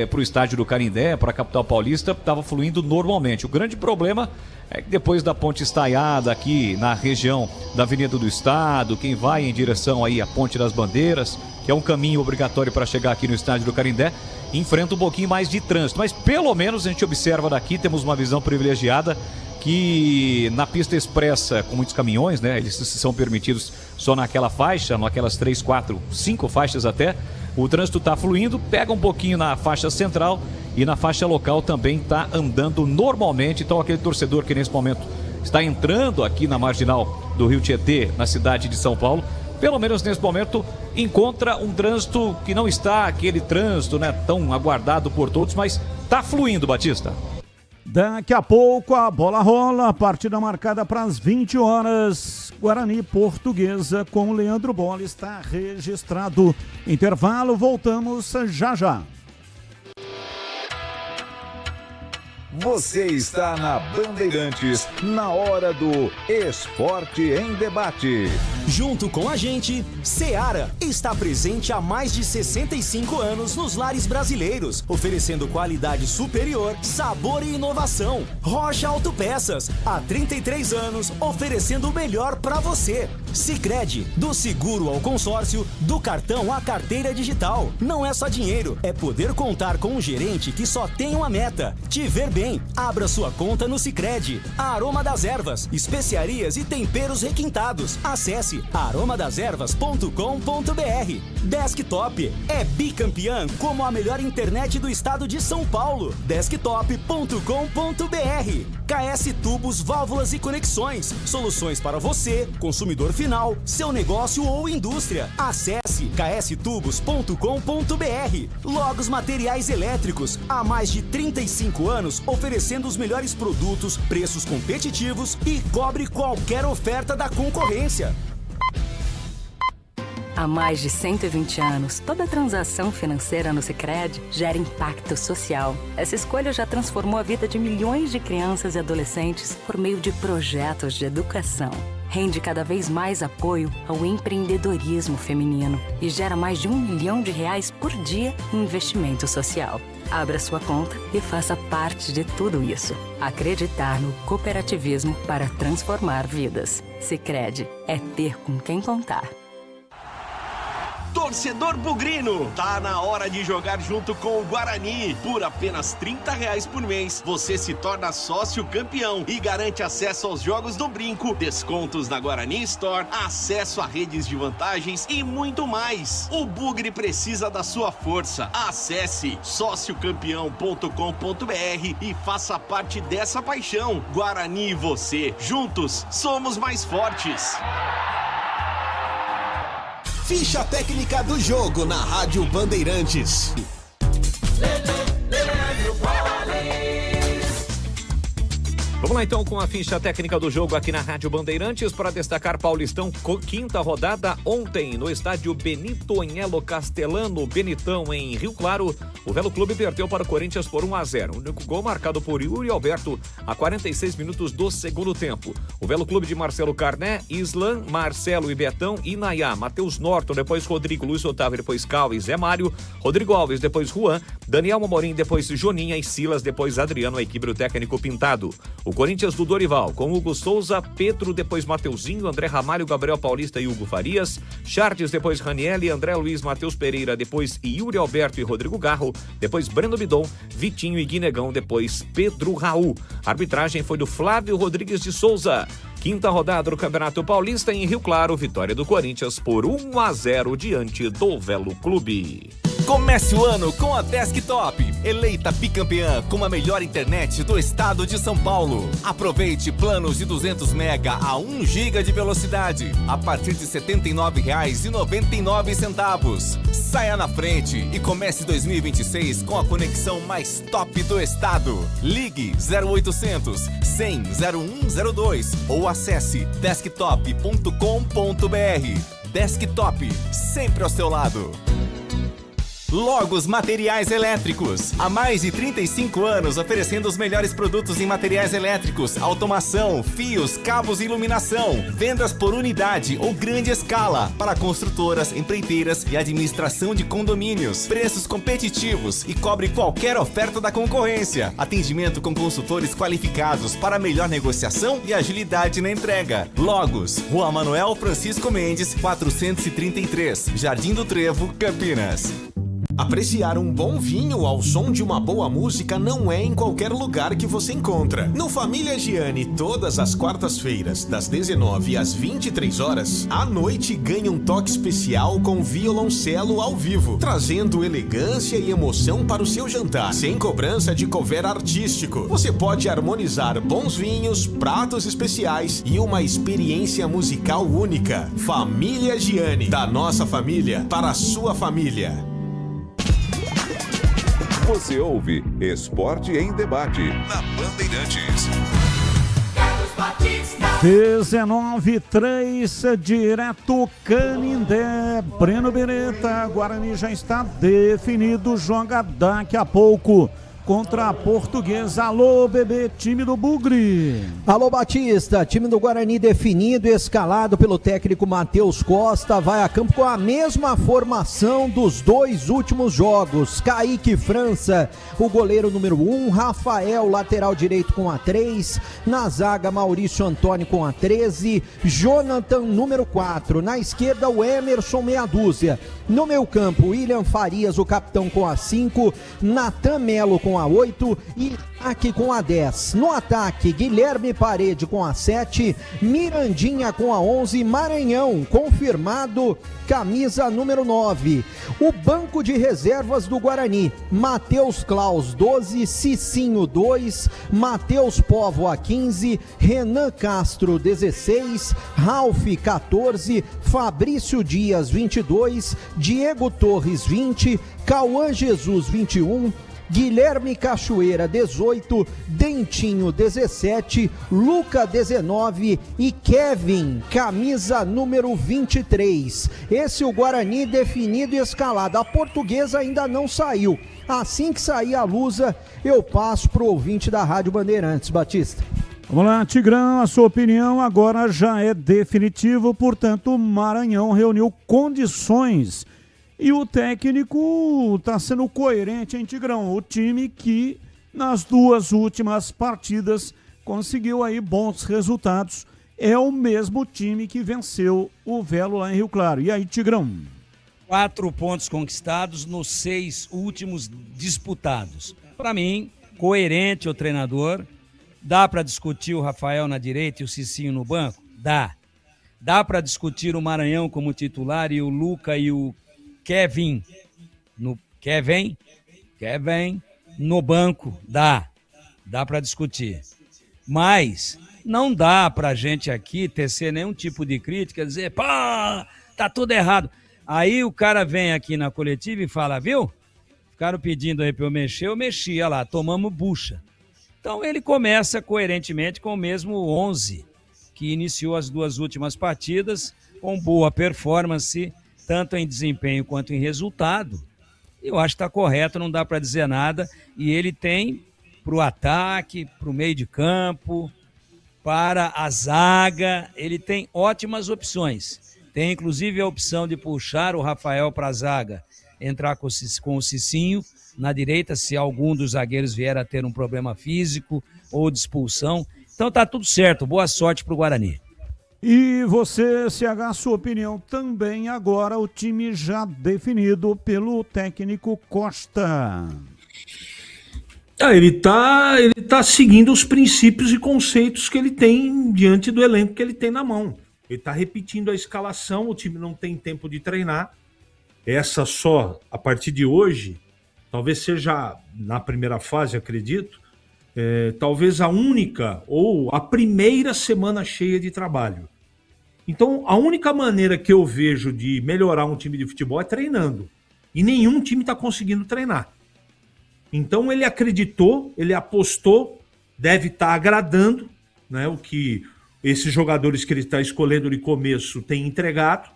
para o estádio do Canindé, para a capital paulista, estava fluindo normalmente. O grande problema é que depois da ponte estaiada aqui na região da Avenida do Estado, quem vai em direção aí à Ponte das Bandeiras, que é um caminho obrigatório para chegar aqui no estádio do Canindé, enfrenta um pouquinho mais de trânsito. Mas pelo menos a gente observa daqui, temos uma visão privilegiada, que na pista expressa com muitos caminhões, né? Eles são permitidos só naquela faixa, naquelas 3, 4, 5 faixas até. O trânsito está fluindo, pega um pouquinho na faixa central e na faixa local também está andando normalmente. Então aquele torcedor que nesse momento está entrando aqui na marginal do Rio Tietê, na cidade de São Paulo, pelo menos nesse momento encontra um trânsito que não está aquele trânsito, né, tão aguardado por todos, mas está fluindo, Batista. Daqui a pouco a bola rola, a partida marcada para as 20 horas. Guarani Portuguesa com o Leandro Bola está registrado. Intervalo, voltamos já já. Você está na Bandeirantes, na hora do Esporte em Debate. Junto com a gente, Seara está presente há mais de 65 anos nos lares brasileiros, oferecendo qualidade superior, sabor e inovação. Rocha Autopeças, há 33 anos, oferecendo o melhor para você. Sicredi, do seguro ao consórcio, do cartão à carteira digital. Não é só dinheiro, é poder contar com um gerente que só tem uma meta: te ver bem. Abra sua conta no Sicredi. Aroma das Ervas, especiarias e temperos requintados. Acesse aromadaservas.com.br. Desktop é bicampeã como a melhor internet do estado de São Paulo. Desktop.com.br. KS Tubos, Válvulas e Conexões. Soluções para você, consumidor final, seu negócio ou indústria. Acesse kstubos.com.br. Logos Materiais Elétricos, há mais de 35 anos oferecendo os melhores produtos, preços competitivos e cobre qualquer oferta da concorrência. Há mais de 120 anos, toda transação financeira no Sicredi gera impacto social. Essa escolha já transformou a vida de milhões de crianças e adolescentes por meio de projetos de educação. Rende cada vez mais apoio ao empreendedorismo feminino e gera mais de R$1 milhão por dia em investimento social. Abra sua conta e faça parte de tudo isso. Acreditar no cooperativismo para transformar vidas. Sicredi é ter com quem contar. Torcedor bugrino, tá na hora de jogar junto com o Guarani. Por apenas R$30 por mês, você se torna sócio campeão e garante acesso aos jogos do Brinco, descontos na Guarani Store, acesso a redes de vantagens e muito mais. O Bugre precisa da sua força. Acesse sociocampeão.com.br e faça parte dessa paixão. Guarani e você, juntos, somos mais fortes. Ficha técnica do jogo na Rádio Bandeirantes. Vamos lá então com a ficha técnica do jogo aqui na Rádio Bandeirantes para destacar Paulistão, quinta rodada ontem no estádio Benito Elo Castelano, Benitão em Rio Claro. O Velo Clube perdeu para o Corinthians por 1-0. O único gol marcado por Yuri Alberto a 46 minutos do segundo tempo. O Velo Clube de Marcelo Carné, Islan, Marcelo e Betão e Nayá, Matheus Norton, depois Rodrigo, Luiz Otávio, depois Cal e Zé Mário, Rodrigo Alves, depois Juan, Daniel Amorim, depois Joninha e Silas, depois Adriano, a equipe do técnico Pintado. O Corinthians do Dorival, com Hugo Souza, Pedro, depois Mateuzinho, André Ramalho, Gabriel Paulista e Hugo Farias, Charles, depois Ranielli, André Luiz, Matheus Pereira, depois Yuri Alberto e Rodrigo Garro, depois Breno Bidon, Vitinho e Guinegão, depois Pedro Raul. A arbitragem foi do Flávio Rodrigues de Souza. Quinta rodada do Campeonato Paulista em Rio Claro, vitória do Corinthians por 1-0 diante do Velo Clube. Comece o ano com a Desktop, eleita bicampeã com a melhor internet do estado de São Paulo. Aproveite planos de 200 mega a 1 GB de velocidade a partir de R$ 79,99. Saia na frente e comece 2026 com a conexão mais top do estado. Ligue 0800 100 0102 ou acesse desktop.com.br. Desktop, sempre ao seu lado. Logos Materiais Elétricos. Há mais de 35 anos oferecendo os melhores produtos em materiais elétricos, automação, fios, cabos e iluminação. Vendas por unidade ou grande escala para construtoras, empreiteiras e administração de condomínios. Preços competitivos e cobre qualquer oferta da concorrência. Atendimento com consultores qualificados para melhor negociação e agilidade na entrega. Logos, Rua Manuel Francisco Mendes, 433, Jardim do Trevo, Campinas. Apreciar um bom vinho ao som de uma boa música não é em qualquer lugar que você encontra. No Família Gianni, todas as quartas-feiras, das 19 às 23 horas, a noite ganha um toque especial com violoncelo ao vivo, trazendo elegância e emoção para o seu jantar, sem cobrança de cover artístico. Você pode harmonizar bons vinhos, pratos especiais e uma experiência musical única. Família Gianni, da nossa família para a sua família. Você ouve Esporte em Debate na Bandeirantes. 19:03, direto Canindé. Breno Beretta, Guarani já está definido, joga daqui a pouco contra a Portuguesa. Alô, bebê, time do Bugre. Alô, Batista, time do Guarani definido, escalado pelo técnico Matheus Costa, vai a campo com a mesma formação dos 2 últimos jogos. Kaique França, o goleiro número 1, Rafael, lateral direito com a 3, na zaga Maurício Antônio com a 13, Jonathan, número 4, na esquerda o Emerson, meia dúzia, no meio campo William Farias, o capitão, com a 5, Natan Melo com a 8 e aqui com a 10. No ataque, Guilherme Parede com a 7, Mirandinha com a 11, Maranhão confirmado, camisa número 9. O banco de reservas do Guarani: Matheus Klaus 12, Cicinho 2, Matheus Povo a 15, Renan Castro 16, Ralf 14, Fabrício Dias 22, Diego Torres 20, Cauã Jesus 21, Guilherme Cachoeira 18, Dentinho 17, Luca 19 e Kevin, camisa número 23. Esse é o Guarani definido e escalado. A Portuguesa ainda não saiu. Assim que sair a Lusa, eu passo pro ouvinte da Rádio Bandeirantes. Batista. Vamos lá, Tigrão, a sua opinião agora já é definitivo, portanto o Maranhão reuniu condições. E o técnico está sendo coerente, hein, Tigrão? O time que nas 2 últimas partidas conseguiu aí bons resultados. É o mesmo time que venceu o Velo lá em Rio Claro. E aí, Tigrão? 4 pontos conquistados nos 6 últimos disputados. Para mim, coerente o treinador. Dá para discutir o Rafael na direita e o Cicinho no banco? Dá. Dá para discutir o Maranhão como titular e o Luca e o Kevin no banco? Dá para discutir, mas não dá pra gente aqui tecer nenhum tipo de crítica, dizer, pô, tá tudo errado. Aí o cara vem aqui na coletiva e fala, viu, ficaram pedindo aí pra eu mexer, eu mexi, olha lá, tomamos bucha. Então ele começa coerentemente com o mesmo 11 que iniciou as 2 últimas partidas, com boa performance, tanto em desempenho quanto em resultado. Eu acho que está correto, não dá para dizer nada. E ele tem para o ataque, para o meio de campo, para a zaga, ele tem ótimas opções. Tem inclusive a opção de puxar o Rafael para a zaga, entrar com o Cicinho na direita, se algum dos zagueiros vier a ter um problema físico ou de expulsão. Então tá tudo certo, boa sorte para o Guarani. E você, CH, sua opinião também agora, o time já definido pelo técnico Costa. Ele tá seguindo os princípios e conceitos que ele tem diante do elenco que ele tem na mão. Ele tá repetindo a escalação, o time não tem tempo de treinar. essa só a partir de hoje, talvez seja na primeira fase, acredito, talvez a única ou a primeira semana cheia de trabalho. Então, a única maneira que eu vejo de melhorar um time de futebol é treinando. E nenhum time está conseguindo treinar. Então, ele acreditou, ele apostou, deve estar agradando, né, o que esses jogadores que ele está escolhendo de começo têm entregado.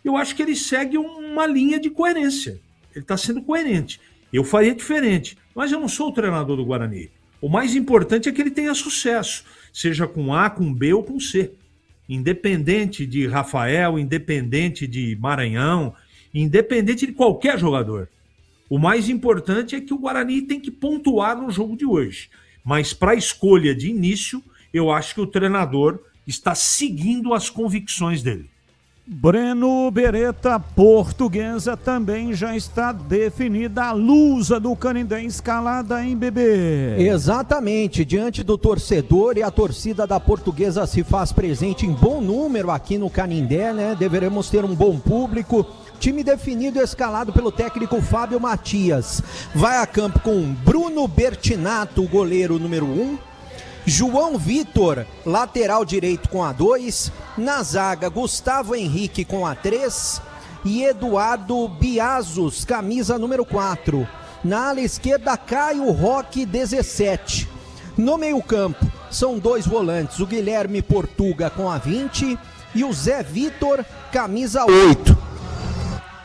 Eu acho que ele segue uma linha de coerência. Ele está sendo coerente. Eu faria diferente, mas eu não sou o treinador do Guarani. O mais importante é que ele tenha sucesso, seja com A, com B ou com C. Independente de Rafael, independente de Maranhão, independente de qualquer jogador. O mais importante é que o Guarani tem que pontuar no jogo de hoje. Mas para a escolha de início, eu acho que o treinador está seguindo as convicções dele. Breno Beretta, Portuguesa, também já está definida a lusa do Canindé escalada em BB. Exatamente, diante do torcedor, e a torcida da Portuguesa se faz presente em bom número aqui no Canindé, né? Deveremos ter um bom público. Time definido e escalado pelo técnico Fábio Matias. Vai a campo com Bruno Bertinato, goleiro número 1. João Vitor, lateral direito com a 2. Na zaga, Gustavo Henrique com a 3. E Eduardo Biazos, camisa número 4. Na ala esquerda, Caio Roque, 17. No meio campo, são 2 volantes, o Guilherme Portuga com a 20 e o Zé Vitor, camisa 8.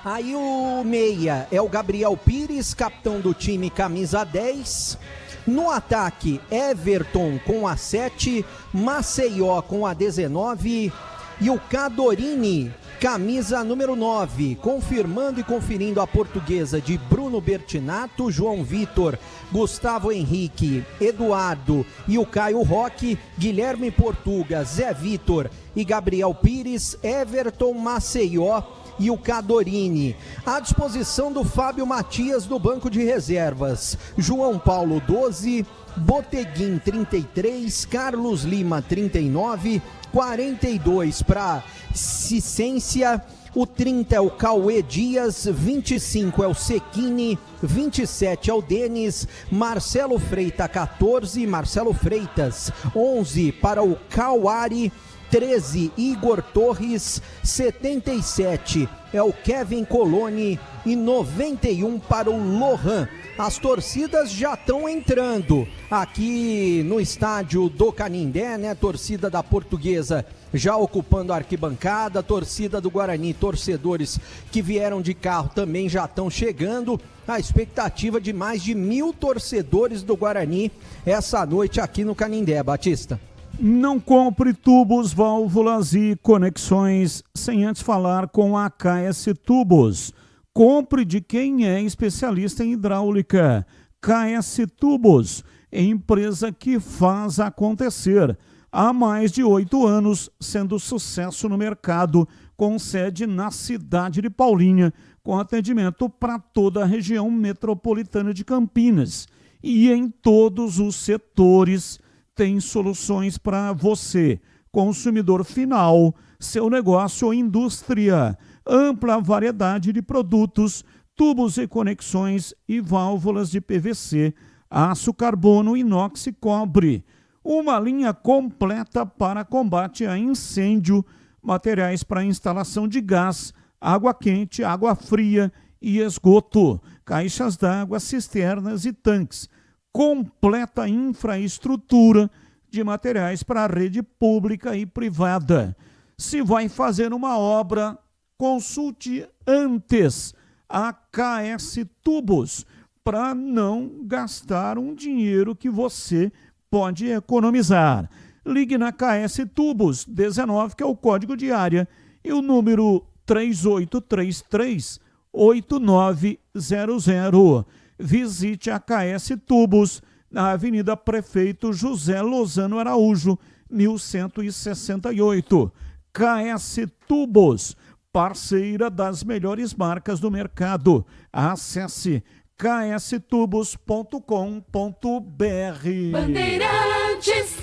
Aí o meia é o Gabriel Pires, capitão do time, camisa 10. No ataque, Everton com a 7, Maceió com a 19 e o Cadorini, camisa número 9, confirmando e conferindo a Portuguesa de Bruno Bertinato, João Vitor, Gustavo Henrique, Eduardo e o Caio Roque, Guilherme Portuga, Zé Vitor e Gabriel Pires, Everton, Maceió e o Cadorini. À disposição do Fábio Matias do banco de reservas, João Paulo 12, Boteguim 33, Carlos Lima 39, 42 para Cicência, o 30 é o Cauê Dias, 25 é o Sequini, 27 é o Denis, Marcelo Freitas 14, Marcelo Freitas 11 para o Cauari, 13, Igor Torres, 77 é o Kevin Coloni e 91 para o Lohan. As torcidas já estão entrando aqui no estádio do Canindé, né? Torcida da Portuguesa já ocupando a arquibancada, torcida do Guarani, torcedores que vieram de carro também já estão chegando. A expectativa de mais de 1.000 torcedores do Guarani essa noite aqui no Canindé, Batista. Não compre tubos, válvulas e conexões sem antes falar com a KS Tubos. Compre de quem é especialista em hidráulica. KS Tubos, empresa que faz acontecer. Há mais de 8 anos, sendo sucesso no mercado, com sede na cidade de Paulínia, com atendimento para toda a região metropolitana de Campinas. E em todos os setores tem soluções para você, consumidor final, seu negócio ou indústria. Ampla variedade de produtos, tubos e conexões e válvulas de PVC, aço, carbono, inox e cobre. Uma linha completa para combate a incêndio, materiais para instalação de gás, água quente, água fria e esgoto, caixas d'água, cisternas e tanques. Completa infraestrutura de materiais para a rede pública e privada. Se vai fazer uma obra, consulte antes a KS Tubos para não gastar um dinheiro que você pode economizar. Ligue na KS Tubos 19, que é o código de área, e o número 3833-8900. Visite a KS Tubos na Avenida Prefeito José Lozano Araújo, 1168. KS Tubos, parceira das melhores marcas do mercado. Acesse kstubos.com.br. Bandeirantes.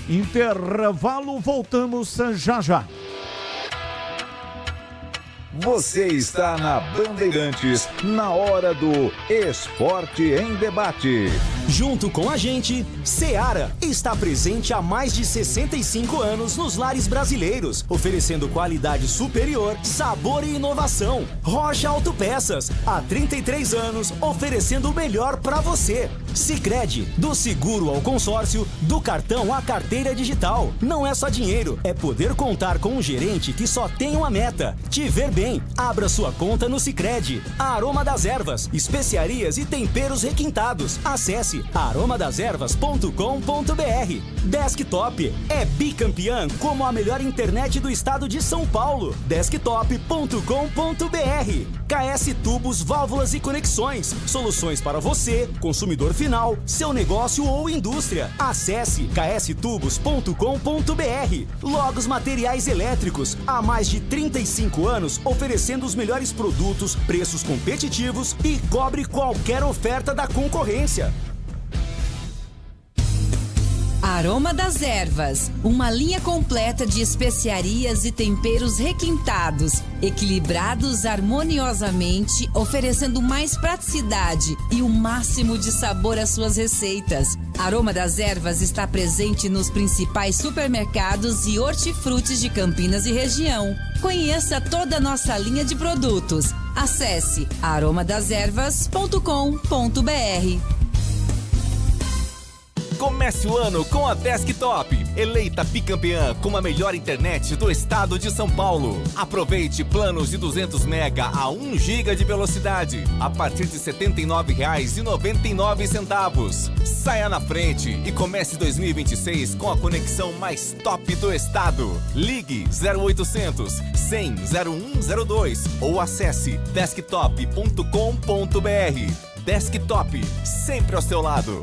Intervalo, voltamos já já. Você está na Bandeirantes, na hora do Esporte em Debate. Junto com a gente, Seara está presente há mais de 65 anos nos lares brasileiros, oferecendo qualidade superior, sabor e inovação. Rocha Autopeças, há 33 anos, oferecendo o melhor para você. Sicredi, do seguro ao consórcio, do cartão à carteira digital. Não é só dinheiro, é poder contar com um gerente que só tem uma meta: te ver bem. Abra sua conta no Sicredi. Aroma das Ervas, especiarias e temperos requintados. Acesse aromadeservas.com.br. Desktop é bicampeã como a melhor internet do estado de São Paulo. Desktop.com.br. KS Tubos, Válvulas e Conexões. Soluções para você, consumidor final, seu negócio ou indústria. Acesse kstubos.com.br. Logos Materiais Elétricos. Há mais de 35 anos oferecendo os melhores produtos, preços competitivos e cobre qualquer oferta da concorrência. Aroma das Ervas, uma linha completa de especiarias e temperos requintados, equilibrados harmoniosamente, oferecendo mais praticidade e o máximo de sabor às suas receitas. Aroma das Ervas está presente nos principais supermercados e hortifrutis de Campinas e região. Conheça toda a nossa linha de produtos. Acesse aromadeservas.com.br. Comece o ano com a Desktop, eleita bicampeã com a melhor internet do estado de São Paulo. Aproveite planos de 200 mega a 1 giga de velocidade a partir de R$ 79,99. Saia na frente e comece 2026 com a conexão mais top do estado. Ligue 0800 100 0102 ou acesse desktop.com.br. Desktop, sempre ao seu lado.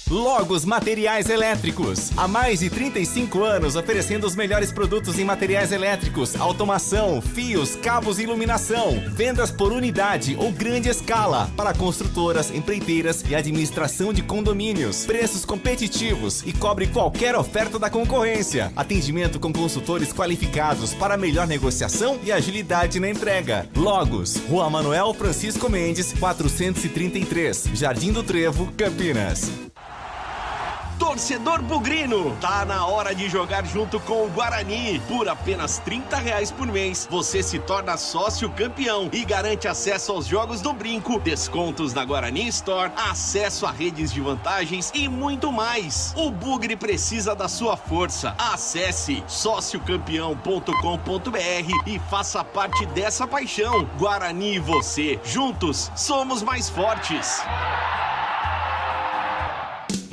Logos Materiais Elétricos. Há mais de 35 anos oferecendo os melhores produtos em materiais elétricos, automação, fios, cabos e iluminação. Vendas por unidade ou grande escala para construtoras, empreiteiras e administração de condomínios. Preços competitivos e cobre qualquer oferta da concorrência. Atendimento com consultores qualificados para melhor negociação e agilidade na entrega. Logos, Rua Manuel Francisco Mendes, 433, Jardim do Trevo, Campinas. Torcedor bugrino, tá na hora de jogar junto com o Guarani. Por apenas R$30 por mês, você se torna sócio campeão e garante acesso aos jogos do Brinco, descontos na Guarani Store, acesso a redes de vantagens e muito mais. O Bugre precisa da sua força. Acesse sociocampeão.com.br e faça parte dessa paixão. Guarani e você, juntos, somos mais fortes.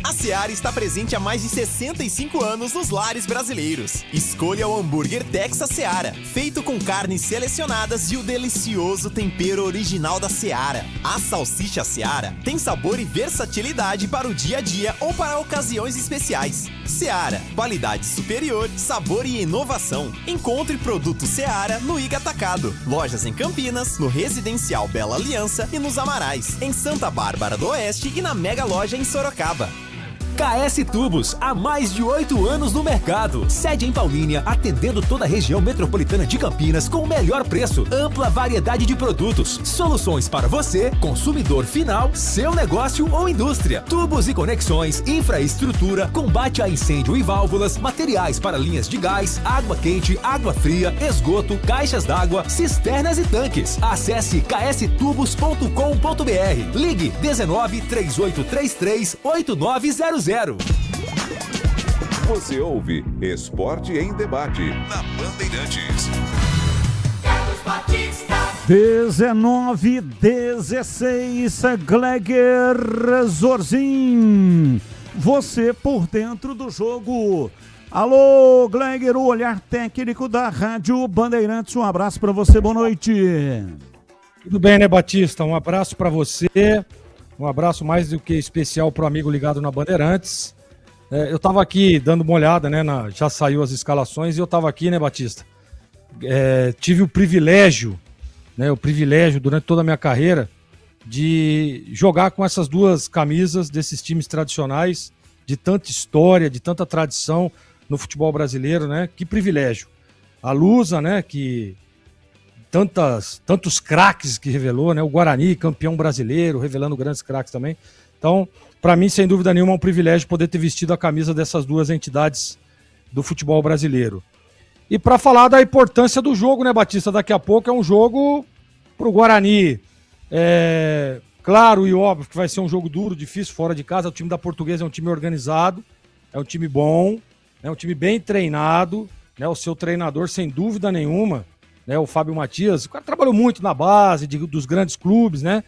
A Seara está presente há mais de 65 anos nos lares brasileiros. Escolha o hambúrguer Texas Seara, feito com carnes selecionadas e o delicioso tempero original da Seara. A salsicha Seara tem sabor e versatilidade para o dia a dia ou para ocasiões especiais. Seara, qualidade superior, sabor e inovação. Encontre produto Seara no Iga Atacado. Lojas em Campinas, no Residencial Bela Aliança e nos Amarais, em Santa Bárbara do Oeste e na Mega Loja em Sorocaba. KS Tubos, há mais de 8 anos no mercado. Sede em Paulínia, atendendo toda a região metropolitana de Campinas com o melhor preço, ampla variedade de produtos, soluções para você, consumidor final, seu negócio ou indústria. Tubos e conexões, infraestrutura, combate a incêndio e válvulas, materiais para linhas de gás, água quente, água fria, esgoto, caixas d'água, cisternas e tanques. Acesse kstubos.com.br. Ligue 19 3833 8900. Você ouve Esporte em Debate na Bandeirantes. 19:16, Gleger Zorzin. Você por dentro do jogo. Alô, Gleger, o olhar técnico da Rádio Bandeirantes. Um abraço para você, boa noite. Tudo bem, né, Batista? Um abraço para você. Um abraço mais do que especial para o amigo ligado na Bandeirantes. Eu estava aqui dando uma olhada, né? Já saiu as escalações e eu estava aqui, né, Batista? Tive o privilégio durante toda a minha carreira de jogar com essas duas camisas desses times tradicionais, de tanta história, de tanta tradição no futebol brasileiro, né? Que privilégio. A Lusa, né? Que tantos craques que revelou, né? O Guarani, campeão brasileiro, revelando grandes craques também. Então, para mim, sem dúvida nenhuma, é um privilégio poder ter vestido a camisa dessas duas entidades do futebol brasileiro. E para falar da importância do jogo, né, Batista? Daqui a pouco é um jogo para o Guarani. Claro e óbvio que vai ser um jogo duro, difícil, fora de casa. O time da Portuguesa é um time organizado, é um time bom, é um time bem treinado, né? O seu treinador, sem dúvida nenhuma, né, o Fábio Matias, o cara trabalhou muito na base dos grandes clubes, né?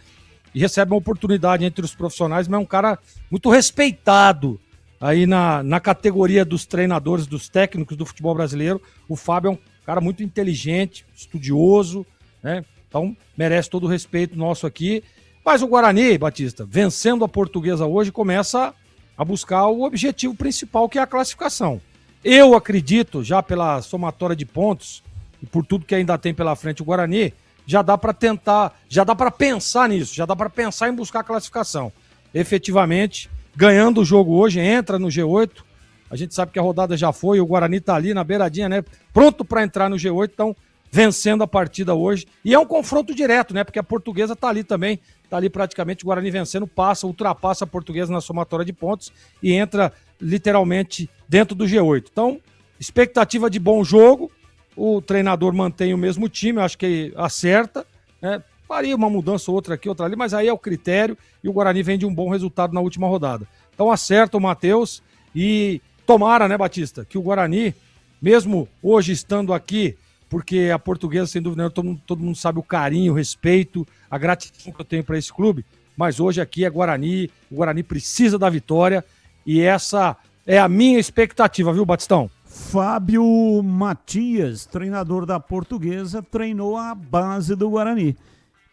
E recebe uma oportunidade entre os profissionais, mas é um cara muito respeitado aí na categoria dos treinadores, dos técnicos do futebol brasileiro. O Fábio é um cara muito inteligente, estudioso, né? Então merece todo o respeito nosso aqui. Mas o Guarani, Batista, vencendo a Portuguesa hoje, começa a buscar o objetivo principal, que é a classificação. Eu acredito, já pela somatória de pontos, e por tudo que ainda tem pela frente o Guarani, já dá para pensar nisso, já dá para pensar em buscar a classificação. Efetivamente, ganhando o jogo hoje, entra no G8. A gente sabe que a rodada já foi, o Guarani tá ali na beiradinha, né? Pronto para entrar no G8, então vencendo a partida hoje. E é um confronto direto, né? Porque a Portuguesa tá ali também, tá ali praticamente o Guarani vencendo, ultrapassa a Portuguesa na somatória de pontos e entra literalmente dentro do G8. Então, expectativa de bom jogo. O treinador mantém o mesmo time, eu acho que acerta, né? Faria uma mudança ou outra aqui, outra ali, mas aí é o critério e o Guarani vem de um bom resultado na última rodada. Então acerta o Matheus e tomara, né, Batista, que o Guarani, mesmo hoje estando aqui, porque a Portuguesa, sem dúvida nenhuma, todo mundo sabe o carinho, o respeito, a gratidão que eu tenho para esse clube, mas hoje aqui é Guarani, o Guarani precisa da vitória e essa é a minha expectativa, viu, Batistão? Fábio Matias, treinador da Portuguesa, treinou a base do Guarani.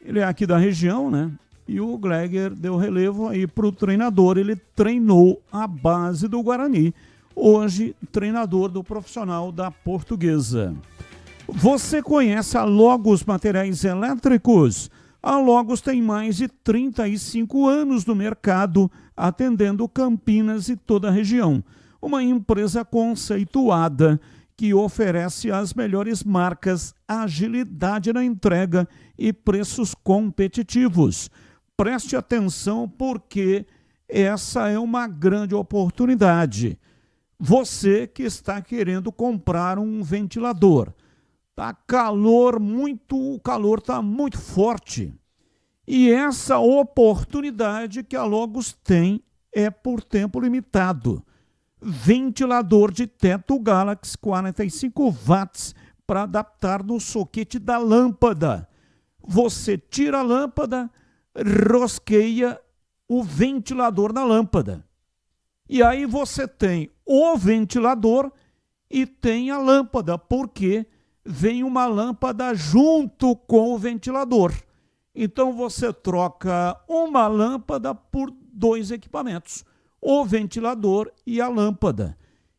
Ele é aqui da região, né? E o Gleger deu relevo aí para o treinador. Ele treinou a base do Guarani. Hoje, treinador do profissional da Portuguesa. Você conhece a Logos Materiais Elétricos? A Logos tem mais de 35 anos no mercado, atendendo Campinas e toda a região. Uma empresa conceituada que oferece as melhores marcas, agilidade na entrega e preços competitivos. Preste atenção porque essa é uma grande oportunidade. Você que está querendo comprar um ventilador. O calor está muito forte. E essa oportunidade que a Logos tem é por tempo limitado. Ventilador de teto Galaxy 45 watts para adaptar no soquete da lâmpada. Você tira a lâmpada, rosqueia o ventilador na lâmpada. E aí você tem o ventilador e tem a lâmpada, porque vem uma lâmpada junto com o ventilador. Então você troca uma lâmpada por 2 equipamentos. O ventilador e a lâmpada.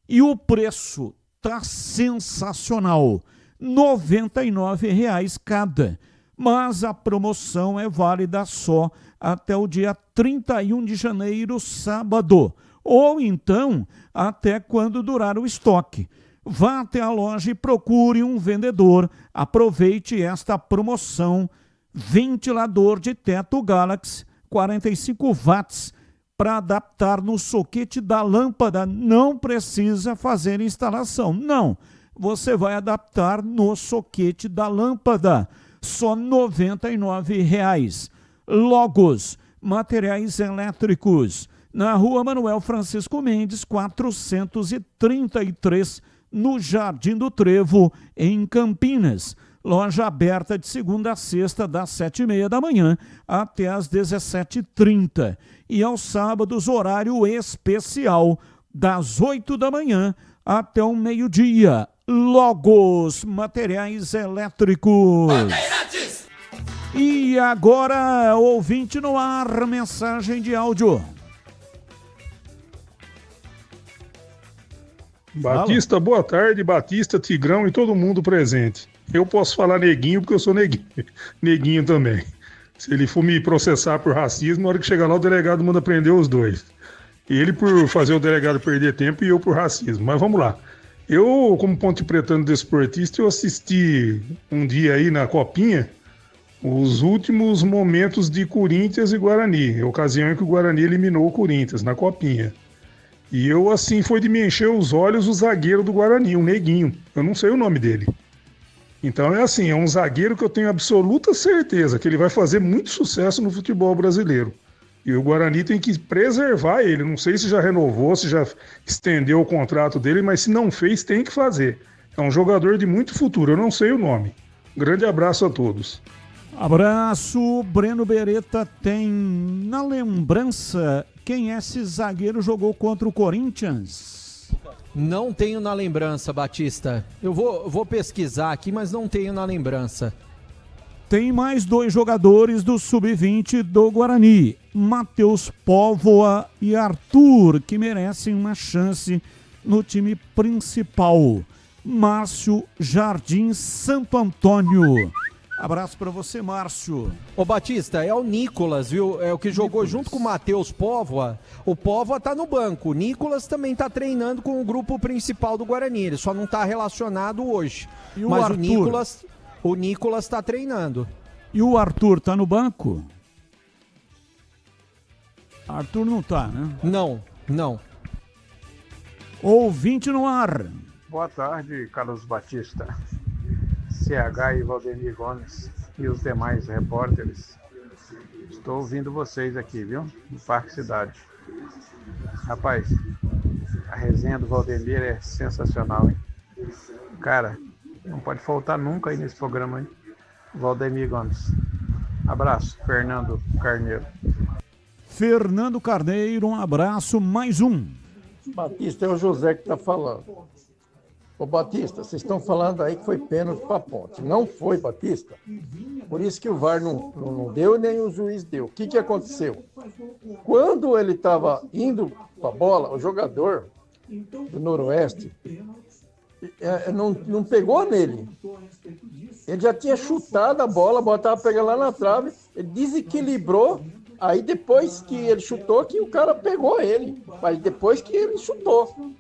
E o preço tá sensacional, R$ 99,00 cada. Mas a promoção é válida só até o dia 31 de janeiro, sábado. Ou então, até quando durar o estoque. Vá até a loja e procure um vendedor. Aproveite esta promoção. Ventilador de teto Galaxy, 45 watts, para adaptar no soquete da lâmpada. Não precisa fazer instalação, não. Você vai adaptar no soquete da lâmpada. Só R$ 99,00. Logos, materiais elétricos. Na rua Manuel Francisco Mendes, 433, no Jardim do Trevo, em Campinas. Loja aberta de segunda a sexta, das 7h30 da manhã até às 17h30. E aos sábados, horário especial, das 8 da manhã até o meio-dia. Logos, materiais elétricos. Bandeirantes! E agora, ouvinte no ar, mensagem de áudio. Batista, boa tarde, Batista, Tigrão e todo mundo presente. Eu posso falar neguinho porque eu sou neguinho também. Se ele for me processar por racismo, na hora que chegar lá o delegado manda prender os dois. Ele por fazer o delegado perder tempo e eu por racismo. Mas vamos lá. Eu, como ponte pretano desportista, eu assisti um dia aí na Copinha os últimos momentos de Corinthians e Guarani, a ocasião em que o Guarani eliminou o Corinthians na Copinha. E eu, assim, foi de me encher os olhos o zagueiro do Guarani, o Neguinho. Eu não sei o nome dele. Então é assim, é um zagueiro que eu tenho absoluta certeza que ele vai fazer muito sucesso no futebol brasileiro. E o Guarani tem que preservar ele. Não sei se já renovou, se já estendeu o contrato dele, mas se não fez, tem que fazer. É um jogador de muito futuro, eu não sei o nome. Grande abraço a todos. Abraço, Breno Beretta tem na lembrança quem esse zagueiro jogou contra o Corinthians? Não tenho na lembrança, Batista. Eu vou pesquisar aqui, mas não tenho na lembrança. Tem mais 2 jogadores do Sub-20 do Guarani, Matheus Póvoa e Arthur, que merecem uma chance no time principal. Márcio Jardim Santo Antônio. Abraço pra você, Márcio. Ô Batista, é o Nicolas, viu? É o que jogou junto com o Matheus Póvoa. O Póvoa tá no banco. O Nicolas também tá treinando com o grupo principal do Guarani. Ele só não tá relacionado hoje. E o Mas Arthur? o Nicolas tá treinando. E o Arthur tá no banco? Arthur não tá, né? Não. Ouvinte no ar. Boa tarde, Carlos Batista, CH e Valdemir Gomes e os demais repórteres. Estou ouvindo vocês aqui, viu? No Parque Cidade. Rapaz, a resenha do Valdemir é sensacional, hein? Cara, não pode faltar nunca aí nesse programa, hein? Valdemir Gomes. Abraço, Fernando Carneiro. Fernando Carneiro, um abraço, mais um. Batista, é o José que está falando. Ô Batista, vocês estão falando aí que foi pênalti para a Ponte. Não foi, Batista. Por isso que o VAR não deu nem o juiz deu. O que aconteceu? Quando ele estava indo para a bola, o jogador do Noroeste não pegou nele. Ele já tinha chutado a bola estava pegando lá na trave, ele desequilibrou, aí depois que ele chutou, que o cara pegou ele. Mas depois que ele chutou.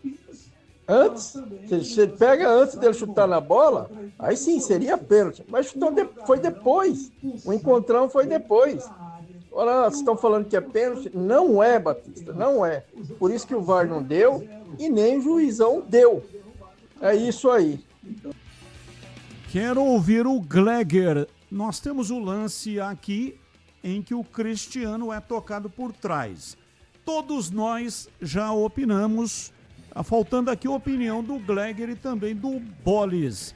Antes, se ele pega antes dele chutar na bola, aí sim, seria pênalti. Mas chutou foi depois. O encontrão foi depois. Olha, vocês estão falando que é pênalti? Não é, Batista, não é. Por isso que o VAR não deu e nem o juizão deu. É isso aí. Quero ouvir o Gleger. Nós temos o lance aqui em que o Cristiano é tocado por trás. Todos nós já opinamos, faltando aqui a opinião do Gleger e também do Bolis.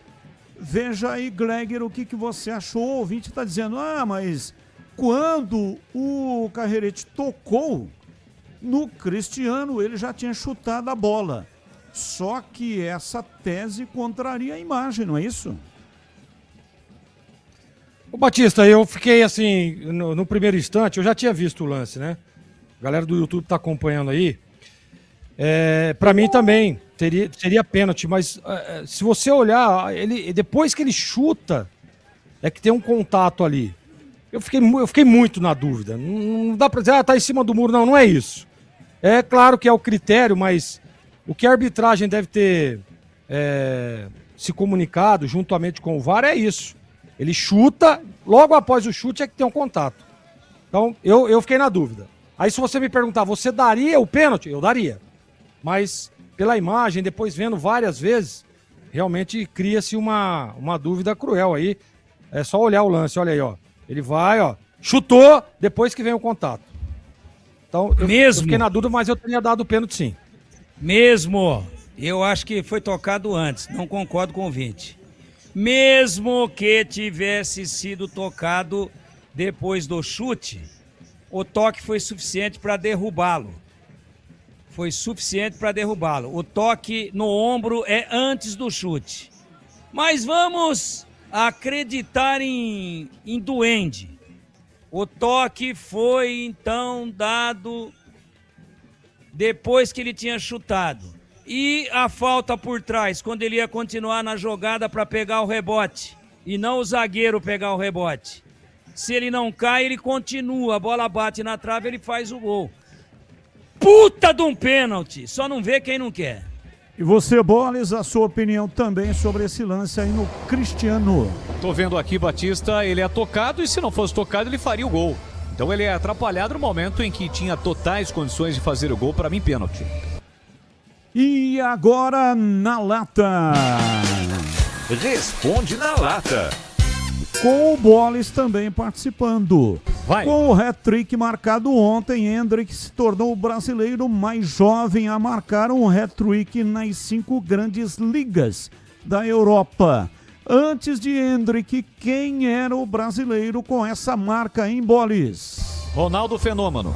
Veja aí, Gleger, o que você achou. O ouvinte está dizendo, mas quando o Carrerete tocou no Cristiano, ele já tinha chutado a bola. Só que essa tese contraria a imagem, não é isso? Ô Batista, eu fiquei assim, no primeiro instante, eu já tinha visto o lance, né? A galera do YouTube tá acompanhando aí. Pra mim também seria pênalti, mas se você olhar, depois que ele chuta, é que tem um contato ali. Eu fiquei muito na dúvida. Não dá pra dizer, tá em cima do muro, não é isso. É claro que é o critério, mas o que a arbitragem deve ter se comunicado juntamente com o VAR é isso. Ele chuta, logo após o chute é que tem um contato. Então, eu fiquei na dúvida. Aí se você me perguntar, você daria o pênalti? Eu daria. Mas pela imagem, depois vendo várias vezes, realmente cria-se uma dúvida cruel aí. É só olhar o lance, olha aí, ó. Ele vai, ó, chutou, depois que vem o contato. Então, eu fiquei na dúvida, mas eu teria dado o pênalti sim. Mesmo, eu acho que foi tocado antes, não concordo com o ouvinte. Mesmo que tivesse sido tocado depois do chute, o toque foi suficiente para derrubá-lo. O toque no ombro é antes do chute. Mas vamos acreditar em duende. O toque foi então dado depois que ele tinha chutado. E a falta por trás, quando ele ia continuar na jogada para pegar o rebote. E não o zagueiro pegar o rebote. Se ele não cai, ele continua. A bola bate na trave, ele faz o gol. Puta de um pênalti. Só não vê quem não quer. E você, Boles, a sua opinião também sobre esse lance aí no Cristiano. Tô vendo aqui, Batista, ele é tocado e se não fosse tocado ele faria o gol. Então ele é atrapalhado no momento em que tinha totais condições de fazer o gol, para mim pênalti. E agora na lata. Responde na lata. Com o Boles também participando. Vai. Com o hat-trick marcado ontem, Hendrick se tornou o brasileiro mais jovem a marcar um hat-trick nas 5 grandes ligas da Europa. Antes de Hendrick, quem era o brasileiro com essa marca em Boles? Ronaldo Fenômeno.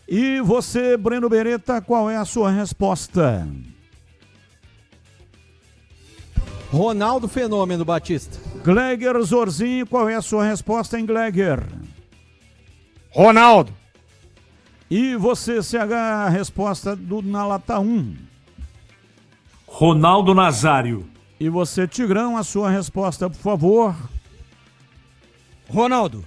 E você, Breno Beretta, qual é a sua resposta? Ronaldo Fenômeno, Batista. Gleger Zorzinho, qual é a sua resposta em Gleger? Ronaldo. E você, CH, a resposta na lata 1? Ronaldo Nazário. E você, Tigrão, a sua resposta, por favor? Ronaldo.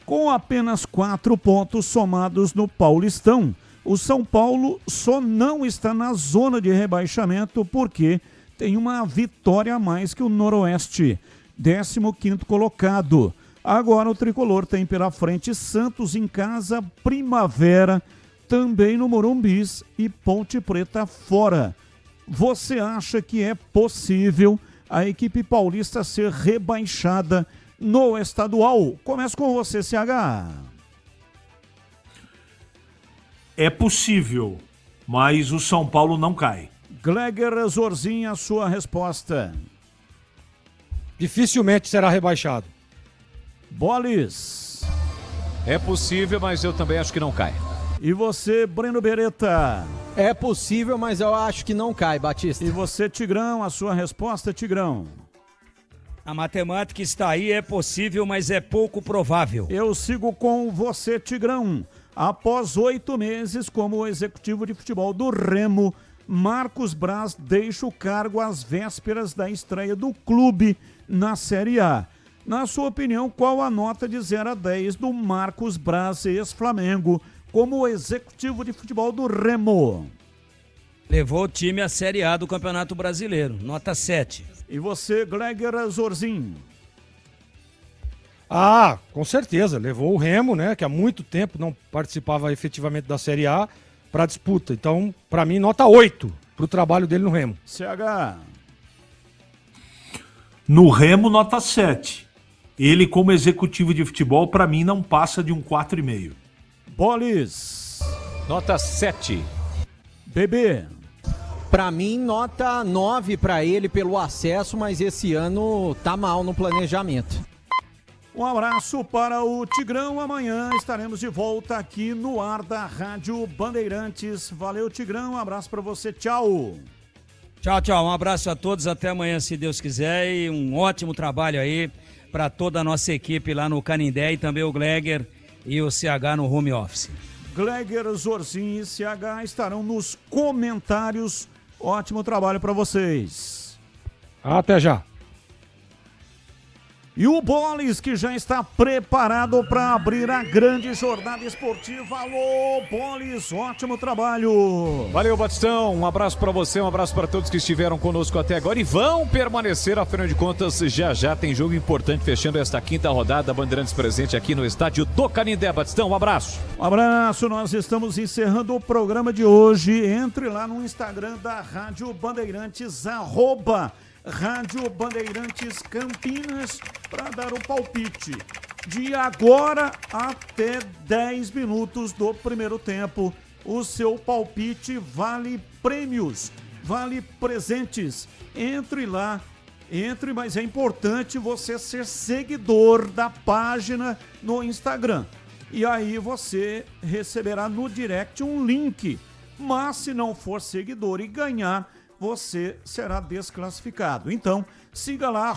Com apenas 4 pontos somados no Paulistão, o São Paulo só não está na zona de rebaixamento porque tem uma vitória a mais que o Noroeste, 15º colocado. Agora o Tricolor tem pela frente Santos em casa, Primavera, também no Morumbis e Ponte Preta fora. Você acha que é possível a equipe paulista ser rebaixada no estadual? Começa com você, CH. É possível, mas o São Paulo não cai. Gleger Zorzinho, a sua resposta. Dificilmente será rebaixado. Boles. É possível, mas eu também acho que não cai. E você, Breno Beretta? É possível, mas eu acho que não cai, Batista. E você, Tigrão, a sua resposta, Tigrão? A matemática está aí, é possível, mas é pouco provável. Eu sigo com você, Tigrão. Após 8 meses como executivo de futebol do Remo, Marcos Braz deixa o cargo às vésperas da estreia do clube na Série A. Na sua opinião, qual a nota de 0 a 10 do Marcos Braz, ex-Flamengo, como executivo de futebol do Remo? Levou o time à Série A do Campeonato Brasileiro, nota 7. E você, Gleger Zorzinho? Ah, com certeza, levou o Remo, né, que há muito tempo não participava efetivamente da Série A, para a disputa. Então, para mim, nota 8 para o trabalho dele no Remo. CH? No Remo, nota 7. Ele, como executivo de futebol, para mim, não passa de um 4,5. Boles. Nota 7. Bebê. Para mim, nota 9 para ele pelo acesso, mas esse ano tá mal no planejamento. Um abraço para o Tigrão. Amanhã estaremos de volta aqui no ar da Rádio Bandeirantes. Valeu, Tigrão. Um abraço para você. Tchau. Tchau, tchau. Um abraço a todos. Até amanhã, se Deus quiser. E um ótimo trabalho aí para toda a nossa equipe lá no Canindé e também o Gleger e o CH no home office. Gleger, Zorzinho e CH estarão nos comentários. Ótimo trabalho para vocês. Até já. E o Boles, que já está preparado para abrir a grande jornada esportiva. Alô, Boles, ótimo trabalho. Valeu, Batistão. Um abraço para você, um abraço para todos que estiveram conosco até agora e vão permanecer, afinal de contas, já tem jogo importante fechando esta quinta rodada. Bandeirantes presente aqui no estádio do Canindé. Batistão, um abraço. Um abraço, nós estamos encerrando o programa de hoje. Entre lá no Instagram da Rádio Bandeirantes, Rádio Bandeirantes Campinas, para dar o palpite. De agora até 10 minutos do primeiro tempo, o seu palpite vale prêmios, vale presentes. Entre lá, mas é importante você ser seguidor da página no Instagram. E aí você receberá no direct um link. Mas se não for seguidor e ganhar, você será desclassificado. Então, siga lá,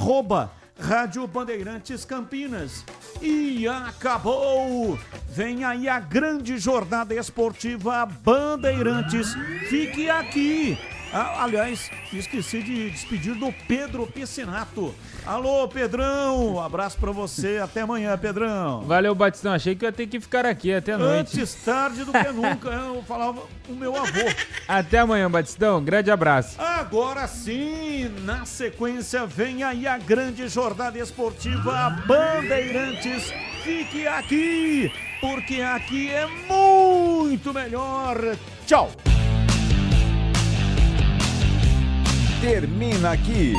Rádio Bandeirantes Campinas. E acabou! Vem aí a grande jornada esportiva Bandeirantes. Fique aqui Aliás, esqueci de despedir do Pedro Piscinato. Alô, Pedrão, um abraço pra você, até amanhã, Pedrão. Valeu, Batistão, achei que eu ia ter que ficar aqui até a noite. Antes tarde do que nunca, eu falava o meu avô. Até amanhã, Batistão, grande abraço. Agora sim, na sequência vem aí a grande jornada esportiva Bandeirantes. Fique aqui, porque aqui é muito melhor. Tchau. Termina aqui